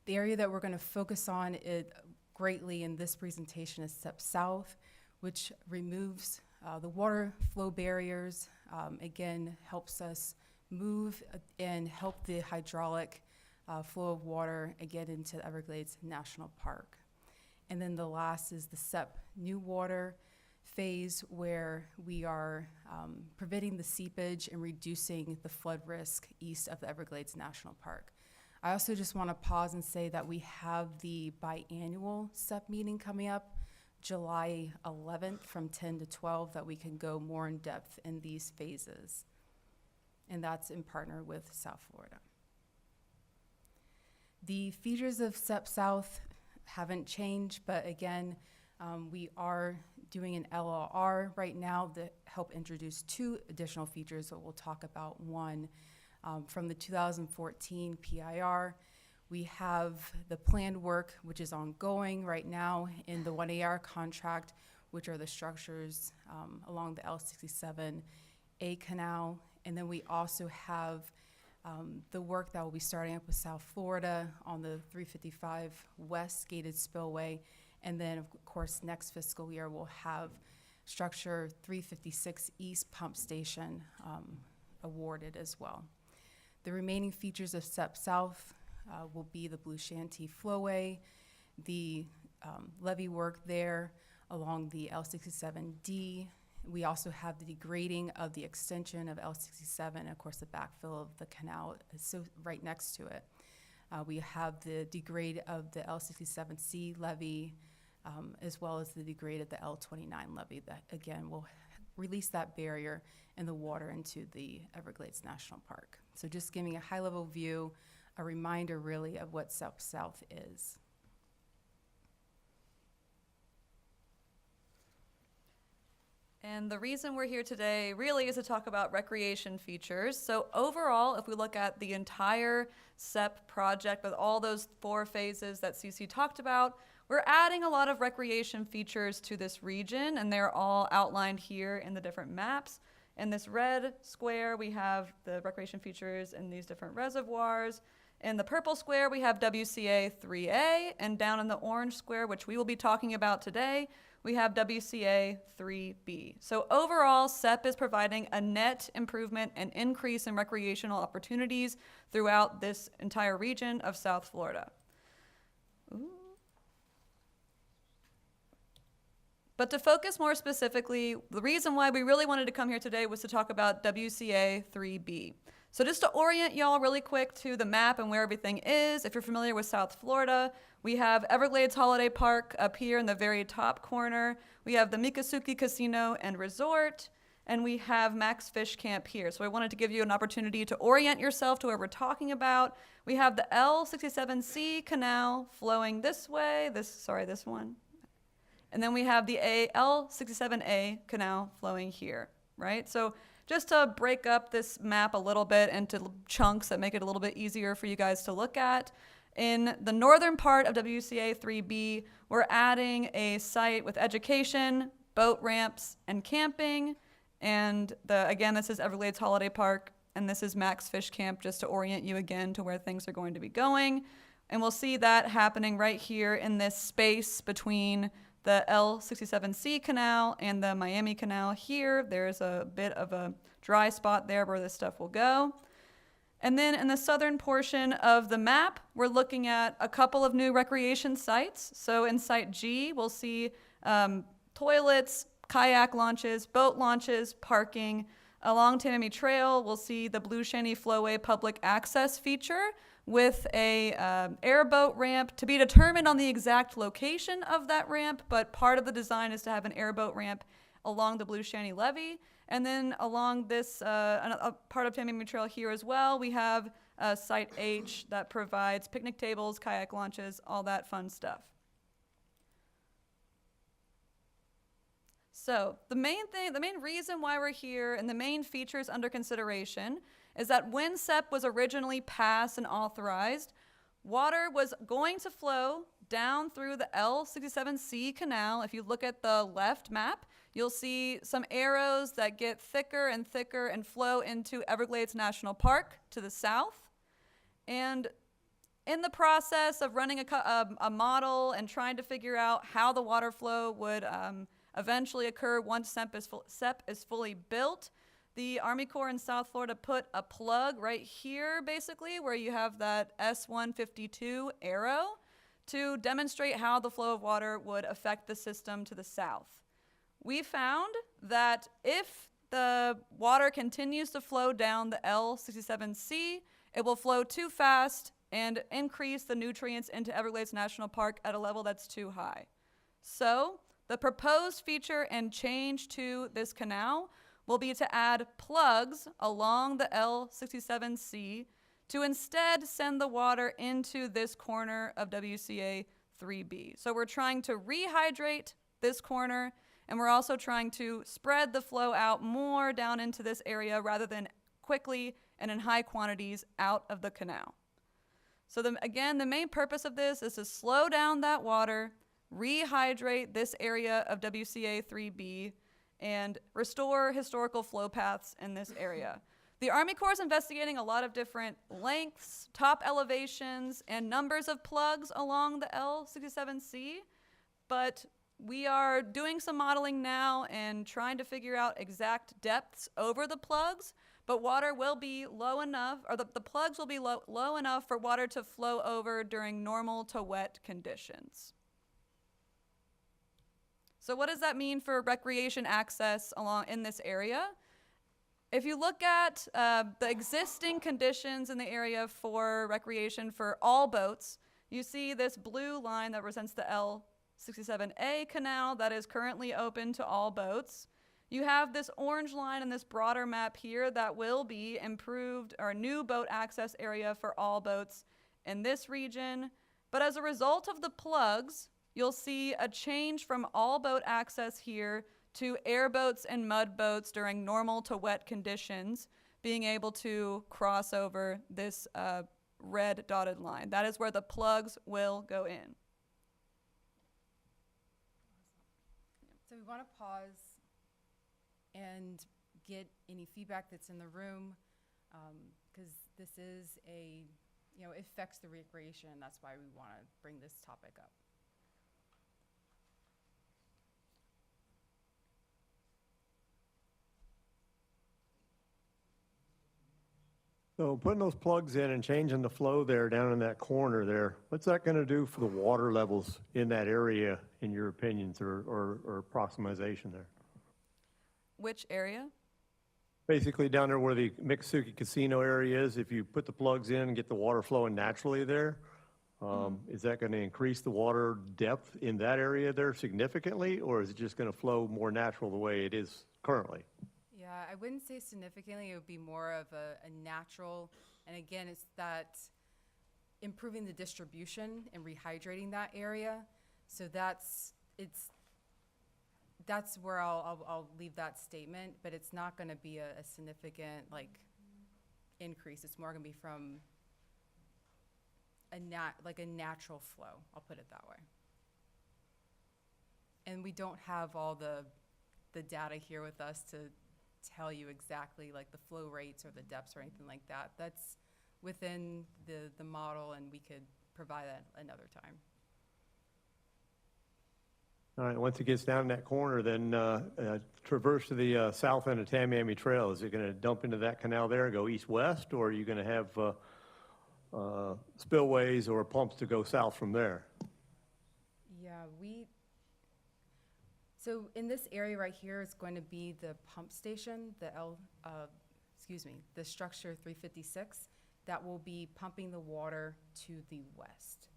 The area that we're going to focus on it greatly in this presentation is SEP South, which removes the water flow barriers, again, helps us move and help the hydraulic flow of water again into the Everglades National Park. And then the last is the SEP New Water phase, where we are preventing the seepage and reducing the flood risk east of the Everglades National Park. I also just want to pause and say that we have the biannual SEP meeting coming up July 11th from 10 to 12 that we can go more in depth in these phases. And that's in partner with South Florida. The features of SEP South haven't changed, but again, we are doing an LLR right now to help introduce 2 additional features that we'll talk about. One, from the 2014 PIR, we have the planned work, which is ongoing right now in the 1AR contract, which are the structures along the L67A canal. And then we also have the work that will be starting up with South Florida on the 355 West gated spillway. And then, of course, next fiscal year, we'll have structure 356 East pump station awarded as well. The remaining features of SEP South will be the Blue Shanty flowway, the levee work there along the L67D. We also have the degrading of the extension of L67, and of course the backfill of the canal is so right next to it. We have the degrade of the L67C levee, as well as the degrade of the L29 levee that, again, will release that barrier and the water into the Everglades National Park. So just giving a high-level view, a reminder really of what SEP South is.
And the reason we're here today really is to talk about recreation features. So overall, if we look at the entire SEP project with all those 4 phases that CC talked about, we're adding a lot of recreation features to this region, and they're all outlined here in the different maps. In this red square, we have the recreation features in these different reservoirs. In the purple square, we have WCA 3A, and down in the orange square, which we will be talking about today, we have WCA 3B. So overall, SEP is providing a net improvement and increase in recreational opportunities throughout this entire region of South Florida. Ooh. But to focus more specifically, the reason why we really wanted to come here today was to talk about WCA 3B. So just to orient y'all really quick to the map and where everything is, if you're familiar with South Florida, we have Everglades Holiday Park up here in the very top corner. We have the Miccosukee Casino and Resort, and we have Max Fish Camp here. So I wanted to give you an opportunity to orient yourself to what we're talking about. We have the L67C canal flowing this way, this one. And then we have the L67A canal flowing here, right? So just to break up this map a little bit into chunks that make it a little bit easier for you guys to look at. In the northern part of WCA 3B, we're adding a site with education, boat ramps, and camping. And again, this is Everglades Holiday Park and this is Max Fish Camp, just to orient you again to where things are going to be going. And we'll see that happening right here in this space between the L67C canal and the Miami Canal here. There's a bit of a dry spot there where this stuff will go. And then in the southern portion of the map, we're looking at a couple of new recreation sites. So in Site G, we'll see toilets, kayak launches, boat launches, parking. Along Tammy Trail, we'll see the Blue Shanty Flowway public access feature with a airboat ramp to be determined on the exact location of that ramp, but part of the design is to have an airboat ramp along the Blue Shanty Levee. And then along this a part of Tammy Trail here as well, we have Site H that provides picnic tables, kayak launches, all that fun stuff. So the main reason why we're here and the main features under consideration is that when SEP was originally passed and authorized, water was going to flow down through the L67C canal. If you look at the left map, you'll see some arrows that get thicker and thicker and flow into Everglades National Park to the south. And in the process of running a model and trying to figure out how the water flow would eventually occur once SEP is fully built, the Army Corps in South Florida put a plug right here, basically, where you have that S152 arrow to demonstrate how the flow of water would affect the system to the south. We found that if the water continues to flow down the L67C, it will flow too fast and increase the nutrients into Everglades National Park at a level that's too high. So the proposed feature and change to this canal will be to add plugs along the L67C to instead send the water into this corner of WCA 3B. So we're trying to rehydrate this corner, and we're also trying to spread the flow out more down into this area rather than quickly and in high quantities out of the canal. So again, the main purpose of this is to slow down that water, rehydrate this area of WCA 3B, and restore historical flow paths in this area. The Army Corps is investigating a lot of different lengths, top elevations, and numbers of plugs along the L67C, but we are doing some modeling now and trying to figure out exact depths over the plugs, but water will be low enough, or the plugs will be low enough for water to flow over during normal to wet conditions. So what does that mean for recreation access along in this area? If you look at the existing conditions in the area for recreation for all boats, you see this blue line that represents the L67A canal that is currently open to all boats. You have this orange line in this broader map here that will be improved or new boat access area for all boats in this region. But as a result of the plugs, you'll see a change from all boat access here to airboats and mud boats during normal to wet conditions being able to cross over this red dotted line. That is where the plugs will go in.
So we want to pause and get any feedback that's in the room, because this is it affects the recreation, and that's why we want to bring this topic up.
So putting those plugs in and changing the flow there down in that corner there, what's that going to do for the water levels in that area, in your opinions, or approximation there?
Which area?
Basically down there where the Miccosukee Casino area is, if you put the plugs in and get the water flowing naturally there, is that going to increase the water depth in that area there significantly, or is it just going to flow more natural the way it is currently?
Yeah, I wouldn't say significantly. It would be more of a natural, and again, it's that improving the distribution and rehydrating that area. So that's where I'll leave that statement, but it's not going to be a significant increase. It's more going to be from a natural flow. I'll put it that way. And we don't have all the data here with us to tell you exactly like the flow rates or the depths or anything like that. That's within the model, and we could provide that another time.
All right, once it gets down that corner, then traverse to the south end of Tamiami Trail. Is it going to dump into that canal there and go east-west, or are you going to have spillways or pumps to go south from there?
Yeah, so in this area right here is going to be the pump station, the structure 356, that will be pumping the water to the west.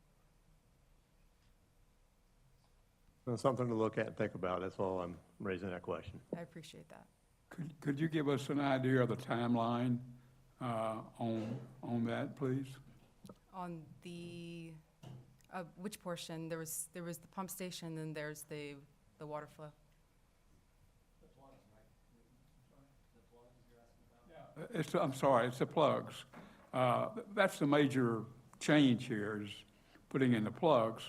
So something to look at and think about. That's all I'm raising that question.
I appreciate that.
Could you give us an idea of the timeline on that, please?
On the, which portion? There was the pump station, and there's the water flow.
I'm sorry, it's the plugs. That's the major change here, is putting in the plugs.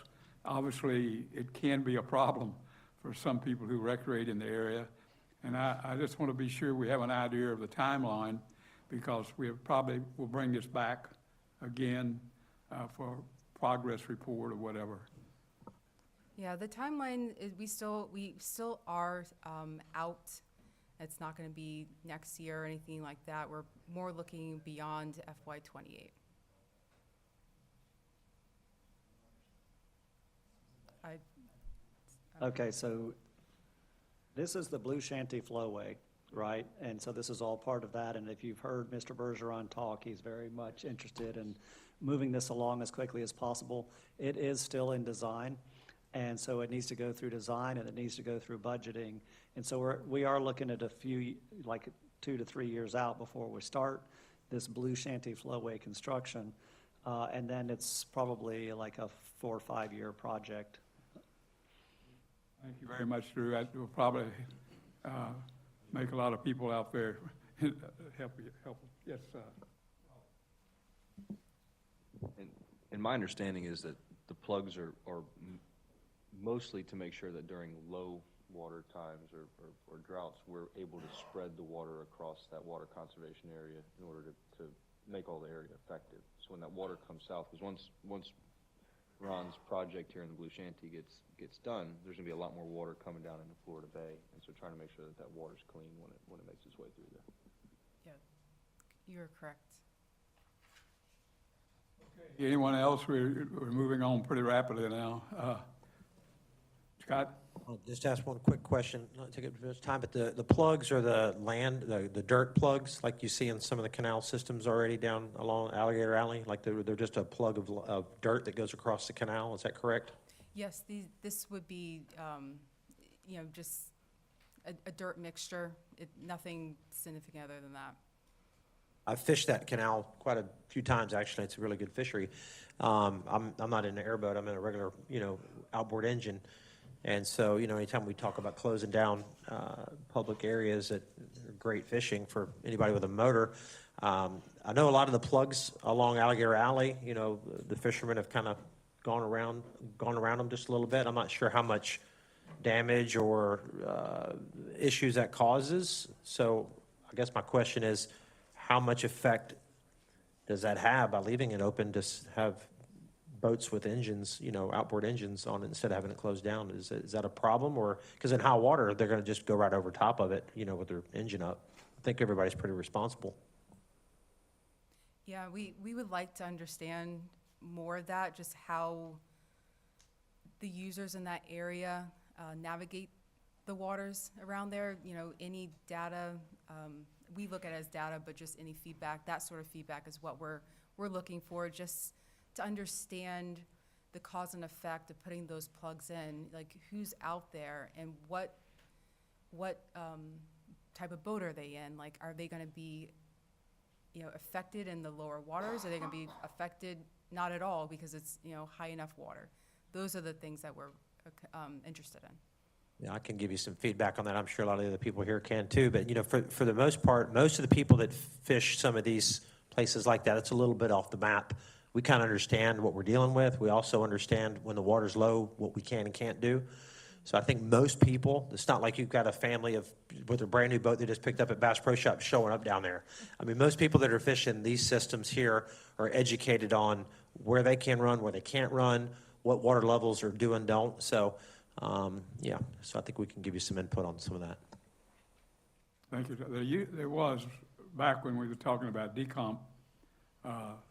Obviously, it can be a problem for some people who recreate in the area. And I just want to be sure we have an idea of the timeline, because we probably will bring this back again for progress report or whatever.
Yeah, the timeline is we still are out. It's not going to be next year or anything like that. We're more looking beyond FY28.
Okay, so this is the Blue Shanty Flowway, right? And so this is all part of that, and if you've heard Mr. Bergeron talk, he's very much interested in moving this along as quickly as possible. It is still in design, and so it needs to go through design, and it needs to go through budgeting. And so we are looking at a few, like 2 to 3 years out before we start this Blue Shanty Flowway construction. And then it's probably like a 4 or 5 year project.
Thank you very much, Drew. That will probably make a lot of people out there help. Yes,
And my understanding is that the plugs are mostly to make sure that during low water times or droughts, we're able to spread the water across that water conservation area in order to make all the area effective. So when that water comes south, because once Ron's project here in the Blue Shanty gets done, there's going to be a lot more water coming down into Florida Bay, and so trying to make sure that water's clean when it makes its way through there.
Yeah, you're correct.
anyone else? We're moving on pretty rapidly now. Scott?
I'll just ask one quick question, not to take up much time, but the plugs are the land, the dirt plugs, like you see in some of the canal systems already down along Alligator Alley, like they're just a plug of dirt that goes across the canal, is that correct?
Yes, this would be, just a dirt mixture, nothing significant other than that.
I've fished that canal quite a few times, actually. It's a really good fishery. I'm not in an airboat. I'm in a regular, outboard engine. And so, anytime we talk about closing down public areas that are great fishing for anybody with a motor, I know a lot of the plugs along Alligator Alley, the fishermen have kind of gone around them just a little bit. I'm not sure how much damage or issues that causes. So I guess my question is, how much effect does that have by leaving it open to have boats with engines, outboard engines on it instead of having it closed down? Is that a problem? Or, because in high water, they're going to just go right over top of it, with their engine up. I think everybody's pretty responsible.
Yeah, we would like to understand more of that, just how the users in that area navigate the waters around there. Any data, we look at it as data, but just any feedback, that sort of feedback is what we're looking for, just to understand the cause and effect of putting those plugs in, like who's out there and what type of boat are they in? Like, are they going to be, affected in the lower waters? Are they going to be affected not at all because it's, high enough water? Those are the things that we're interested in.
Yeah, I can give you some feedback on that. I'm sure a lot of the other people here can too. But, for the most part, most of the people that fish some of these places like that, it's a little bit off the map. We kind of understand what we're dealing with. We also understand when the water's low, what we can and can't do. So I think most people, it's not like you've got a family with a brand new boat they just picked up at Bass Pro Shop showing up down there. I mean, most people that are fishing these systems here are educated on where they can run, where they can't run, what water levels are do and don't. So, yeah, so I think we can give you some input on some of that.
Thank you. There was, back when we were talking about decomp,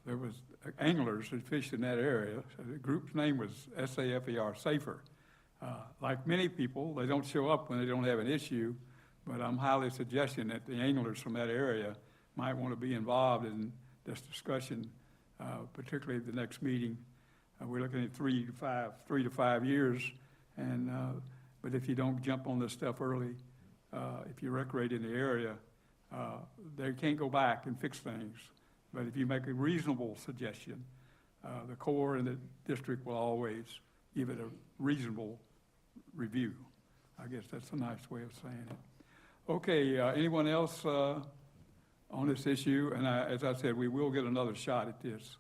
there was anglers that fished in that area. So the group's name was SAFER, Safer. Like many people, they don't show up when they don't have an issue, but I'm highly suggesting that the anglers from that area might want to be involved in this discussion, particularly the next meeting. We're looking at 3 to 5 years, and but if you don't jump on this stuff early, if you recreate in the area, they can't go back and fix things. But if you make a reasonable suggestion, the Corps and the district will always give it a reasonable review. I guess that's a nice way of saying it. Okay, anyone else on this issue? And as I said, we will get another shot at this.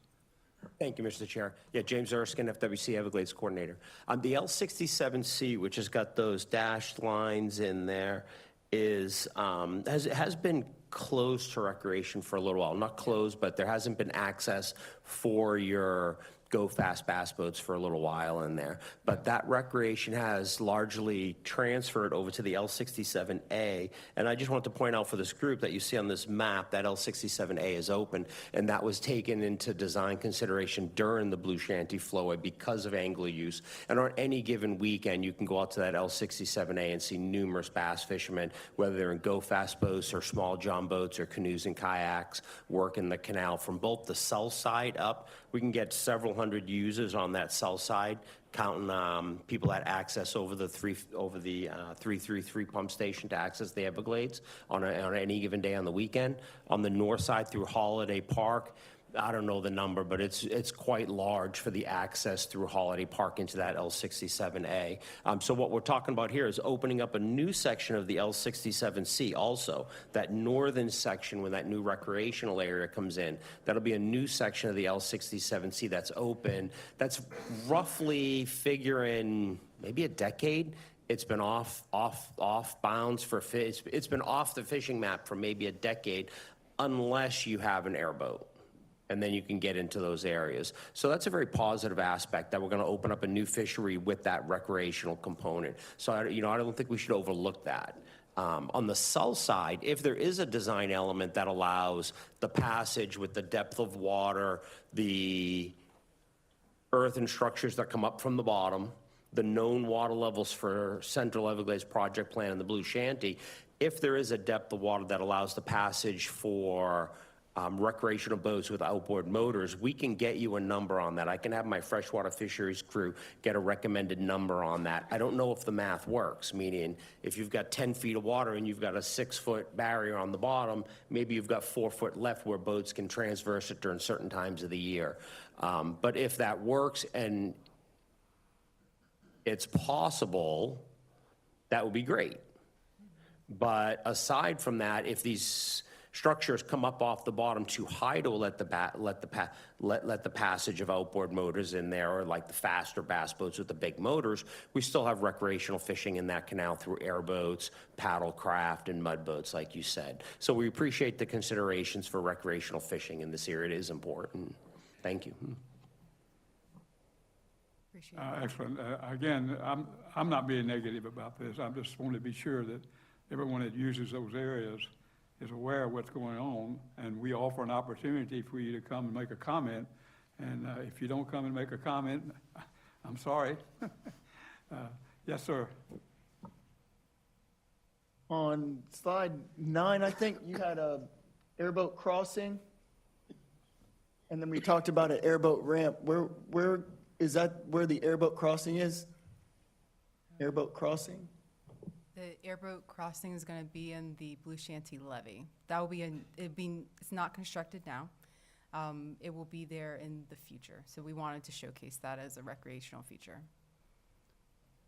Thank you, Mr. Chair. Yeah, James Erskine, FWC Everglades Coordinator. The L67C, which has got those dashed lines in there, has been closed to recreation for a little while. Not closed, but there hasn't been access for your go fast bass boats for a little while in there. But that recreation has largely transferred over to the L67A. And I just want to point out for this group that you see on this map, that L67A is open, and that was taken into design consideration during the Blue Shanty flowway because of angler use. And on any given weekend, you can go out to that L67A and see numerous bass fishermen, whether they're in go fast boats or small john boats or canoes and kayaks, working the canal from both the south side up. We can get several hundred users on that south side, counting people that access over the 333 pump station to access the Everglades on any given day on the weekend. On the north side through Holiday Park, I don't know the number, but it's quite large for the access through Holiday Park into that L67A. So what we're talking about here is opening up a new section of the L67C also, that northern section when that new recreational area comes in. That'll be a new section of the L67C that's open. That's roughly figuring maybe a decade. It's been off bounds for fish. It's been off the fishing map for maybe a decade unless you have an airboat. And then you can get into those areas. So that's a very positive aspect that we're going to open up a new fishery with that recreational component. So, I don't think we should overlook that. On the south side, if there is a design element that allows the passage with the depth of water, the earthen structures that come up from the bottom, the known water levels for Central Everglades Project Plan and the Blue Shanty, if there is a depth of water that allows the passage for recreational boats with outboard motors, we can get you a number on that. I can have my freshwater fisheries crew get a recommended number on that. I don't know if the math works, meaning if you've got 10 feet of water and you've got a 6-foot barrier on the bottom, maybe you've got 4 foot left where boats can transverse it during certain times of the year. But if that works and it's possible, that would be great. But aside from that, if these structures come up off the bottom too high to let the passage of outboard motors in there, or like the faster bass boats with the big motors, we still have recreational fishing in that canal through airboats, paddle craft, and mud boats, like you said. So we appreciate the considerations for recreational fishing in this area. It is important. Thank you.
Excellent. Again, I'm not being negative about this. I just want to be sure that everyone that uses those areas is aware of what's going on, and we offer an opportunity for you to come and make a comment. And if you don't come and make a comment, I'm sorry. Yes, sir.
On slide 9, I think you had a airboat crossing, and then we talked about an airboat ramp. Where is that? Where the airboat crossing is? Airboat crossing.
The airboat crossing is going to be in the Blue Shanty levee. That will be it's not constructed now. It will be there in the future. So we wanted to showcase that as a recreational feature.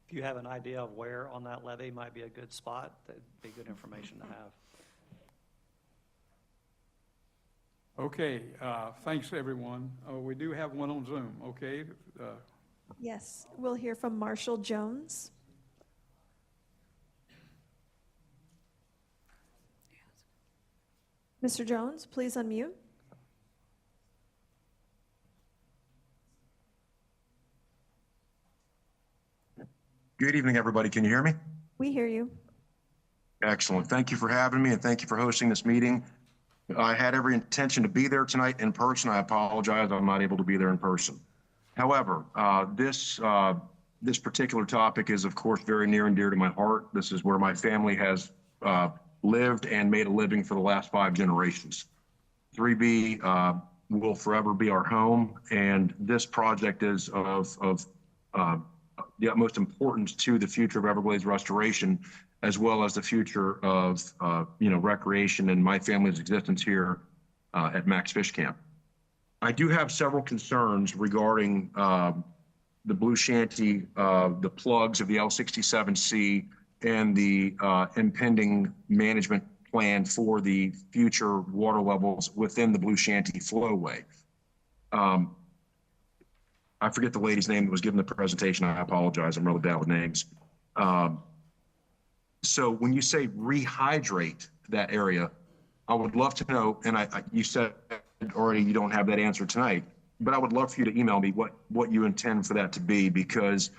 If you have an idea of where on that levee might be a good spot, that'd be good information to have.
Okay, thanks everyone. We do have one on Zoom, okay?
Yes, we'll hear from Marshall Jones. Mr. Jones, please unmute.
Good evening, everybody. Can you hear me?
We hear you.
Excellent. Thank you for having me, and thank you for hosting this meeting. I had every intention to be there tonight in person. I apologize, I'm not able to be there in person. However, this particular topic is, of course, very near and dear to my heart. This is where my family has lived and made a living for the last 5 generations. 3B will forever be our home, and this project is of the utmost importance to the future of Everglades restoration, as well as the future of recreation and my family's existence here at Max Fish Camp. I do have several concerns regarding the Blue Shanty, the plugs of the L67C, and the impending management plan for the future water levels within the Blue Shanty flowway. I forget the lady's name that was giving the presentation. I apologize. I'm really bad with names. So when you say rehydrate that area, I would love to know, and you said already you don't have that answer tonight, but I would love for you to email me what you intend for that to be, because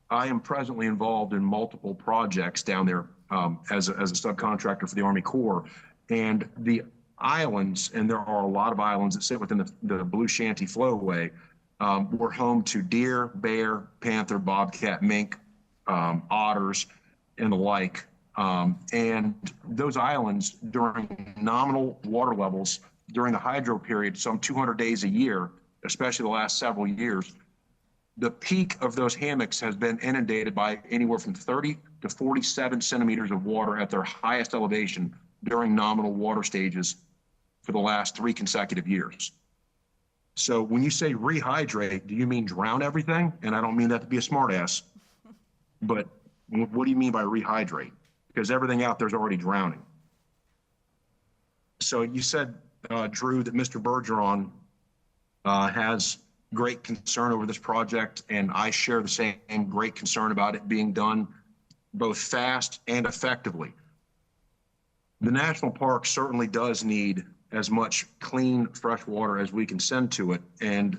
I am presently involved in multiple projects down there as a subcontractor for the Army Corps. And the islands, and there are a lot of islands that sit within the Blue Shanty flowway, were home to deer, bear, panther, bobcat, mink, otters, and the like. And those islands, during nominal water levels, during the hydro period, some 200 days a year, especially the last several years, the peak of those hammocks has been inundated by anywhere from 30 to 47 centimeters of water at their highest elevation during nominal water stages for the last 3 consecutive years. So when you say rehydrate, do you mean drown everything? And I don't mean that to be a smartass, but what do you mean by rehydrate? Because everything out there is already drowning. So you said, Drew, that Mr. Bergeron has great concern over this project, and I share the same great concern about it being done both fast and effectively. The national park certainly does need as much clean, fresh water as we can send to it. And,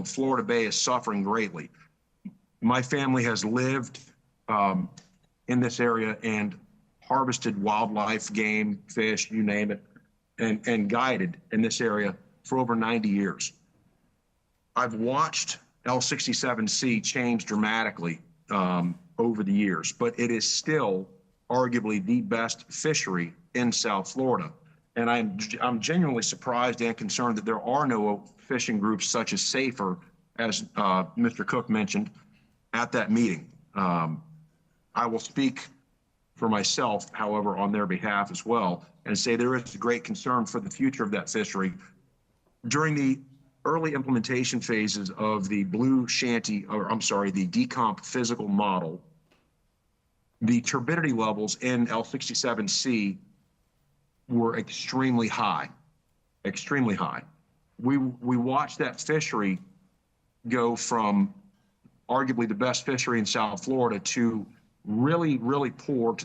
Florida Bay is suffering greatly. My family has lived in this area and harvested wildlife, game, fish, you name it, and guided in this area for over 90 years. I've watched L67C change dramatically over the years, but it is still arguably the best fishery in South Florida. And I'm genuinely surprised and concerned that there are no fishing groups such as SAFER, as Mr. Cook mentioned at that meeting. I will speak for myself, however, on their behalf as well, and say there is great concern for the future of that fishery. During the early implementation phases of the Blue Shanty, the decomp physical model, the turbidity levels in L67C were extremely high, extremely high. We watched that fishery go from arguably the best fishery in South Florida to really, really poor.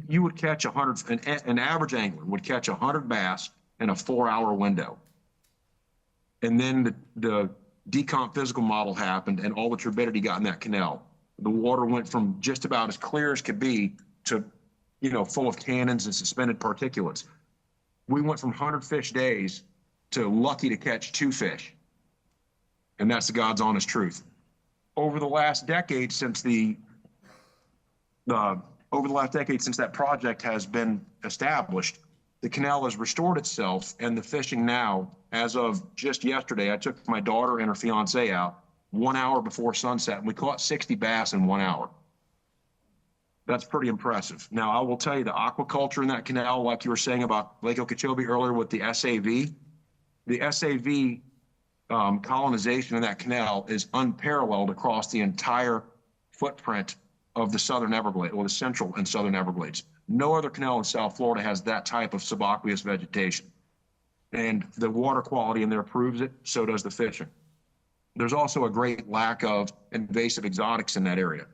You would catch 100, an average angler would catch 100 bass in a 4-hour window. And then the decomp physical model happened, and all the turbidity got in that canal. The water went from just about as clear as could be to, full of tannins and suspended particulates. We went from 100 fish days to lucky to catch 2 fish. And that's the God's honest truth. Over the last decade, since that project has been established, the canal has restored itself, and the fishing now, as of just yesterday, I took my daughter and her fiance out 1 hour before sunset, and we caught 60 bass in 1 hour. That's pretty impressive. Now, I will tell you the aquaculture in that canal, like you were saying about Lake Okeechobee earlier with the SAV, colonization in that canal is unparalleled across the entire footprint of the Southern Everglades, or the Central and Southern Everglades. No other canal in South Florida has that type of subaqueous vegetation. And the water quality in there proves it, so does the fishing. There's also a great lack of invasive exotics in that area.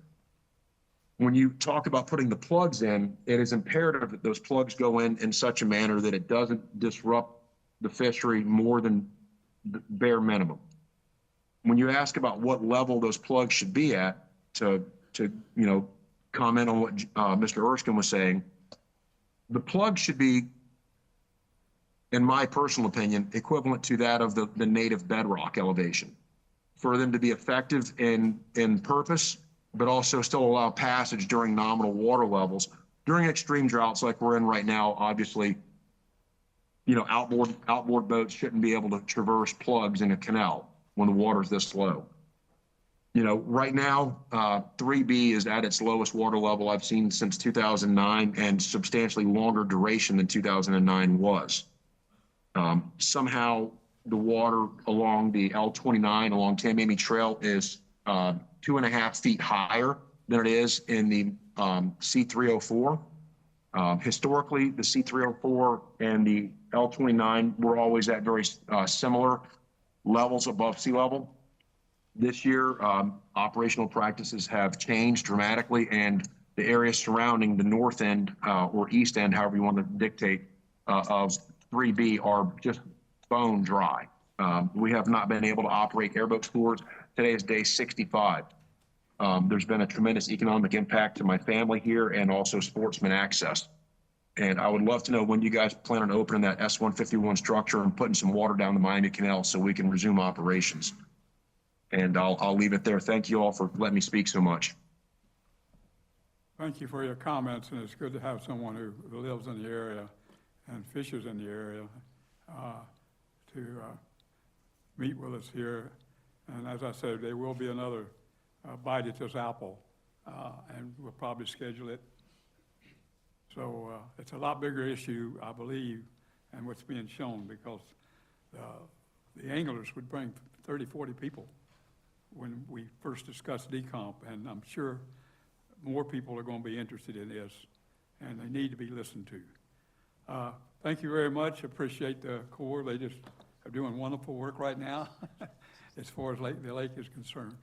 when you talk about putting the plugs in, it is imperative that those plugs go in such a manner that it doesn't disrupt the fishery more than the bare minimum. When you ask about what level those plugs should be at, to comment on what Mr. Erskine was saying, the plug should be, in my personal opinion, equivalent to that of the native bedrock elevation, for them to be effective in purpose, but also still allow passage during nominal water levels. During extreme droughts like we're in right now, obviously, outboard boats shouldn't be able to traverse plugs in a canal when the water's this low. Right now, 3B is at its lowest water level I've seen since 2009, and substantially longer duration than 2009 was. Somehow the water along the L29 along Tamiami Trail is 2.5 feet higher than it is in the C304. Historically, the C304 and the L29 were always at very similar levels above sea level. This year, operational practices have changed dramatically, and the area surrounding the north end or east end, however you want to dictate, of 3B are just bone dry. We have not been able to operate airboat tours. Today is day 65. There's been a tremendous economic impact to my family here and also sportsman access. And I would love to know when you guys plan on opening that S-151 structure and putting some water down the Miami Canal so we can resume operations. And I'll leave it there. Thank you all for letting me speak so much.
Thank you for your comments, and it's good to have someone who lives in the area and fishes in the area to meet with us here. And as I said, there will be another bite at this apple, and we'll probably schedule it. So it's a lot bigger issue, I believe, and what's being shown, because the anglers would bring 30, 40 people when we first discussed decomp, and I'm sure more people are going to be interested in this, and they need to be listened to. Thank you very much. Appreciate the Corps. They just are doing wonderful work right now as far as the lake is concerned.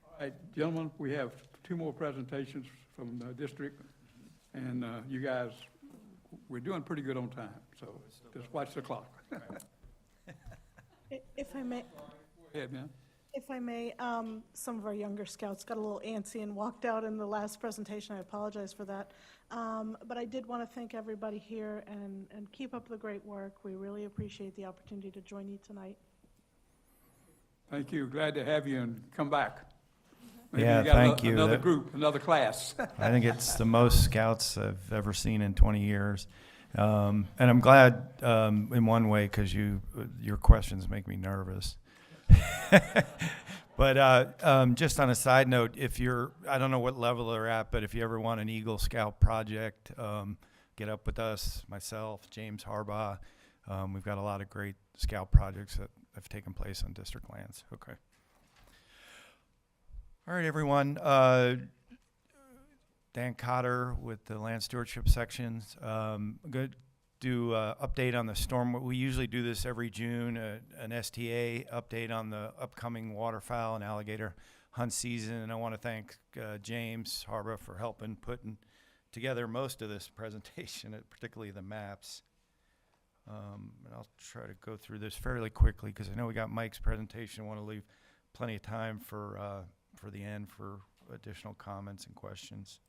All right, gentlemen, we have 2 more presentations from the district, and you guys, we're doing pretty good on time, so just watch the clock.
If I may.
Go ahead, man.
If I may, some of our younger scouts got a little antsy and walked out in the last presentation. I apologize for that. But I did want to thank everybody here and keep up the great work. We really appreciate the opportunity to join you tonight.
Thank you. Glad to have you, and come back. Maybe
Yeah,
you got
thank you.
Another group, another class.
I think it's the most scouts I've ever seen in 20 years. And I'm glad in one way, because your questions make me nervous. But just on a side note, I don't know what level they're at, but if you ever want an Eagle Scout project, get up with us, myself, James Harbaugh. We've got a lot of great Scout projects that have taken place on district lands. Okay. All right, everyone. Dan Cotter with the Land Stewardship Sections. Good. Do update on the storm. We usually do this every June, an STA update on the upcoming waterfowl and alligator hunt season. And I want to thank James Harbaugh for helping putting together most of this presentation, particularly the maps. And I'll try to go through this fairly quickly because I know we got Mike's presentation. I want to leave plenty of time for the end for additional comments and questions.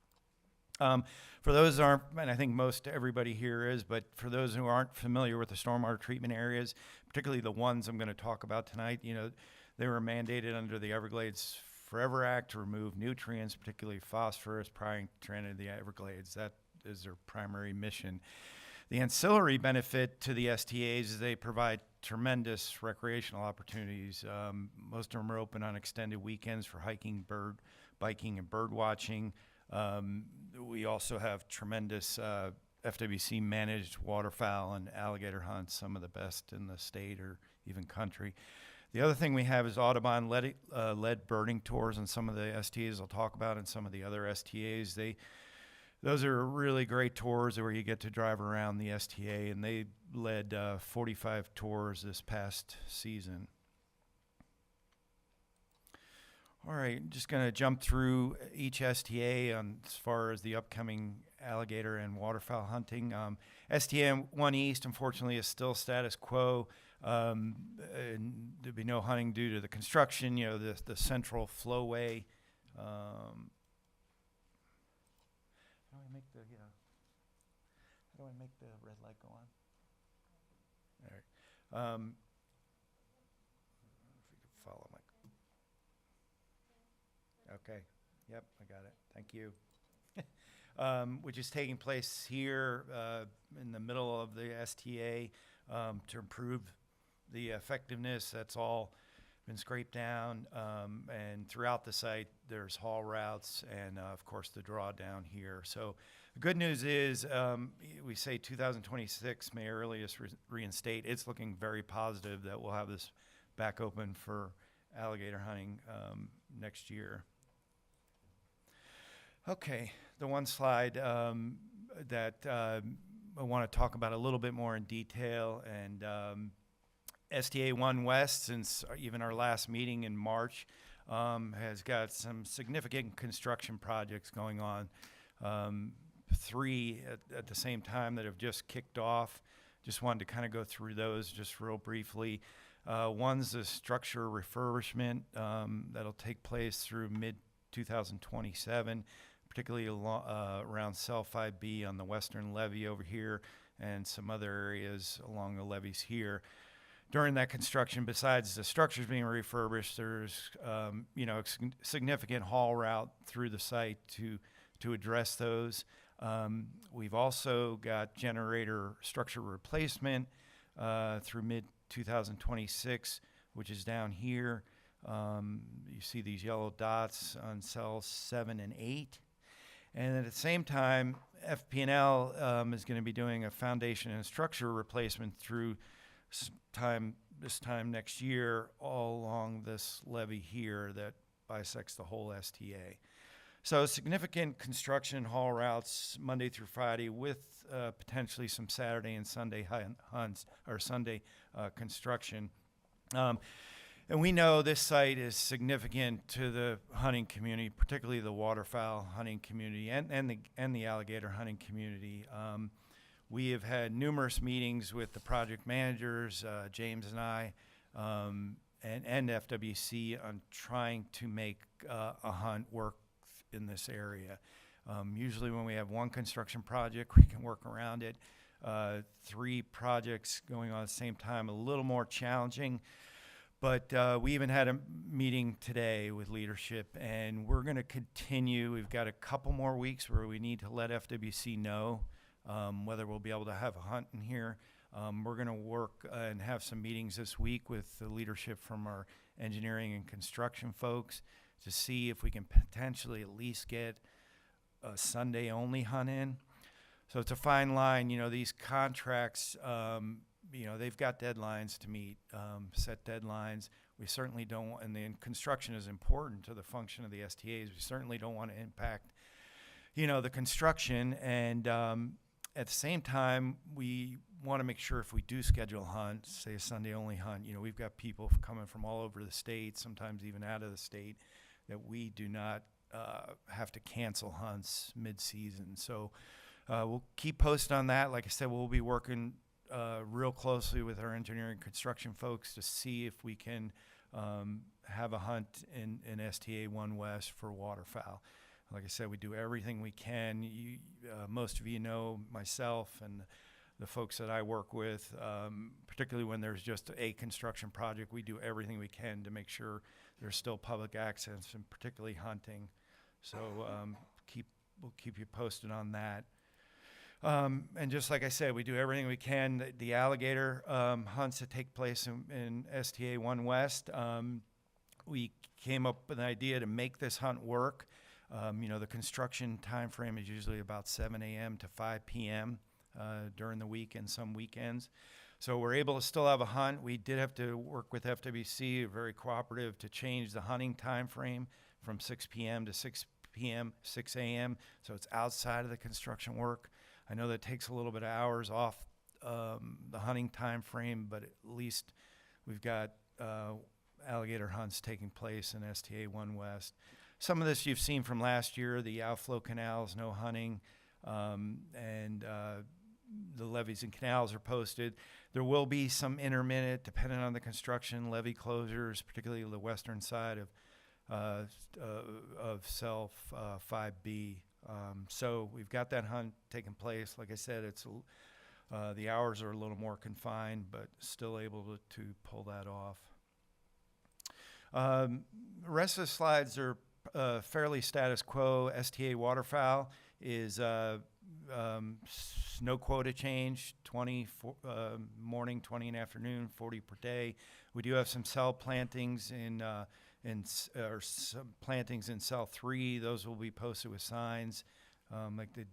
For those who aren't, and I think most everybody here is, but for those who aren't familiar with the stormwater treatment areas, particularly the ones I'm going to talk about tonight, they were mandated under the Everglades Forever Act to remove nutrients, particularly phosphorus, prior to entering the Everglades. That is their primary mission. The ancillary benefit to the STAs is they provide tremendous recreational opportunities. Most of them are open on extended weekends for hiking, biking, and bird watching. We also have tremendous FWC managed waterfowl and alligator hunts, some of the best in the state or even country. The other thing we have is Audubon led birding tours on some of the STAs I'll talk about, and some of the other STAs. Those are really great tours where you get to drive around the STA, and they led 45 tours this past season. All right, just going to jump through each STA on as far as the upcoming alligator and waterfowl hunting. STA 1 East, unfortunately, is still status quo. And there'll be no hunting due to the construction, the central flowway. How do I make the red light go on? All right. If you could follow my. Okay. Yep, I got it. Thank you. Which is taking place here in the middle of the STA to improve the effectiveness. That's all been scraped down, and throughout the site there's haul routes and of course the drawdown here. So the good news is we say 2026 may earliest reinstate. It's looking very positive that we'll have this back open for alligator hunting next year. Okay, the one slide that I want to talk about a little bit more in detail, and STA 1 West, since even our last meeting in March, has got some significant construction projects going on. 3 at the same time that have just kicked off. Just wanted to kind of go through those just real briefly. One's a structure refurbishment that'll take place through mid-2027, particularly around Cell 5B on the western levee over here and some other areas along the levees here. During that construction, besides the structures being refurbished, there's significant haul route through the site to address those. We've also got generator structure replacement through mid-2026, which is down here. You see these yellow dots on cells 7 and 8. And at the same time, FP&L is going to be doing a foundation and structure replacement through this time next year all along this levee here that bisects the whole STA. So significant construction haul routes Monday through Friday with potentially some Saturday and Sunday hunts or Sunday construction. And we know this site is significant to the hunting community, particularly the waterfowl hunting community and the alligator hunting community. We have had numerous meetings with the project managers, James and I, and FWC on trying to make a hunt work in this area. Usually when we have one construction project, we can work around it. 3 projects going on at the same time, a little more challenging. But we even had a meeting today with leadership, and we're going to continue. We've got a couple more weeks where we need to let FWC know whether we'll be able to have a hunt in here. We're going to work and have some meetings this week with the leadership from our engineering and construction folks to see if we can potentially at least get a Sunday-only hunt in. So it's a fine line. These contracts, they've got deadlines to meet, set deadlines. We certainly don't, and the construction is important to the function of the STAs. We certainly don't want to impact, the construction. And at the same time, we want to make sure if we do schedule a hunt, say a Sunday-only hunt, we've got people coming from all over the state, sometimes even out of the state, that we do not have to cancel hunts mid-season. So we'll keep posted on that. Like I said, we'll be working real closely with our engineering construction folks to see if we can have a hunt in STA 1 West for waterfowl. Like I said, we do everything we can. Most of you know myself and the folks that I work with, particularly when there's just a construction project, we do everything we can to make sure there's still public access and particularly hunting. So we'll keep you posted on that. And just like I said, we do everything we can. The alligator hunts that take place in STA 1 West, we came up with an idea to make this hunt work. The construction time frame is usually about 7 a.m. to 5 p.m. During the week and some weekends. So we're able to still have a hunt. We did have to work with FWC, very cooperative, to change the hunting time frame from 6 p.m. to 6 a.m. So it's outside of the construction work. I know that takes a little bit of hours off the hunting time frame, but at least we've got alligator hunts taking place in STA 1 West. Some of this you've seen from last year, the outflow canals, no hunting, and the levees and canals are posted. There will be some intermittent, depending on the construction, levee closures, particularly the western side of cell 5B. So we've got that hunt taking place. Like I said, it's the hours are a little more confined, but still able to pull that off. The rest of the slides are fairly status quo. STA waterfowl is no quota change, 20 morning, 20 in afternoon, 40 per day. We do have some cell plantings or some plantings in cell 3. Those will be posted with signs like they've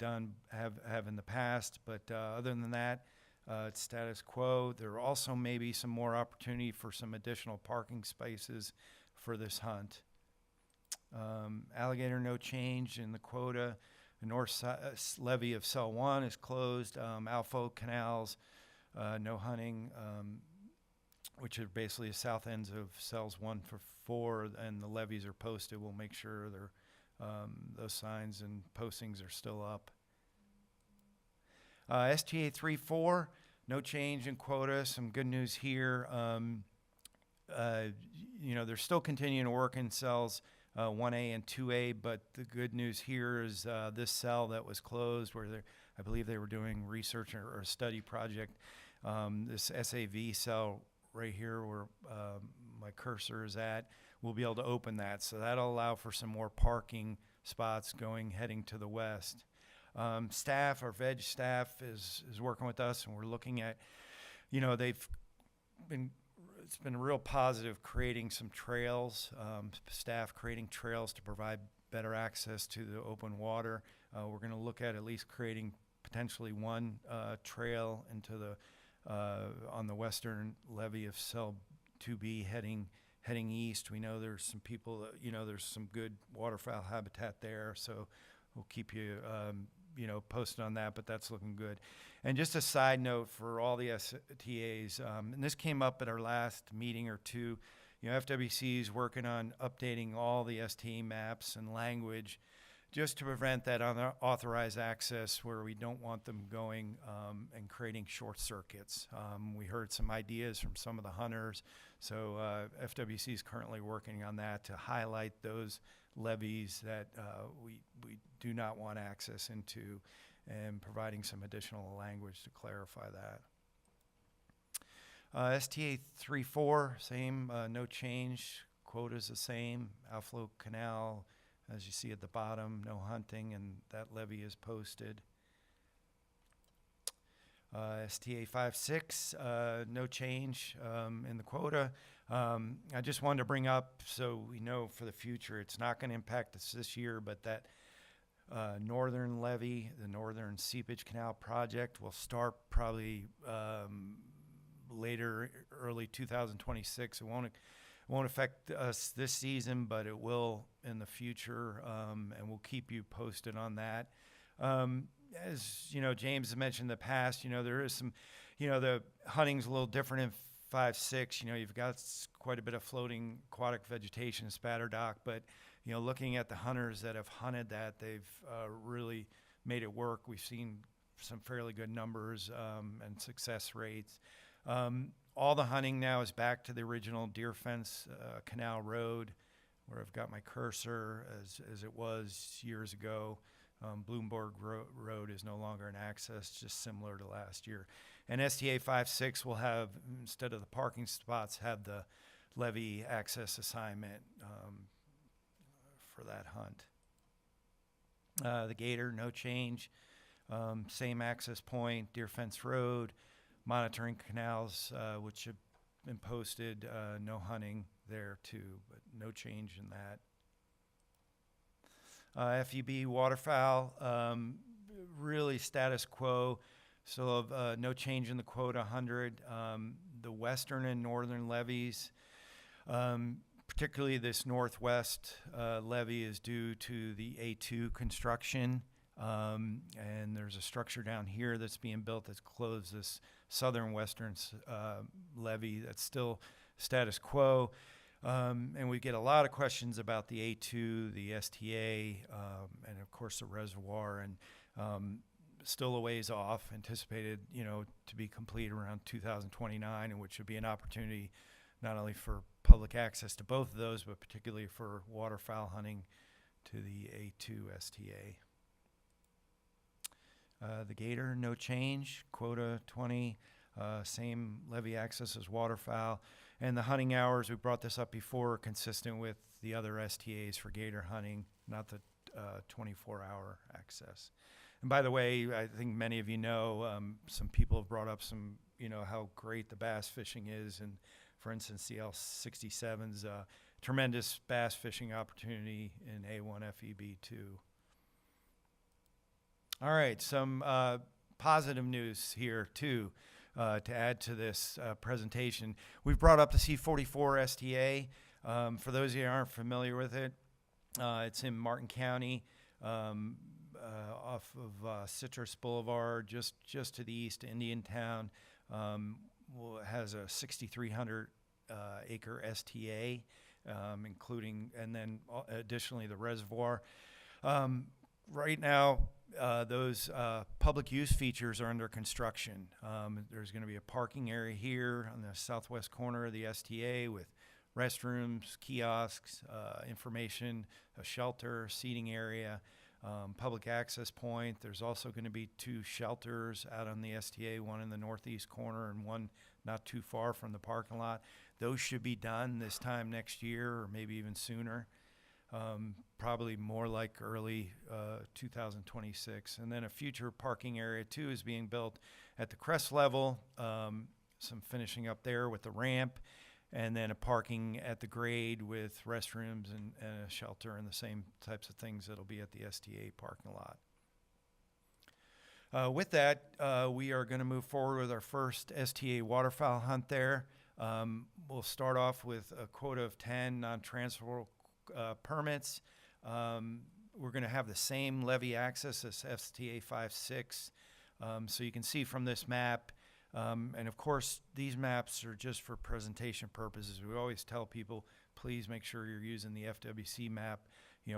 have in the past. But other than that, it's status quo. There also may be some more opportunity for some additional parking spaces for this hunt. Alligator, no change in the quota. The north levee of cell 1 is closed. Outflow canals, no hunting, which are basically the south ends of cells 1 for 4, and the levees are posted. We'll make sure those signs and postings are still up. STA 3-4, no change in quota. Some good news here. They're still continuing to work in cells 1A and 2A, but the good news here is this cell that was closed, where I believe they were doing research or a study project. This SAV cell right here, where my cursor is at, we'll be able to open that. So that'll allow for some more parking spots heading to the west. Staff, our veg staff is working with us, and we're looking at, it's been real positive creating some trails, staff creating trails to provide better access to the open water. We're going to look at least creating potentially one trail into on the western levee of cell 2B heading east. We know there's some people, there's some good waterfowl habitat there, so we'll keep you posted on that, but that's looking good. And just a side note for all the STAs, and this came up at our last meeting or two, FWC is working on updating all the STA maps and language just to prevent that unauthorized access where we don't want them going and creating short circuits. We heard some ideas from some of the hunters, so FWC is currently working on that to highlight those levees that we do not want access into, and providing some additional language to clarify that. STA 3-4, same, no change. Quota's the same. Outflow canal, as you see at the bottom, no hunting, and that levee is posted. STA 5-6, no change in the quota. I just wanted to bring up so we know for the future, it's not going to impact us this year, but that northern levee, the Northern Seepage Canal project, will start probably later, early 2026. It won't affect us this season, but it will in the future, and we'll keep you posted on that. As James has mentioned in the past, there is some, the hunting's a little different in 5-6. You've got quite a bit of floating aquatic vegetation, spatter dock, but looking at the hunters that have hunted that, they've really made it work. We've seen some fairly good numbers and success rates. All the hunting now is back to the original deer fence canal road, where I've got my cursor as it was years ago. Bloomberg Road is no longer an access, just similar to last year. And STA 5-6 will have, instead of the parking spots, have the levee access assignment for that hunt. The gator, no change. Same access point, deer fence road. Monitoring canals, which have been posted, no hunting there too, but no change in that. FUB waterfowl, really status quo, so no change in the quota 100. The western and northern levees, particularly this northwest levee, is due to the A2 construction, and there's a structure down here that's being built that's closed this southern western levee. That's still status quo. And we get a lot of questions about the A2, the STA, and of course the reservoir, and still a ways off, anticipated, to be complete around 2029, and which would be an opportunity not only for public access to both of those, but particularly for waterfowl hunting to the A2 STA. The gator, no change, quota 20, same levy access as waterfowl. And the hunting hours, we brought this up before, consistent with the other STAs for gator hunting, not the 24-hour access. And by the way, I think many of you know, some people have brought up some, how great the bass fishing is. And for instance, the L67's tremendous bass fishing opportunity in A1 FEB2. All right, some positive news here too, to add to this presentation. We've brought up the C44 STA. For those of you who aren't familiar with it, it's in Martin County, off of Citrus Boulevard, just to the east of Indiantown. Has a 6,300 acre STA, including, and then additionally the reservoir. Right now, those public use features are under construction. There's going to be a parking area here on the southwest corner of the STA with restrooms, kiosks, information, a shelter, seating area, public access point. There's also going to be 2 shelters out on the STA, one in the northeast corner and one not too far from the parking lot. Those should be done this time next year or maybe even sooner. Probably more like early 2026. And then a future parking area too is being built at the crest level, some finishing up there with the ramp, and then a parking at the grade with restrooms and a shelter and the same types of things that'll be at the STA parking lot. With that, we are going to move forward with our first STA waterfowl hunt there. We'll start off with a quota of 10 non-transferable permits. We're going to have the same levy access as STA 5-6. So you can see from this map, and of course, these maps are just for presentation purposes. We always tell people, please make sure you're using the FWC map,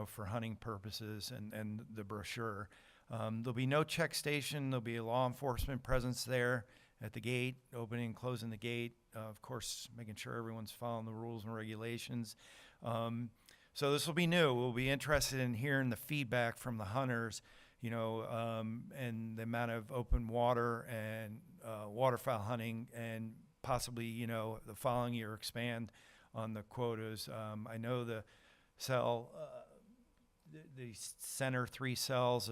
for hunting purposes and the brochure. There'll be no check station. There'll be a law enforcement presence there at the gate, opening and closing the gate. Of course, making sure everyone's following the rules and regulations. So this will be new. We'll be interested in hearing the feedback from the hunters, and the amount of open water and waterfowl hunting, and possibly, the following year expand on the quotas. I know the center 3 cells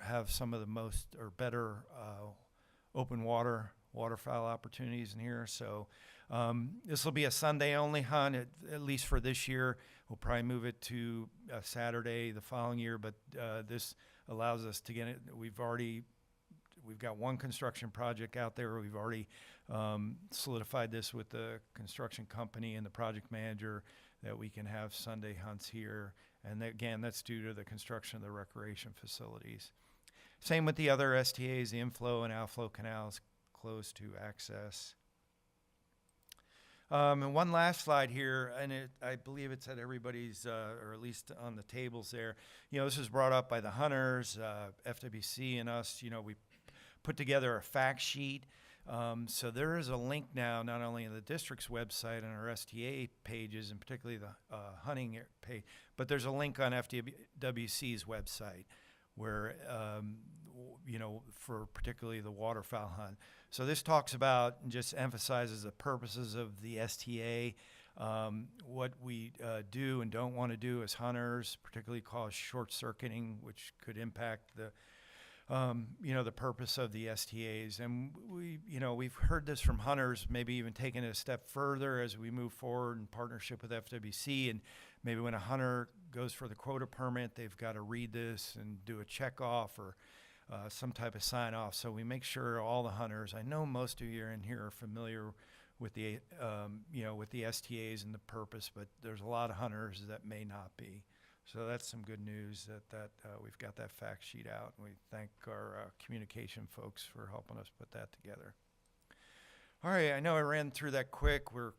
have some of the most or better open waterfowl opportunities in here. So this will be a Sunday only hunt, at least for this year. We'll probably move it to a Saturday the following year, but this allows us to get it. We've got one construction project out there. We've already solidified this with the construction company and the project manager that we can have Sunday hunts here. And again, that's due to the construction of the recreation facilities. Same with the other STAs, the inflow and outflow canals closed to access. And one last slide here, and I believe it's at everybody's, or at least on the tables there. This was brought up by the hunters, FWC and us. We put together a fact sheet. So there is a link now, not only in the district's website and our STA pages, and particularly the hunting page, but there's a link on FWC's website where, for particularly the waterfowl hunt. So this talks about and just emphasizes the purposes of the STA, what we do and don't want to do as hunters, particularly cause short-circuiting, which could impact the the purpose of the STAs. And we've heard this from hunters, maybe even taking it a step further as we move forward in partnership with FWC. And maybe when a hunter goes for the quota permit, they've got to read this and do a check off or some type of sign off. So we make sure all the hunters, I know most of you in here are familiar with the, with the STAs and the purpose, but there's a lot of hunters that may not be. So that's some good news that we've got that fact sheet out. And we thank our communication folks for helping us put that together. All right, I know I ran through that quick. We're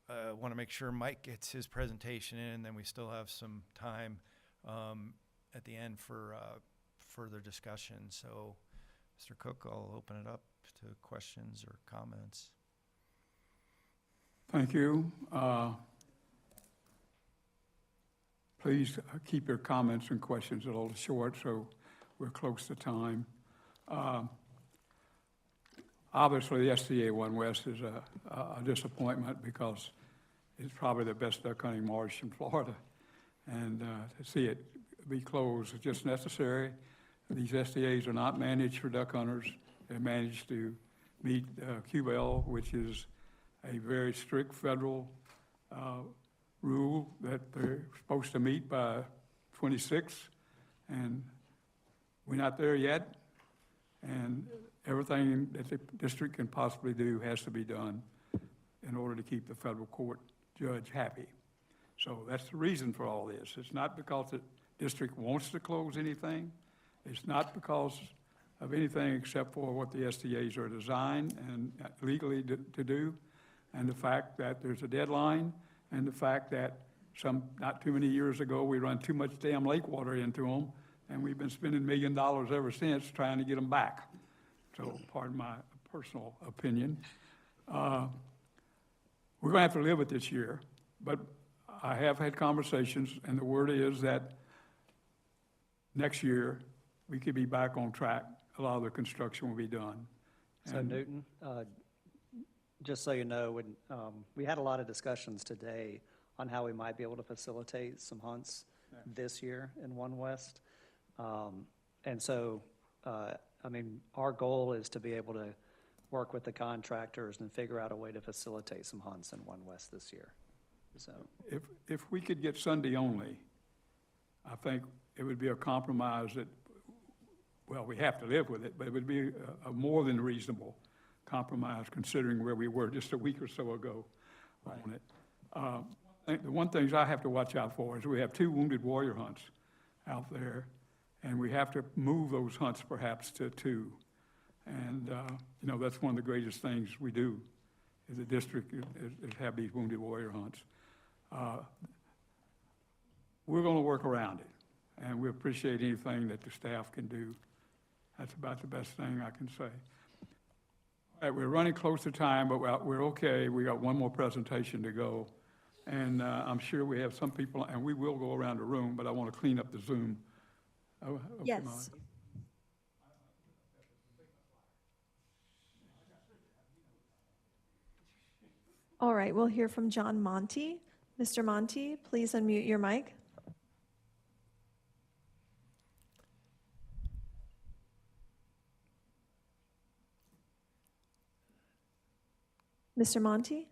want to make sure Mike gets his presentation in, and then we still have some time at the end for further discussion. So, Mr. Cook, I'll open it up to questions or comments.
Thank you. Please keep your comments and questions a little short, so we're close to time. Obviously, the STA 1 West is a disappointment because it's probably the best duck hunting marsh in Florida. And to see it be closed is just necessary. These STAs are not managed for duck hunters. They're managed to meet QL, which is a very strict federal rule that they're supposed to meet by 26, and we're not there yet. And everything that the district can possibly do has to be done in order to keep the federal court judge happy. So that's the reason for all this. It's not because the district wants to close anything. It's not because of anything except for what the STAs are designed and legally to do, and the fact that there's a deadline, and the fact that not too many years ago, we run too much damn lake water into them, and we've been spending $1 million ever since trying to get them back. So, pardon my personal opinion. We're going to have to live with this year, but I have had conversations, and the word is that next year, we could be back on track. A lot of the construction will be done.
So Newton, just so you know, when, we had a lot of discussions today on how we might be able to facilitate some hunts this year in 1 West. And so, I mean, our goal is to be able to work with the contractors and figure out a way to facilitate some hunts in 1 West this year. So,
if we could get Sunday only, I think it would be a compromise that, well, we have to live with it, but it would be a more than reasonable compromise considering where we were just a week or so ago on it. I think the one thing I have to watch out for is we have 2 wounded warrior hunts out there, and we have to move those hunts perhaps to 2. And, you know, that's one of the greatest things we do as a district is have these wounded warrior hunts. We're going to work around it, and we appreciate anything that the staff can do. That's about the best thing I can say. All right, we're running close to time, but we're okay. We got one more presentation to go. And I'm sure we have some people, and we will go around the room, but I want to clean up the Zoom. Okay,
Yes.
Molly.
All right, we'll hear from John Monty. Mr. Monty, please unmute your mic. Mr. Monty?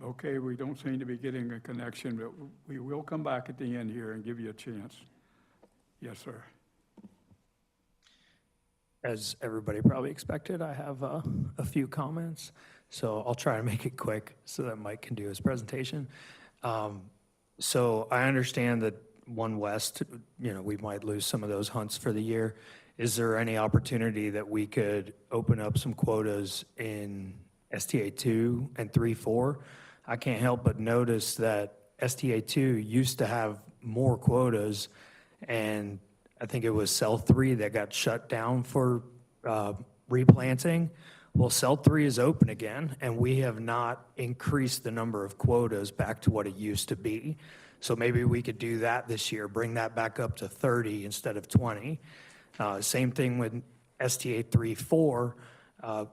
Okay, we don't seem to be getting a connection, but we will come back at the end here and give you a chance. Yes, sir.
As everybody probably expected, I have a few comments, so I'll try to make it quick so that Mike can do his presentation. So I understand that 1 West, you know, we might lose some of those hunts for the year. Is there any opportunity that we could open up some quotas in STA 2 and 3-4? I can't help but notice that STA 2 used to have more quotas, and I think it was cell 3 that got shut down for replanting. Well, cell 3 is open again, and we have not increased the number of quotas back to what it used to be. So maybe we could do that this year, bring that back up to 30 instead of 20. Same thing with STA 3-4.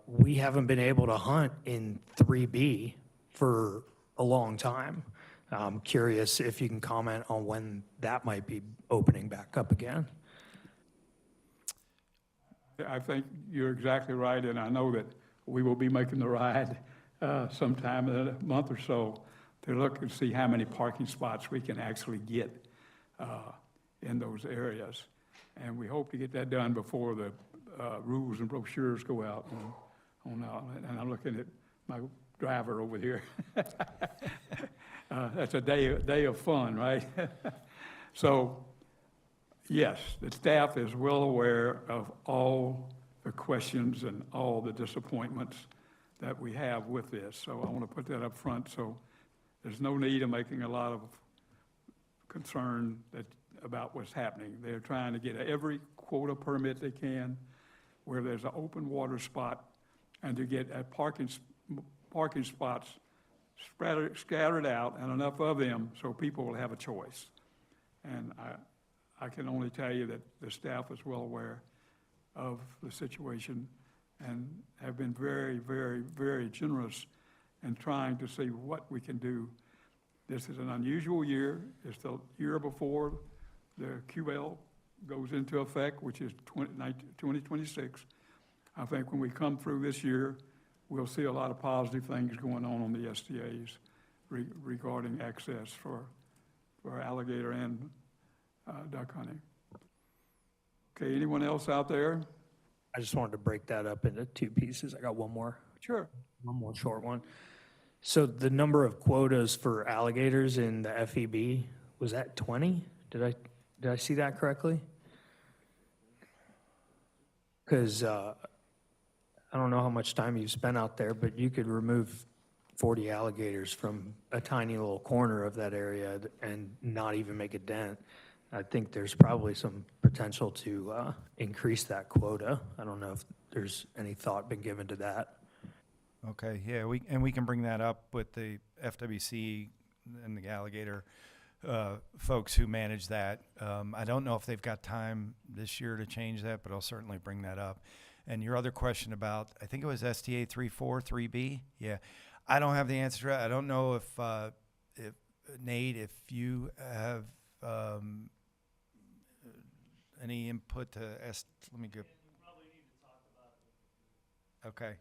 We haven't been able to hunt in 3B for a long time. I'm curious if you can comment on when that might be opening back up again.
I think you're exactly right, and I know that we will be making the ride sometime in a month or so to look and see how many parking spots we can actually get in those areas. And we hope to get that done before the rules and brochures go out on outlet. And I'm looking at my driver over here. That's a day of fun, right? So, yes, the staff is well aware of all the questions and all the disappointments that we have with this. So I want to put that up front, so there's no need of making a lot of concern about what's happening. They're trying to get every quota permit they can where there's an open water spot, and to get parking spots scattered out, and enough of them so people will have a choice. And I can only tell you that the staff is well aware of the situation and have been very, very, very generous in trying to see what we can do. This is an unusual year. It's the year before the QL goes into effect, which is 2026. I think when we come through this year, we'll see a lot of positive things going on the STAs regarding access for alligator and duck hunting. Okay, anyone else out there?
I just wanted to break that up into two pieces. I got one more.
Sure.
One more short one. So the number of quotas for alligators in the FEB, was that 20? Did I see that correctly? Because I don't know how much time you've spent out there, but you could remove 40 alligators from a tiny little corner of that area and not even make a dent. I think there's probably some potential to increase that quota. I don't know if there's any thought been given to that.
Okay, yeah, we can bring that up with the FWC and the alligator folks who manage that. I don't know if they've got time this year to change that, but I'll certainly bring that up. And your other question about, I think it was STA 3B. Yeah, I don't have the answer to that. I don't know if Nate, if you have any input to let me go. Okay.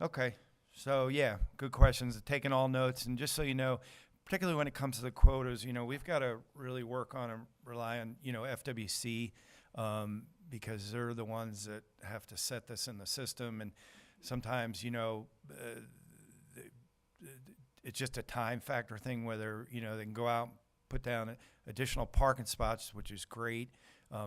Okay. So yeah, good questions. Taking all notes, and just so you know, particularly when it comes to the quotas, we've got to really work on and rely on, FWC, because they're the ones that have to set this in the system. And sometimes, it's just a time factor thing, whether, they can go out, put down additional parking spots, which is great.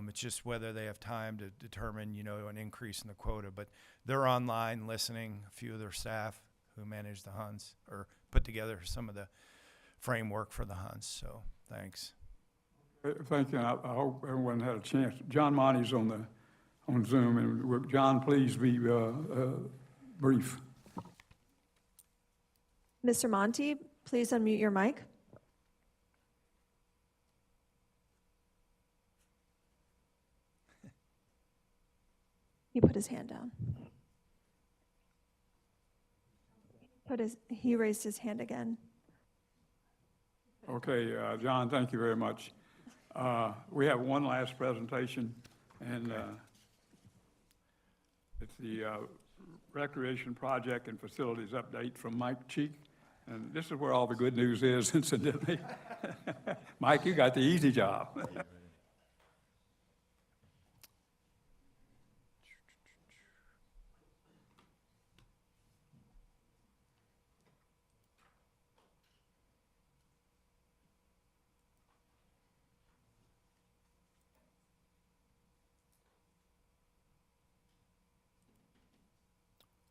It's just whether they have time to determine, an increase in the quota. But they're online listening, a few of their staff who manage the hunts or put together some of the framework for the hunts. So thanks.
Thank you. I hope everyone had a chance. John Monty's on Zoom, and John, please be brief.
Mr. Monty, please unmute your mic. He put his hand down. He raised his hand again.
Okay, John, thank you very much. We have one last presentation, and it's the Recreation Project and Facilities Update from Mike Cheek. And this is where all the good news is, incidentally. Mike, you got the easy job.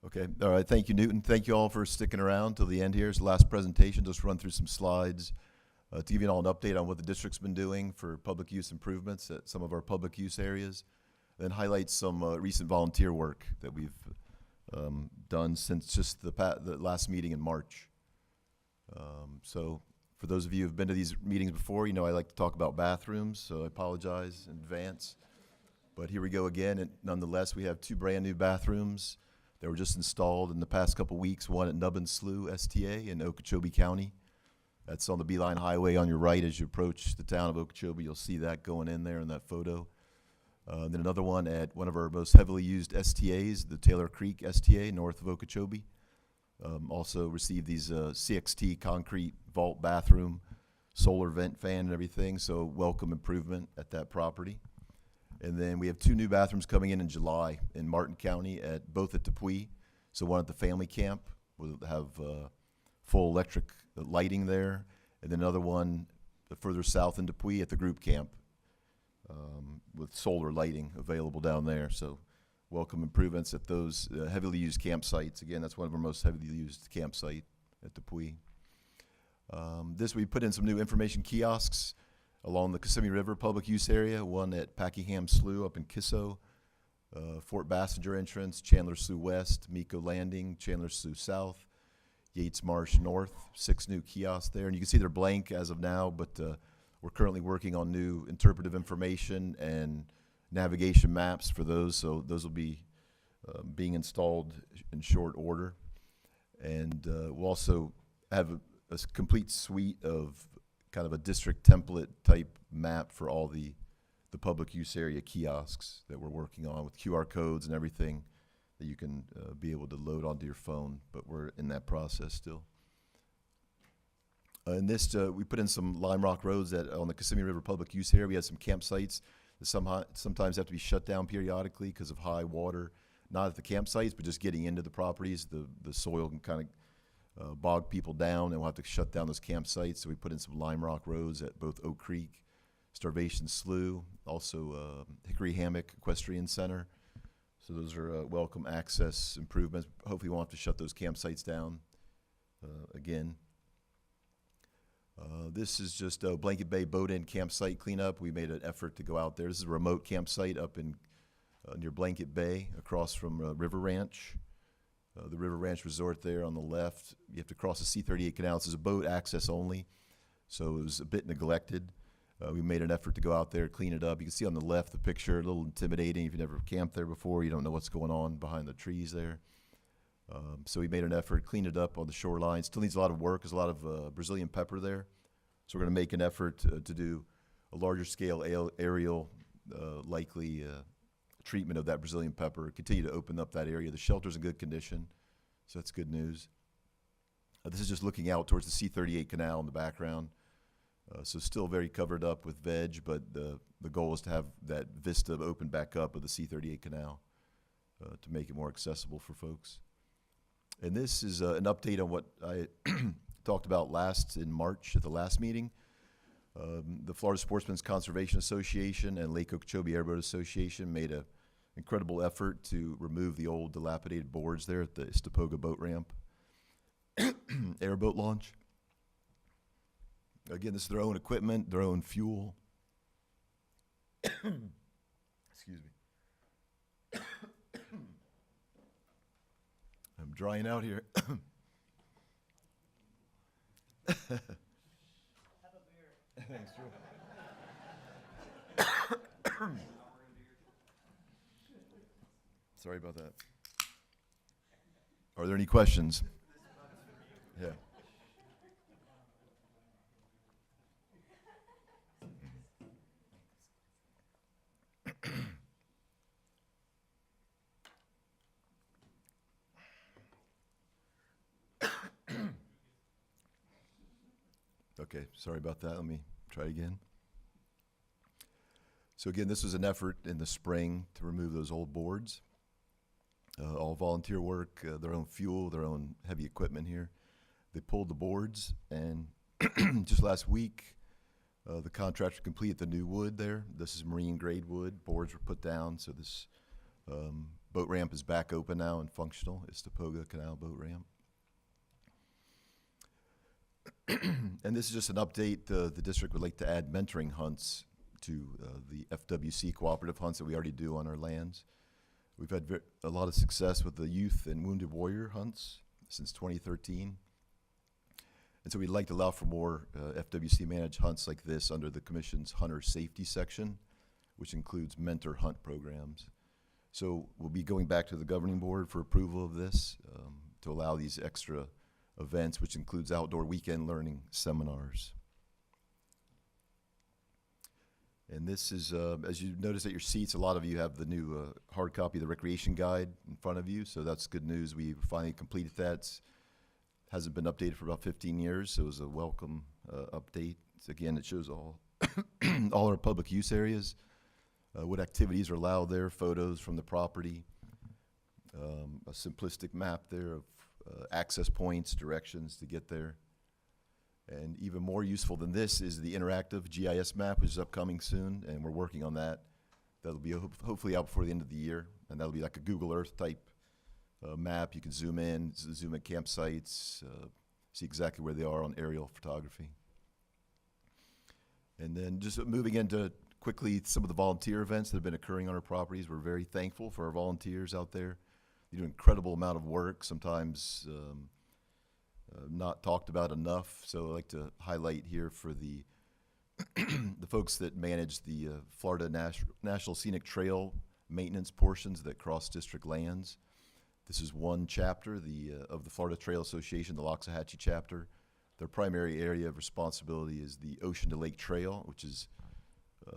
Okay, all right, thank you, Newton. Thank you all for sticking around till the end here. It's the last presentation, just run through some slides to give you all an update on what the district's been doing for public use improvements at some of our public use areas, then highlight some recent volunteer work that we've done since just the last meeting in March. So for those of you who've been to these meetings before, I like to talk about bathrooms, so I apologize in advance. But here we go again, and nonetheless, we have 2 brand new bathrooms that were just installed in the past couple weeks, one at Nubbin Slough STA in Okeechobee County. That's on the Beeline Highway on your right as you approach the town of Okeechobee. You'll see that going in there in that photo. Then another one at one of our most heavily used STAs, the Taylor Creek STA north of Okeechobee. Also received these CXT concrete vault bathroom, solar vent fan and everything, so welcome improvement at that property. And then we have 2 new bathrooms coming in July in Martin County both at Tepuy. So one at the family camp, we'll have full electric lighting there. And then another one further south in Tepuy at the group camp. with solar lighting available down there. So welcome improvements at those heavily used campsites. Again, that's one of our most heavily used campsite at Dupuy. We put in some new information kiosks along the Kissimmee River public use area, one at Packingham Slough up in Kisso, Fort Bassenger entrance, Chandler Slough West, Miko Landing, Chandler Slough South, Yates Marsh North, 6 new kiosks there. And you can see they're blank as of now, but we're currently working on new interpretive information and navigation maps for those, so those will be being installed in short order. And we'll also have a complete suite of kind of a district template type map for all the public use area kiosks that we're working on with QR codes and everything that you can be able to load onto your phone, but we're in that process still. In this, we put in some lime rock roads on the Kissimmee River public use area. We had some campsites that sometimes have to be shut down periodically because of high water, not at the campsites, but just getting into the properties. The soil can kind of bog people down, and we'll have to shut down those campsites. So we put in some lime rock roads at both Oak Creek, Starvation Slough, also Hickory Hammock Equestrian Center. So those are welcome access improvements. Hopefully we won't have to shut those campsites down again. This is just a Blanket Bay Boat Inn campsite cleanup. We made an effort to go out there. This is a remote campsite up in near Blanket Bay, across from River Ranch. The River Ranch Resort there on the left. You have to cross the C-38 canal. This is a boat access only, so it was a bit neglected. We made an effort to go out there, clean it up. You can see on the left the picture, a little intimidating. If you've never camped there before, you don't know what's going on behind the trees there. So we made an effort, cleaned it up on the shoreline. Still needs a lot of work. There's a lot of Brazilian pepper there. So we're going to make an effort to do a larger scale aerial, likely treatment of that Brazilian pepper, continue to open up that area. The shelter's in good condition, so that's good news. This is just looking out towards the C-38 canal in the background. So still very covered up with veg, but the goal is to have that vista open back up of the C-38 canal to make it more accessible for folks. And this is an update on what I talked about in March at the last meeting. The Florida Sportsmen's Conservation Association and Lake Okeechobee Airboat Association made an incredible effort to remove the old dilapidated boards there at the Istapoga boat ramp airboat launch. Again, this is their own equipment, their own fuel. Excuse me. I'm drying out here. Thanks, Drew. Sorry about that. Are there any questions? Yeah. Okay, sorry about that. Let me try again. So again, this was an effort in the spring to remove those old boards. All volunteer work, their own fuel, their own heavy equipment here. They pulled the boards, and just last week, the contractor completed the new wood there. This is marine grade wood. Boards were put down, so this boat ramp is back open now and functional. It's the Poga Canal boat ramp. And this is just an update. The district would like to add mentoring hunts to the FWC cooperative hunts that we already do on our lands. We've had a lot of success with the youth and wounded warrior hunts since 2013. And so we'd like to allow for more FWC managed hunts like this under the Commission's hunter safety section, which includes mentor hunt programs. So we'll be going back to the governing board for approval of this to allow these extra events, which includes outdoor weekend learning seminars. And this is, as you notice at your seats, a lot of you have the new hard copy of the Recreation Guide in front of you, so that's good news. We finally completed that. Hasn't been updated for about 15 years, so it was a welcome update. So again, it shows all, all our public use areas, what activities are allowed there, photos from the property, a simplistic map there of access points, directions to get there. And even more useful than this is the interactive GIS map, which is upcoming soon, and we're working on that. That'll be hopefully out before the end of the year, and that'll be like a Google Earth type map. You can zoom in, zoom at campsites, see exactly where they are on aerial photography. And then just moving into quickly some of the volunteer events that have been occurring on our properties. We're very thankful for our volunteers out there. They do an incredible amount of work, sometimes not talked about enough. So I'd like to highlight here for the the folks that manage the Florida National Scenic Trail maintenance portions that cross district lands. This is one chapter of the Florida Trail Association, the Loxahatchee chapter. Their primary area of responsibility is the Ocean to Lake Trail, which is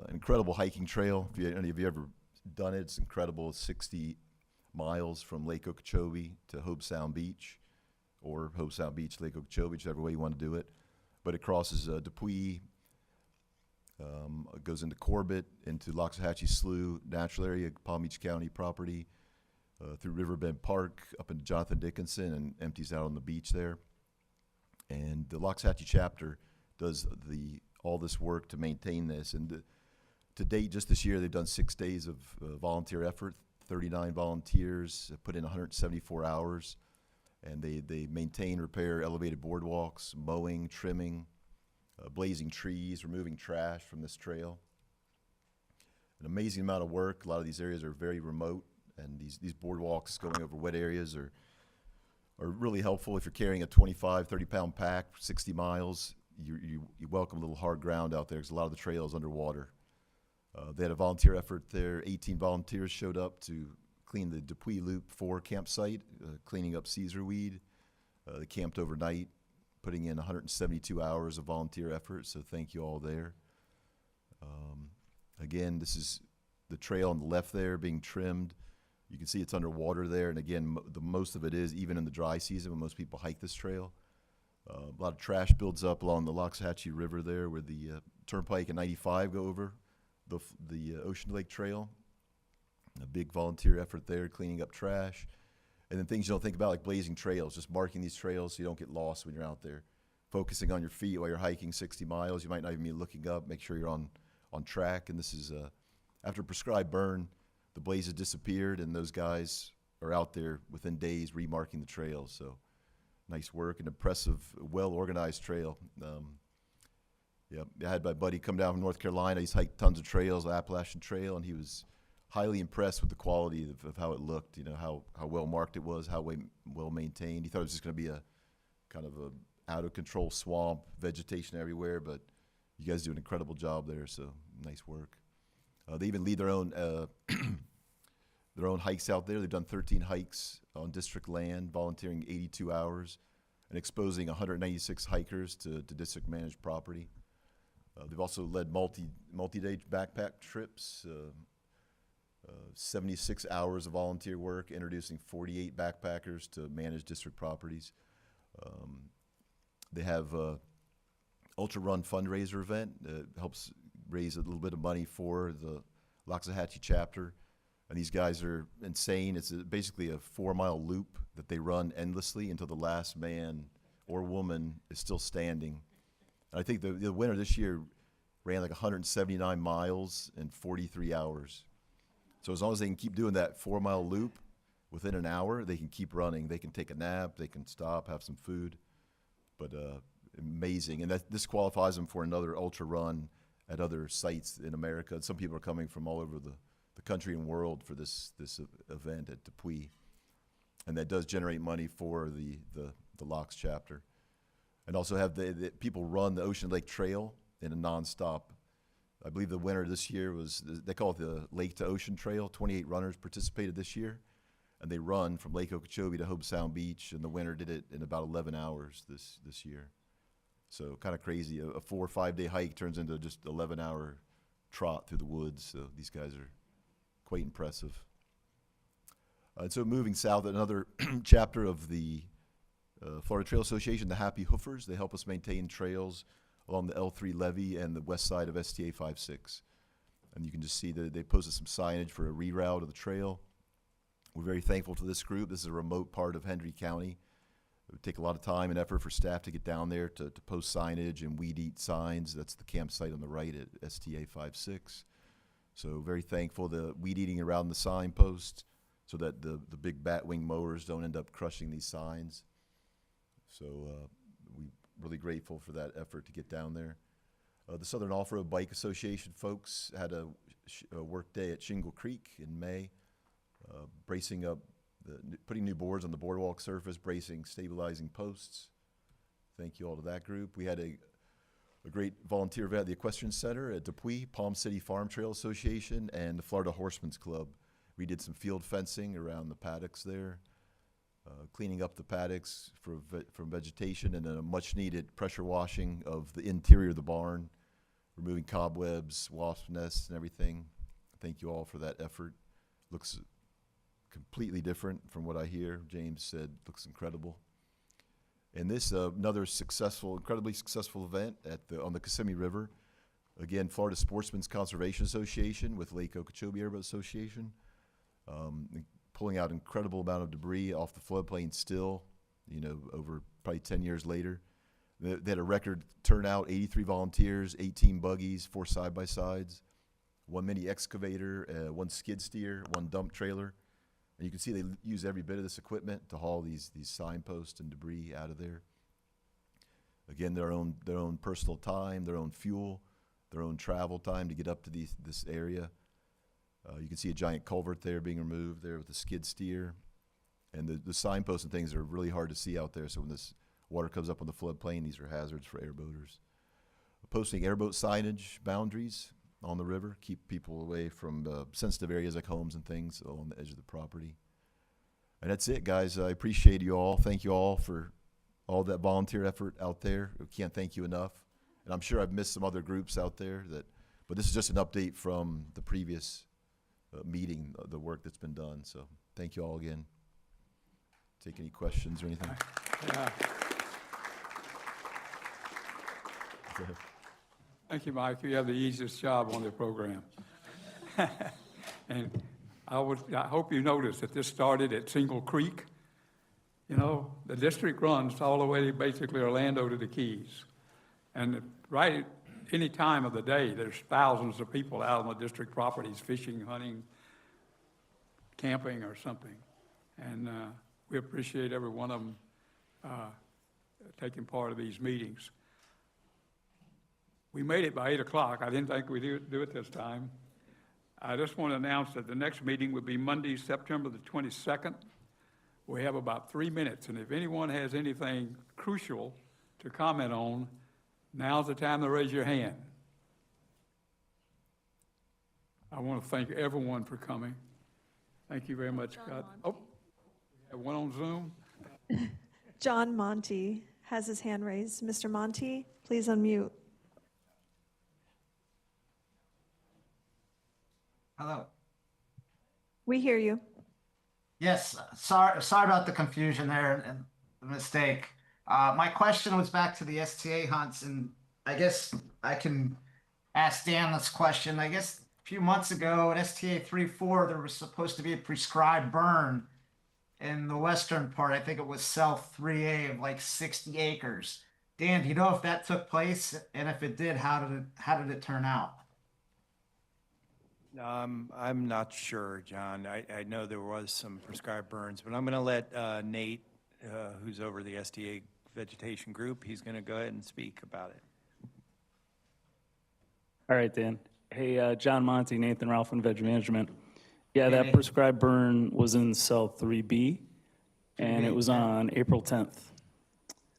an incredible hiking trail. If any of you ever done it, it's incredible. It's 60 miles from Lake Okeechobee to Hobe Sound Beach, or Hobe Sound Beach, Lake Okeechobee, whichever way you want to do it. But it crosses Dupuy, it goes into Corbett, into Loxahatchee Slough Natural Area, Palm Beach County property, through Riverbend Park, up into Jonathan Dickinson, and empties out on the beach there. And the Loxahatchee chapter does all this work to maintain this. And to date, just this year, they've done 6 days of volunteer effort, 39 volunteers, put in 174 hours. And they maintain, repair elevated boardwalks, mowing, trimming, blazing trees, removing trash from this trail. An amazing amount of work. A lot of these areas are very remote, and these boardwalks going over wet areas are really helpful. If you're carrying a 25, 30-pound pack, 60 miles, you welcome a little hard ground out there because a lot of the trail is underwater. They had a volunteer effort there. 18 volunteers showed up to clean the Dupuy Loop 4 campsite, cleaning up Caesar weed. They camped overnight, putting in 172 hours of volunteer effort, so thank you all there. Again, this is the trail on the left there being trimmed. You can see it's underwater there, and again, the most of it is even in the dry season when most people hike this trail. A lot of trash builds up along the Loxahatchee River there where the Turnpike and 95 go over the Ocean Lake Trail. A big volunteer effort there, cleaning up trash. And then things you don't think about, like blazing trails, just marking these trails so you don't get lost when you're out there. Focusing on your feet while you're hiking 60 miles. You might not even be looking up, make sure you're on track. And this is, after a prescribed burn, the blazes disappeared, and those guys are out there within days remarking the trails. So nice work, an impressive, well-organized trail. I had my buddy come down from North Carolina. He's hiked tons of trails, the Appalachian Trail, and he was highly impressed with the quality of how it looked, how well marked it was, how well maintained. He thought it was just going to be a kind of a out of control swamp, vegetation everywhere, but you guys do an incredible job there, so nice work. They even lead their own hikes out there. They've done 13 hikes on district land, volunteering 82 hours, and exposing 196 hikers to district managed property. They've also led multi-day backpack trips, 76 hours of volunteer work, introducing 48 backpackers to manage district properties. They have a Ultra Run fundraiser event that helps raise a little bit of money for the Loxahatchee chapter. And these guys are insane. It's basically a 4-mile loop that they run endlessly until the last man or woman is still standing. And I think the winner this year ran like 179 miles in 43 hours. So as long as they can keep doing that 4-mile loop within an hour, they can keep running. They can take a nap, they can stop, have some food. But amazing. And this qualifies them for another ultra run at other sites in America. And some people are coming from all over the country and world for this event at Dupuy. And that does generate money for the Lox chapter. And also have the people run the Ocean Lake Trail in a nonstop. I believe the winner this year was, they call it the Lake to Ocean Trail. 28 runners participated this year, and they run from Lake Okeechobee to Hobe Sound Beach, and the winner did it in about 11 hours this year. So kind of crazy. A 4 or 5 day hike turns into just 11-hour trot through the woods. So these guys are quite impressive. And so moving south, another chapter of the Florida Trail Association, the Happy Hoofers. They help us maintain trails along the L3 levee and the west side of STA 56. And you can just see that they posted some signage for a reroute of the trail. We're very thankful to this group. This is a remote part of Hendry County. It would take a lot of time and effort for staff to get down there to post signage and weed eat signs. That's the campsite on the right at STA 56. So very thankful, the weed eating around the signpost so that the big batwing mowers don't end up crushing these signs. So we really grateful for that effort to get down there. The Southern Off-Road Bike Association folks had a work day at Shingle Creek in May, bracing up, putting new boards on the boardwalk surface, bracing, stabilizing posts. Thank you all to that group. We had a great volunteer event at the Equestrian Center at Dupuy, Palm City Farm Trail Association, and the Florida Horsemen's Club. We did some field fencing around the paddocks there, cleaning up the paddocks from vegetation, and then a much-needed pressure washing of the interior of the barn, removing cobwebs, wasp nests, and everything. Thank you all for that effort. Looks completely different from what I hear. James said looks incredible. And this another successful, incredibly successful event on the Kissimmee River. Again, Florida Sportsmen's Conservation Association with Lake Okeechobee Airboat Association, pulling out incredible amount of debris off the floodplain still, over probably 10 years later. They had a record turnout, 83 volunteers, 18 buggies, 4 side-by-sides, 1 mini excavator, 1 skid steer, 1 dump trailer. And you can see they use every bit of this equipment to haul these signposts and debris out of there. Again, their own personal time, their own fuel, their own travel time to get up to this area. You can see a giant culvert there being removed there with the skid steer. And the signposts and things are really hard to see out there, so when this water comes up on the floodplain, these are hazards for airboaters. Posting airboat signage boundaries on the river, keep people away from sensitive areas like homes and things along the edge of the property. And that's it, guys. I appreciate you all. Thank you all for all that volunteer effort out there. We can't thank you enough. And I'm sure I've missed some other groups out there, but this is just an update from the previous meeting, the work that's been done. So thank you all again. Take any questions or anything?
Yeah. Thank you, Mike. You have the easiest job on the program. And I hope you noticed that this started at Single Creek. The district runs all the way basically Orlando to the Keys. And right at any time of the day, there's thousands of people out on the district properties fishing, hunting, camping, or something. And we appreciate every one of them taking part of these meetings. We made it by 8 o'clock. I didn't think we'd do it this time. I just want to announce that the next meeting would be Monday, September the 22nd. We have about 3 minutes, and if anyone has anything crucial to comment on, now's the time to raise your hand. I want to thank everyone for coming. Thank you very much, Scott. Oh, we have one on Zoom.
John Monty has his hand raised. Mr. Monty, please unmute.
Hello.
We hear you.
Yes, sorry about the confusion there and the mistake. My question was back to the STA hunts, and I guess I can ask Dan this question. I guess a few months ago at STA 3-4, there was supposed to be a prescribed burn in the western part. I think it was South 3A of like 60 acres. Dan, do you know if that took place? And if it did, how did it turn out?
I'm not sure, John. I know there was some prescribed burns, but I'm going to let Nate, who's over the SDA vegetation group, he's going to go ahead and speak about it.
All right, Dan. Hey, John Monty, Nathan Ralph from Veg Management. Yeah,
Hey,
that
Nate.
prescribed burn was in cell 3B, and it was on April 10th.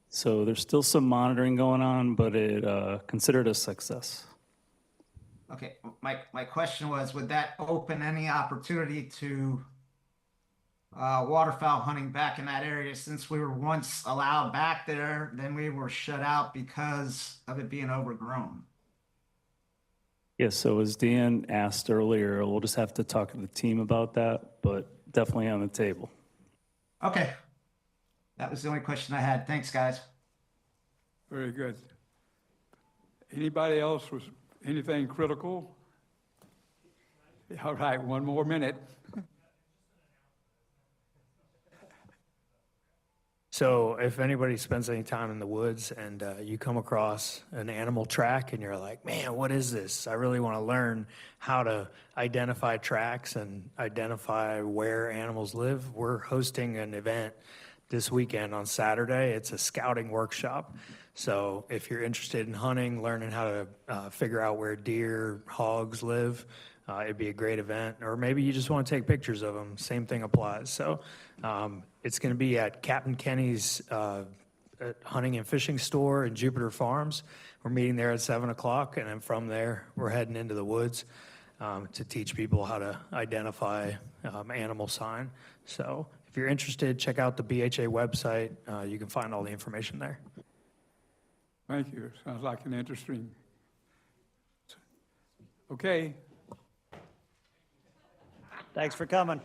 So there's still some monitoring going on, but it considered a success.
Okay, my question was, would that open any opportunity to waterfowl hunting back in that area? Since we were once allowed back there, then we were shut out because of it being overgrown.
Yeah, so as Dan asked earlier, we'll just have to talk to the team about that, but definitely on the table.
Okay, that was the only question I had. Thanks, guys.
Very good. Anybody else was anything critical? All right, one more minute.
So if anybody spends any time in the woods and you come across an animal track and you're like, man, what is this? I really want to learn how to identify tracks and identify where animals live. We're hosting an event this weekend on Saturday. It's a scouting workshop. So if you're interested in hunting, learning how to figure out where deer, hogs live, it'd be a great event. Or maybe you just want to take pictures of them. Same thing applies. So it's going to be at Captain Kenny's hunting and fishing store in Jupiter Farms. We're meeting there at 7 o'clock, and then from there, we're heading into the woods to teach people how to identify animal sign. So if you're interested, check out the BHA website. You can find all the information there.
Thank you. Sounds like an interesting. Okay.
Thanks for coming.